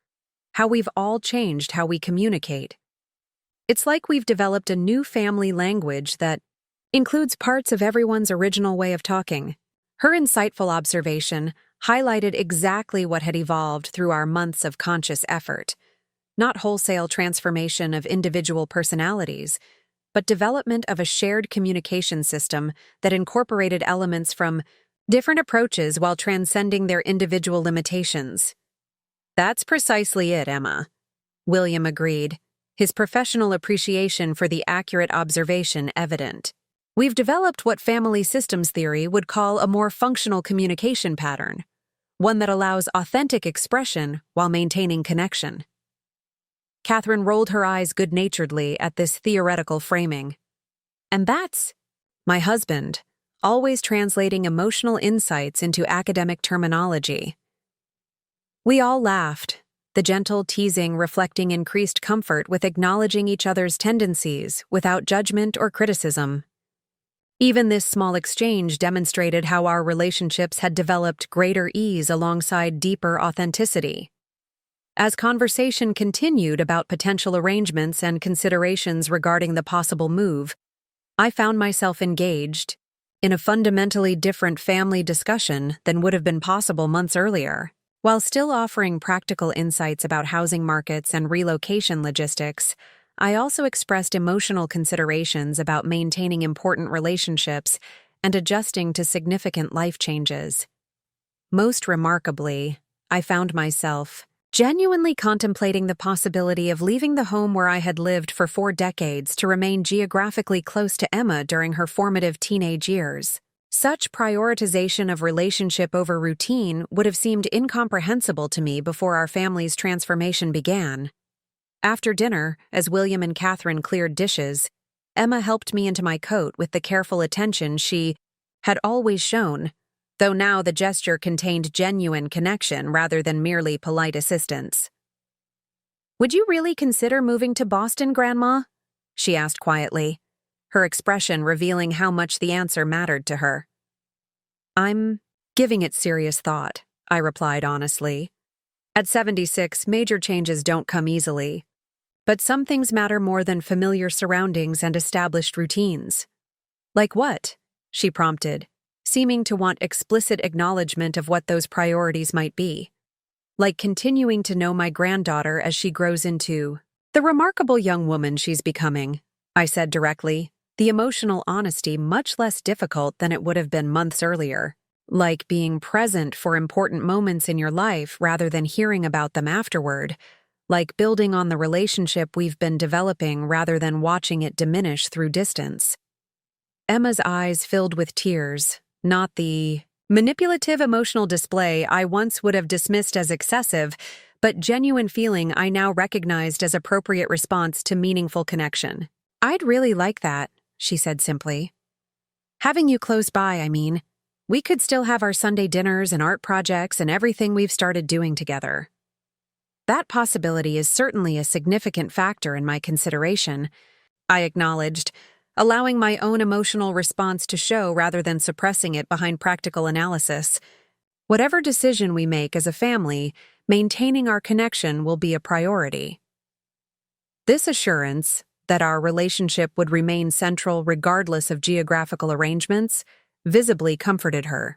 How we've all changed how we communicate. It's like we've developed a new family language that includes parts of everyone's original way of talking. Her insightful observation highlighted exactly what had evolved through our months of conscious effort. Not wholesale transformation of individual personalities, but development of a shared communication system that incorporated elements from different approaches while transcending their individual limitations. That's precisely it, Emma, William agreed, his professional appreciation for the accurate observation evident. We've developed what family systems theory would call a more functional communication pattern, one that allows authentic expression while maintaining connection. Catherine rolled her eyes good-naturedly at this theoretical framing. And that's my husband, always translating emotional insights into academic terminology. We all laughed, the gentle teasing reflecting increased comfort with acknowledging each other's tendencies without judgment or criticism. Even this small exchange demonstrated how our relationships had developed greater ease alongside deeper authenticity. As conversation continued about potential arrangements and considerations regarding the possible move, I found myself engaged in a fundamentally different family discussion than would have been possible months earlier. While still offering practical insights about housing markets and relocation logistics, I also expressed emotional considerations about maintaining important relationships and adjusting to significant life changes. Most remarkably, I found myself genuinely contemplating the possibility of leaving the home where I had lived for 4 decades to remain geographically close to Emma during her formative teenage years. Such prioritization of relationship over routine would have seemed incomprehensible to me before our family's transformation began. After dinner, as William and Catherine cleared dishes, Emma helped me into my coat with the careful attention she had always shown, though now the gesture contained genuine connection rather than merely polite assistance. "Would you really consider moving to Boston, Grandma?" she asked quietly, her expression revealing how much the answer mattered to her. "I'm giving it serious thought," I replied honestly. At 76, major changes don't come easily. But some things matter more than familiar surroundings and established routines. "Like what?" she prompted, seeming to want explicit acknowledgement of what those priorities might be. "Like continuing to know my granddaughter as she grows into the remarkable young woman she's becoming," I said directly, the emotional honesty much less difficult than it would have been months earlier. "Like being present for important moments in your life rather than hearing about them afterward. Like building on the relationship we've been developing rather than watching it diminish through distance." Emma's eyes filled with tears, not the manipulative emotional display I once would have dismissed as excessive, but genuine feeling I now recognized as appropriate response to meaningful connection. "I'd really like that," she said simply. "Having you close by, I mean. We could still have our Sunday dinners and art projects and everything we've started doing together." "That possibility is certainly a significant factor in my consideration," I acknowledged, allowing my own emotional response to show rather than suppressing it behind practical analysis. "Whatever decision we make as a family, maintaining our connection will be a priority." This assurance that our relationship would remain central regardless of geographical arrangements visibly comforted her.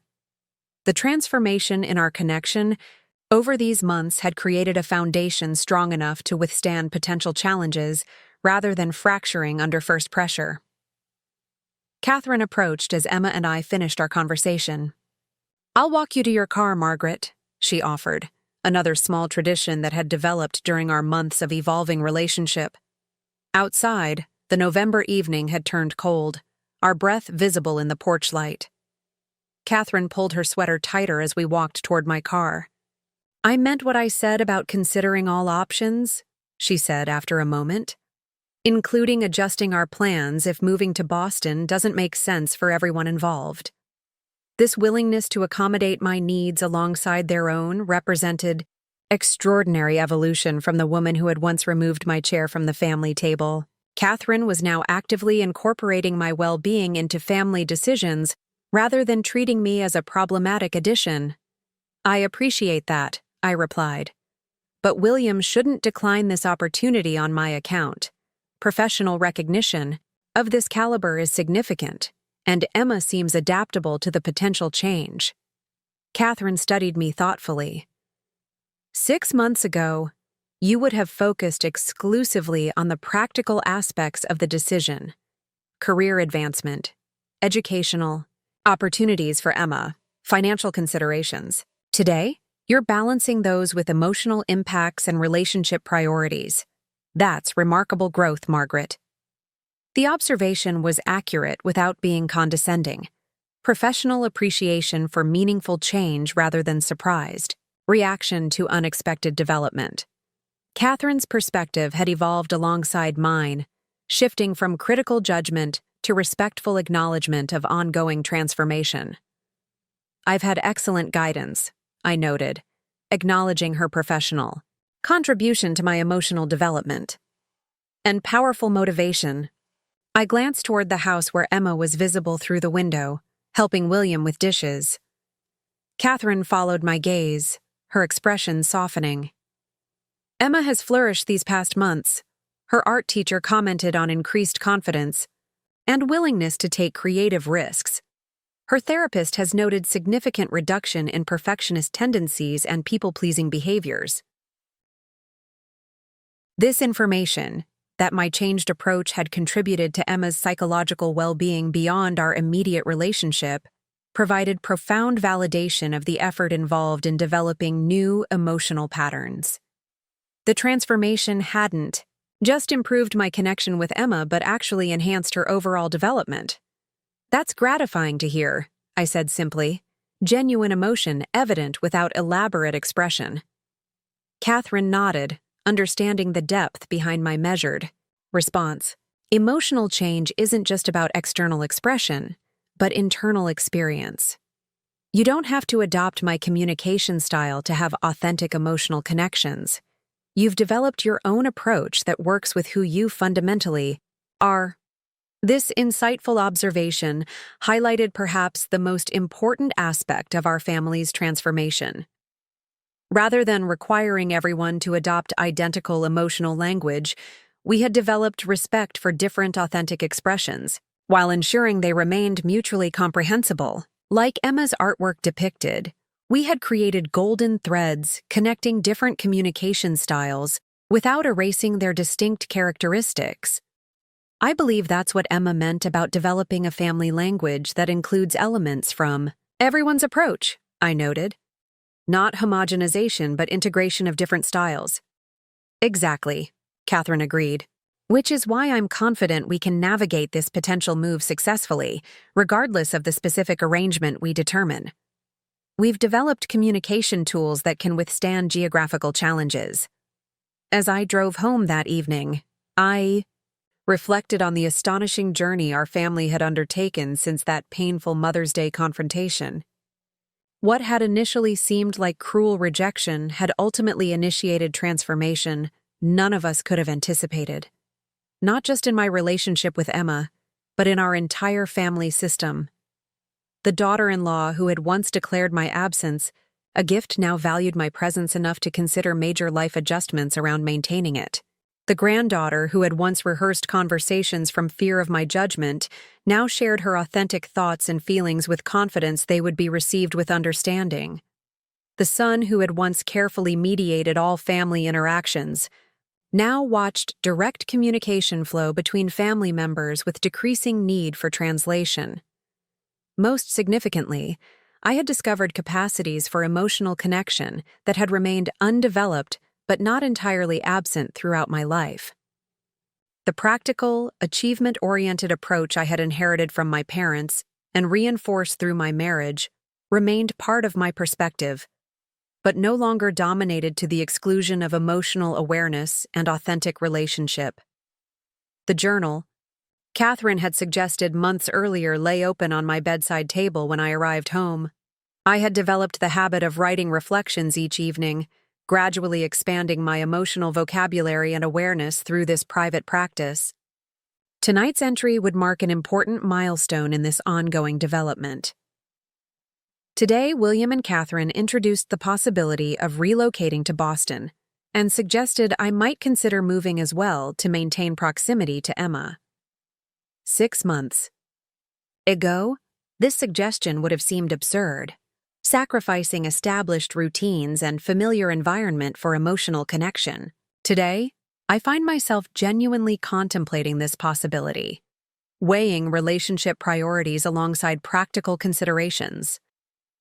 The transformation in our connection over these months had created a foundation strong enough to withstand potential challenges rather than fracturing under first pressure. Catherine approached as Emma and I finished our conversation. "I'll walk you to your car, Margaret," she offered, another small tradition that had developed during our months of evolving relationship. Outside, the November evening had turned cold, our breath visible in the porch light. Catherine pulled her sweater tighter as we walked toward my car. "I meant what I said about considering all options," she said after a moment, "including adjusting our plans if moving to Boston doesn't make sense for everyone involved." This willingness to accommodate my needs alongside their own represented extraordinary evolution from the woman who had once removed my chair from the family table. Catherine was now actively incorporating my well-being into family decisions rather than treating me as a problematic addition. "I appreciate that," I replied. "But William shouldn't decline this opportunity on my account. Professional recognition of this caliber is significant, and Emma seems adaptable to the potential change." Catherine studied me thoughtfully. 6 months ago, you would have focused exclusively on the practical aspects of the decision: career advancement, educational opportunities for Emma, financial considerations. Today, you're balancing those with emotional impacts and relationship priorities. That's remarkable growth, Margaret. The observation was accurate without being condescending. professional appreciation for meaningful change rather than surprised, reaction to unexpected development. Catherine's perspective had evolved alongside mine, shifting from critical judgment to respectful acknowledgement of ongoing transformation. "I've had excellent guidance," I noted, acknowledging her professional contribution to my emotional development. "And powerful motivation." I glanced toward the house where Emma was visible through the window, helping William with dishes. Catherine followed my gaze, her expression softening. "Emma has flourished these past months," her art teacher commented on increased confidence and willingness to take creative risks. "Her therapist has noted significant reduction in perfectionist tendencies and people-pleasing behaviors." This information, that my changed approach had contributed to Emma's psychological well-being beyond our immediate relationship, provided profound validation of the effort involved in developing new emotional patterns. The transformation hadn't just improved my connection with Emma but actually enhanced her overall development. "That's gratifying to hear," I said simply, genuine emotion evident without elaborate expression. Catherine nodded, understanding the depth behind my measured response. "Emotional change isn't just about external expression, but internal experience. You don't have to adopt my communication style to have authentic emotional connections. You've developed your own approach that works with who you fundamentally are." This insightful observation highlighted perhaps the most important aspect of our family's transformation. Rather than requiring everyone to adopt identical emotional language, we had developed respect for different authentic expressions, while ensuring they remained mutually comprehensible. Like Emma's artwork depicted, we had created golden threads connecting different communication styles without erasing their distinct characteristics. I believe that's what Emma meant about developing a family language that includes elements from everyone's approach, I noted. Not homogenization, but integration of different styles. "Exactly," Catherine agreed, "which is why I'm confident we can navigate this potential move successfully, regardless of the specific arrangement we determine. We've developed communication tools that can withstand geographical challenges." As I drove home that evening, I reflected on the astonishing journey our family had undertaken since that painful Mother's Day confrontation. What had initially seemed like cruel rejection had ultimately initiated transformation none of us could have anticipated. Not just in my relationship with Emma, but in our entire family system. The daughter-in-law who had once declared my absence a gift now valued my presence enough to consider major life adjustments around maintaining it. The granddaughter who had once rehearsed conversations from fear of my judgment now shared her authentic thoughts and feelings with confidence they would be received with understanding. The son who had once carefully mediated all family interactions now watched direct communication flow between family members with decreasing need for translation. Most significantly, I had discovered capacities for emotional connection that had remained undeveloped but not entirely absent throughout my life. The practical, achievement-oriented approach I had inherited from my parents and reinforced through my marriage remained part of my perspective, but no longer dominated to the exclusion of emotional awareness and authentic relationship. The journal Catherine had suggested months earlier lay open on my bedside table when I arrived home. I had developed the habit of writing reflections each evening, gradually expanding my emotional vocabulary and awareness through this private practice. Tonight's entry would mark an important milestone in this ongoing development. Today, William and Catherine introduced the possibility of relocating to Boston and suggested I might consider moving as well to maintain proximity to Emma. 6 months ago, this suggestion would have seemed absurd, sacrificing established routines and familiar environment for emotional connection. Today, I find myself genuinely contemplating this possibility, weighing relationship priorities alongside practical considerations.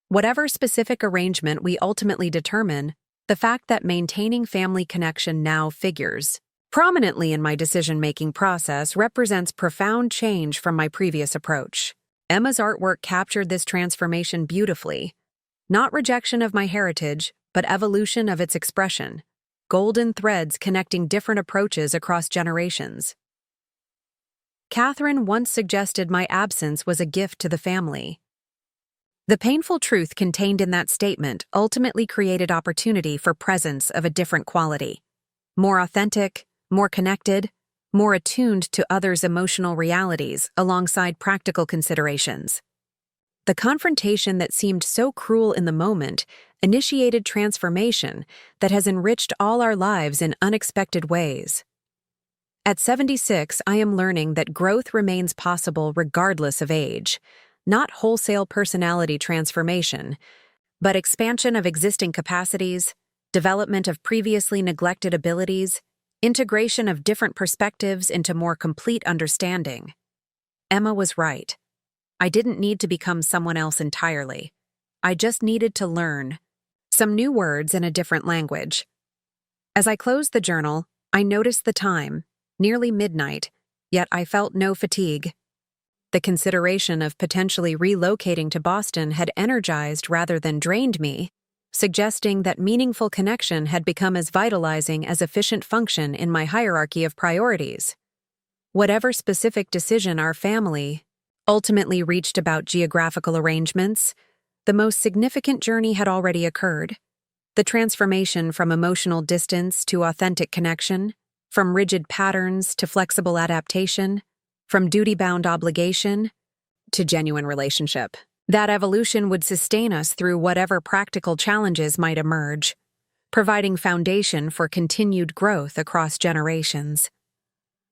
Whatever specific arrangement we ultimately determine, the fact that maintaining family connection now figures prominently in my decision-making process represents profound change from my previous approach. Emma's artwork captured this transformation beautifully. Not rejection of my heritage, but evolution of its expression. Golden threads connecting different approaches across generations. Catherine once suggested my absence was a gift to the family. The painful truth contained in that statement ultimately created opportunity for presence of a different quality. More authentic, more connected, more attuned to others' emotional realities alongside practical considerations. The confrontation that seemed so cruel in the moment initiated transformation that has enriched all our lives in unexpected ways. At 76, I am learning that growth remains possible regardless of age, not wholesale personality transformation, but expansion of existing capacities, development of previously neglected abilities, integration of different perspectives into more complete understanding. Emma was right. I didn't need to become someone else entirely. I just needed to learn some new words in a different language. As I closed the journal, I noticed the time, nearly midnight, yet I felt no fatigue. The consideration of potentially relocating to Boston had energized rather than drained me, suggesting that meaningful connection had become as vitalizing as efficient function in my hierarchy of priorities. Whatever specific decision our family ultimately reached about geographical arrangements, the most significant journey had already occurred. The transformation from emotional distance to authentic connection, from rigid patterns to flexible adaptation, from duty-bound obligation to genuine relationship. That evolution would sustain us through whatever practical challenges might emerge, providing foundation for continued growth across generations.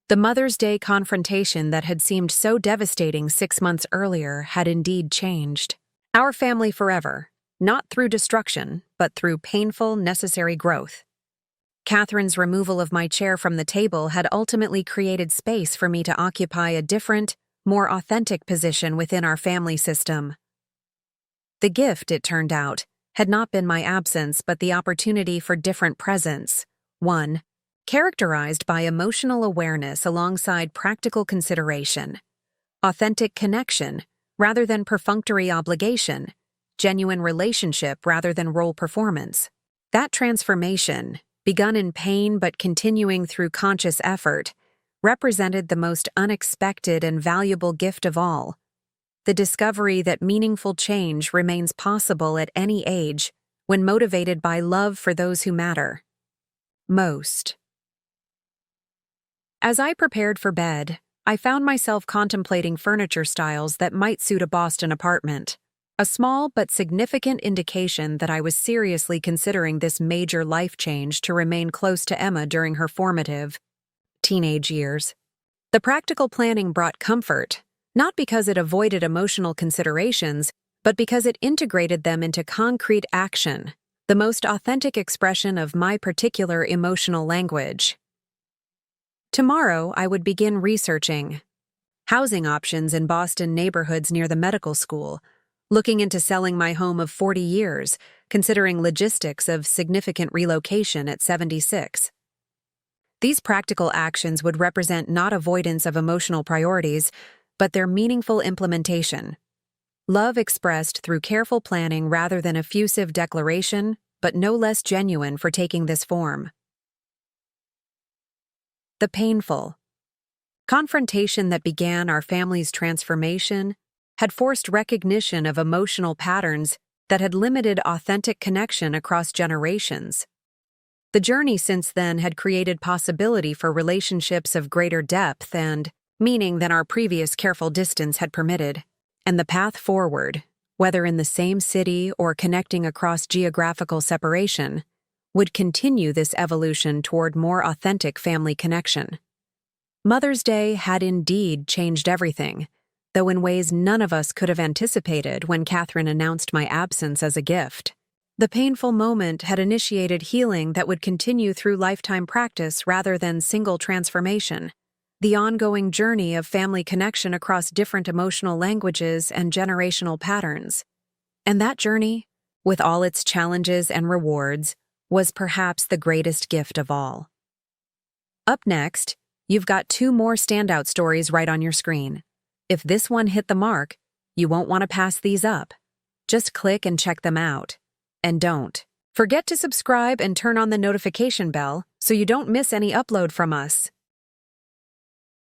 The Mother's Day confrontation that had seemed so devastating 6 months earlier had indeed changed our family forever, not through destruction, but through painful, necessary growth. Catherine's removal of my chair from the table had ultimately created space for me to occupy a different, more authentic position within our family system. The gift, it turned out, had not been my absence but the opportunity for different presence, one characterized by emotional awareness alongside practical consideration, authentic connection rather than perfunctory obligation, genuine relationship rather than role performance. That transformation, begun in pain but continuing through conscious effort, represented the most unexpected and valuable gift of all, the discovery that meaningful change remains possible at any age when motivated by love for those who matter most. As I prepared for bed, I found myself contemplating furniture styles that might suit a Boston apartment, a small but significant indication that I was seriously considering this major life change to remain close to Emma during her formative teenage years. The practical planning brought comfort, not because it avoided emotional considerations, but because it integrated them into concrete action, the most authentic expression of my particular emotional language. Tomorrow, I would begin researching housing options in Boston neighborhoods near the medical school, looking into selling my home of 40 years, considering logistics of significant relocation at 76. These practical actions would represent not avoidance of emotional priorities, but their meaningful implementation. Love expressed through careful planning rather than effusive declaration, but no less genuine for taking this form. The painful confrontation that began our family's transformation had forced recognition of emotional patterns that had limited authentic connection across generations. The journey since then had created possibility for relationships of greater depth and meaning than our previous careful distance had permitted, and the path forward, whether in the same city or connecting across geographical separation, would continue this evolution toward more authentic family connection. Mother's Day had indeed changed everything, though in ways none of us could have anticipated when Catherine announced my absence as a gift. The painful moment had initiated healing that would continue through lifetime practice rather than single transformation, the ongoing journey of family connection across different emotional languages and generational patterns. And that journey, with all its challenges and rewards, was perhaps the greatest gift of all. Up next, you've got 2 more standout stories right on your screen. If this one hit the mark, You won't want to pass these up. Just click and check them out. And don't forget to subscribe and turn on the notification bell so you don't miss any upload from us.